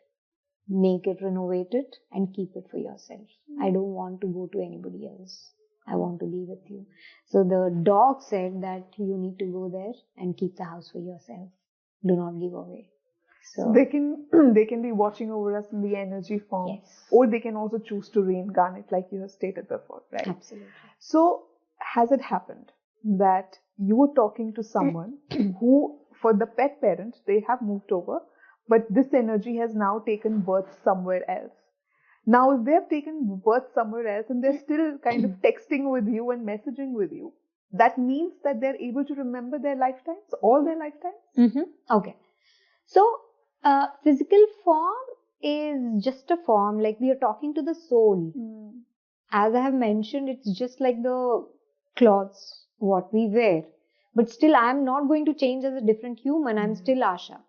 Make it, renovate it, and keep it for yourself. I don't want to go to anybody else. I want to be with you. So the dog said that you need to go there and keep the house for yourself. Do not give away. So they can be watching over us in the energy form, yes. Or they can also choose to reincarnate, like you have stated before, right? Absolutely. So has it happened that you were talking to someone who, for the pet parent, they have moved over, but this energy has now taken birth somewhere else? Now, if they have taken birth somewhere else and they're still kind of texting with you and messaging with you, that means that they're able to remember their lifetimes, all their lifetimes? Okay. So, physical form is just a form, like we are talking to the soul. As I have mentioned, it's just like the clothes, what we wear. But still, I am not going to change as a different human. I'm still Asha.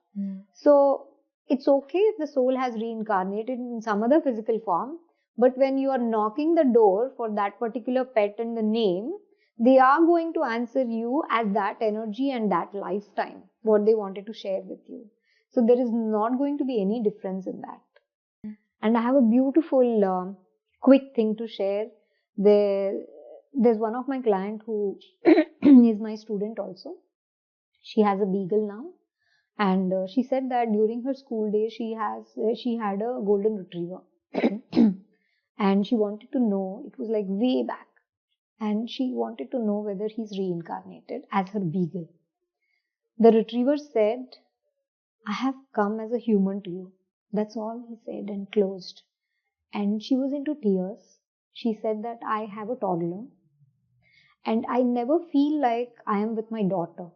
So, it's okay if the soul has reincarnated in some other physical form. But when you are knocking the door for that particular pet and the name, they are going to answer you as that energy and that lifetime, what they wanted to share with you. So there is not going to be any difference in that. And I have a beautiful, quick thing to share. There's one of my client who is my student also. She has a beagle now. And she said that during her school days, she had a golden retriever. And she wanted to know, it was like way back. And she wanted to know whether he's reincarnated as her beagle. The retriever said, I have come as a human to you. That's all he said and closed. And she was into tears. She said that I have a toddler and I never feel like I am with my daughter.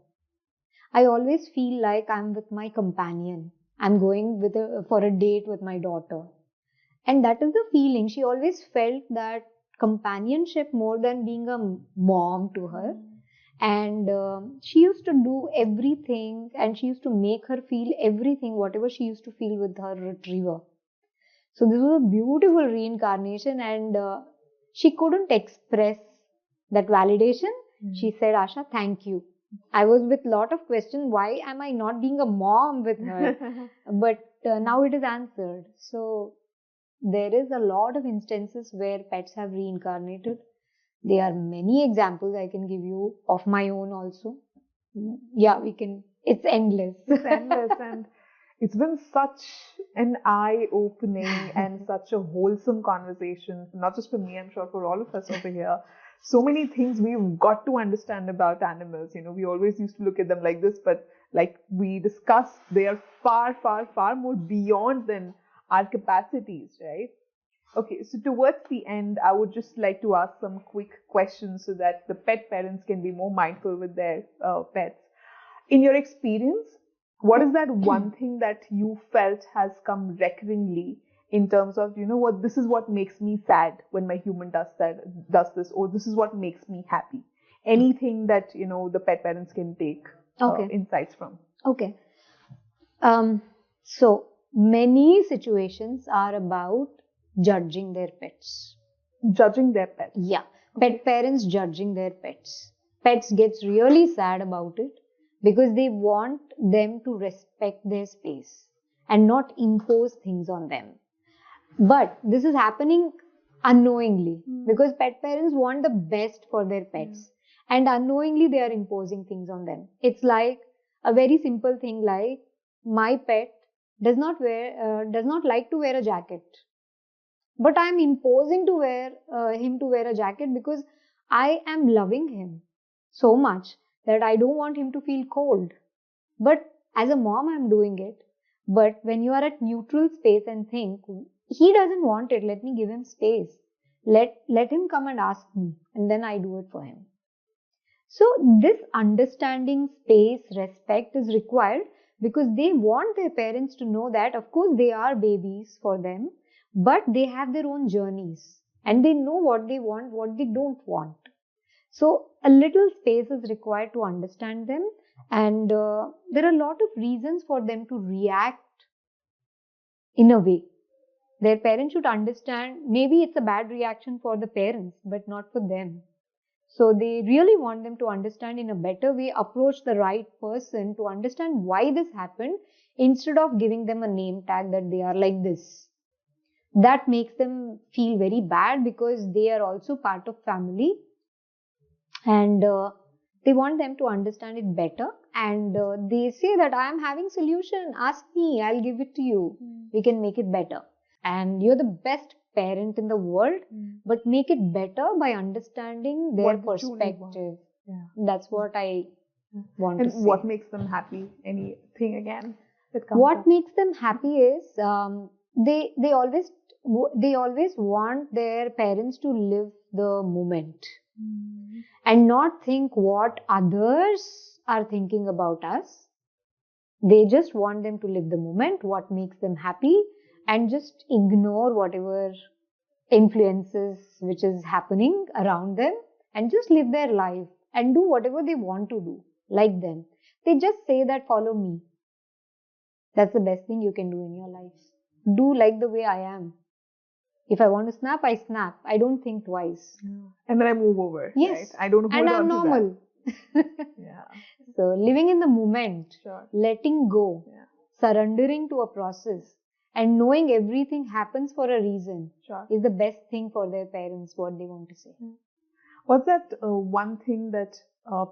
I always feel like I'm with my companion. I'm going for a date with my daughter. And that is the feeling. She always felt that companionship more than being a mom to her. And she used to do everything, and she used to make her feel everything, whatever she used to feel with her retriever. So this was a beautiful reincarnation, and she couldn't express that validation. She said, Asha, thank you. I was with lot of questions. Why am I not being a mom with her? But now it is answered. So there is a lot of instances where pets have reincarnated. There are many examples I can give you of my own also. Yeah, we can. It's endless. It's endless, and it's been such an eye-opening and such a wholesome conversation, not just for me, I'm sure for all of us over here. So many things we've got to understand about animals. We always used to look at them like this, but like we discussed, they are far, far, far more beyond than our capacities, right? Okay, so towards the end, I would just like to ask some quick questions so that the pet parents can be more mindful with their pets. In your experience, what is that one thing that you felt has come recurringly in terms of, what, this is what makes me sad when my human does this, or this is what makes me happy? Anything that, the pet parents can take insights from. Okay. So many situations are about judging their pets. Judging their pets. Yeah. Pet parents judging their pets. Pets gets really sad about it because they want them to respect their space and not impose things on them. But this is happening unknowingly because pet parents want the best for their pets and unknowingly they are imposing things on them. It's like a very simple thing like my pet does not like to wear a jacket. But I am imposing to him to wear a jacket because I am loving him so much that I don't want him to feel cold. But as a mom, I am doing it. But when you are at neutral space and think, he doesn't want it, let me give him space. Let him come and ask me, and then I do it for him. So this understanding, space, respect is required because they want their parents to know that, of course, they are babies for them, but they have their own journeys and they know what they want, what they don't want. So a little space is required to understand them, and there are a lot of reasons for them to react in a way. Their parents should understand, maybe it's a bad reaction for the parents, but not for them. So they really want them to understand in a better way, approach the right person to understand why this happened instead of giving them a name tag that they are like this. That makes them feel very bad because they are also part of family and they want them to understand it better, and they say that I am having solution, ask me, I'll give it to you. We can make it better. And you're the best parent in the world, but make it better by understanding their perspective. That's what I want to say. What makes them happy? Anything again that comes What up? makes them happy is they always want their parents to live the moment and not think what others are thinking about us. They just want them to live the moment, what makes them happy, and just ignore whatever influences which is happening around them and just live their life and do whatever they want to do like them. They just say that follow me. That's the best thing you can do in your life. Do like the way I am. If I want to snap, I snap. I don't think twice. And then I move over. Yes. Right? I don't hold and on I'm to normal. Yeah. So living in the moment, letting go, surrendering to a process, and knowing everything happens for a reason is the best thing for their parents, what they want to say. What's that one thing that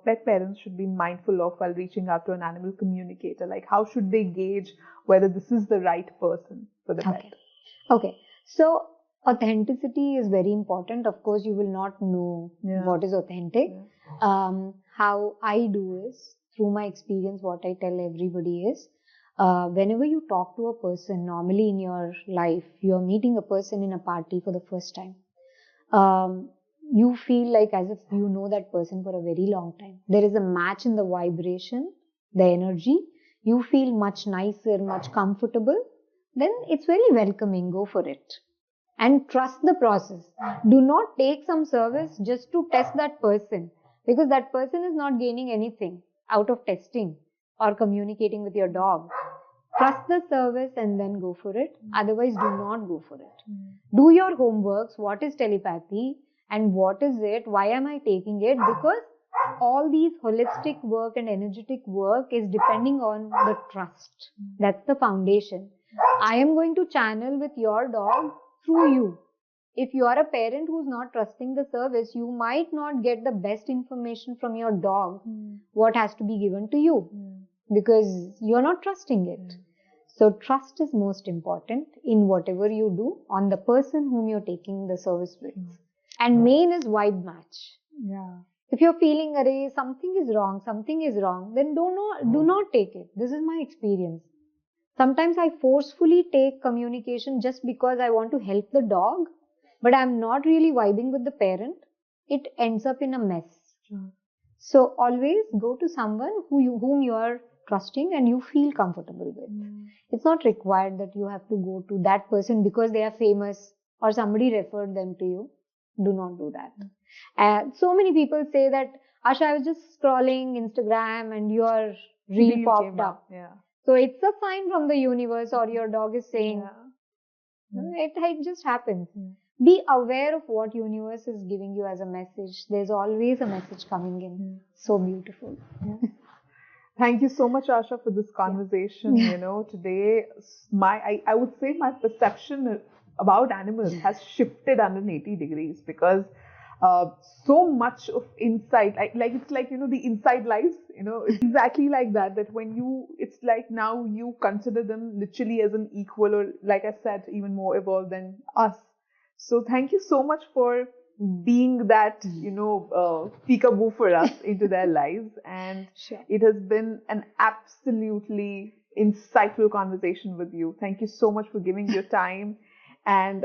pet parents should be mindful of while reaching out to an animal communicator? Like, how should they gauge whether this is the right person for the pet? Okay. So authenticity is very important. Of course, you will not know what is authentic. How I do is, through my experience, what I tell everybody is, whenever you talk to a person, normally in your life, you are meeting a person in a party for the first time. you feel like as if you know that person for a very long time. There is a match in the vibration, the energy. You feel much nicer, much comfortable. Then it's very welcoming. Go for it. And trust the process. Do not take some service just to test that person, because that person is not gaining anything out of testing or communicating with your dog. Trust the service and then go for it. Otherwise, do not go for it. Do your homeworks. What is telepathy and what is it? Why am I taking it? Because all these holistic work and energetic work is depending on the trust. That's the foundation. I am going to channel with your dog through you. If you are a parent who's not trusting the service, you might not get the best information from your dog, what has to be given to you, because you're not trusting it. So trust is most important in whatever you do on the person whom you're taking the service with. And main is vibe match. Yeah. If you're feeling, array, something is wrong, then do not take it. This is my experience. Sometimes I forcefully take communication just because I want to help the dog, but I'm not really vibing with the parent. It ends up in a mess. Sure. So always go to someone whom you are trusting and you feel comfortable with. It's not required that you have to go to that person because they are famous or somebody referred them to you. Do not do that. So many people say that, Asha, I was just scrolling Instagram and your reel popped up. Yeah. So it's a sign from the universe, or your dog is saying, it just happens. Be aware of what universe is giving you as a message. There's always a message coming in. So beautiful. Yeah. Thank you so much, Asha, for this conversation. You know, today, I would say my perception about animals has shifted 180 degrees, because so much of insight, it's like, you know, the inside lies, you know, it's exactly like that, it's like now you consider them literally as an equal, or like I said, even more evolved than us. So thank you so much for being that, you know, peekaboo for us into their lives. And it has been an absolutely insightful conversation with you. Thank you so much for giving your time. And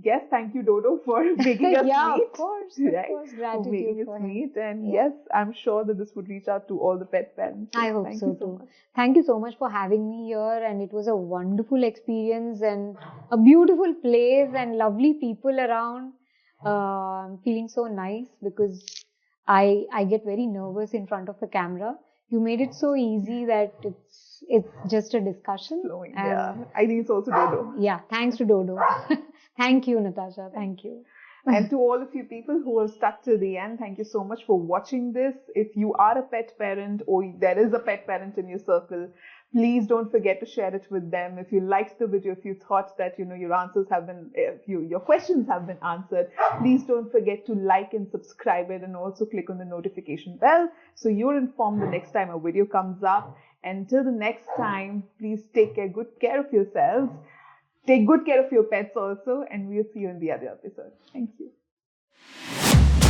yes, thank you, Dodo, for making us meet. Of course, gratitude for making for us him. meet. And yes, I'm sure that this would reach out to all the pet parents. I hope so too. Thank you so much for having me here, and it was a wonderful experience and a beautiful place and lovely people around. I'm feeling so nice because I get very nervous in front of the camera. You made it so easy that it's just a discussion. Flowing, yeah. I think it's also Dodo. Yeah, thanks to Dodo. Thank you, Natasha. Thank you. And to all of you people who have stuck till the end, thank you so much for watching this. If you are a pet parent or there is a pet parent in your circle, please don't forget to share it with them. If you liked the video, if you thought that, you know, your answers have been, your questions have been answered, please don't forget to like and subscribe it, and also click on the notification bell so you're informed the next time a video comes up. Until the next time, please take good care of yourselves. Take good care of your pets also, and we'll see you in the other episode. Thank you.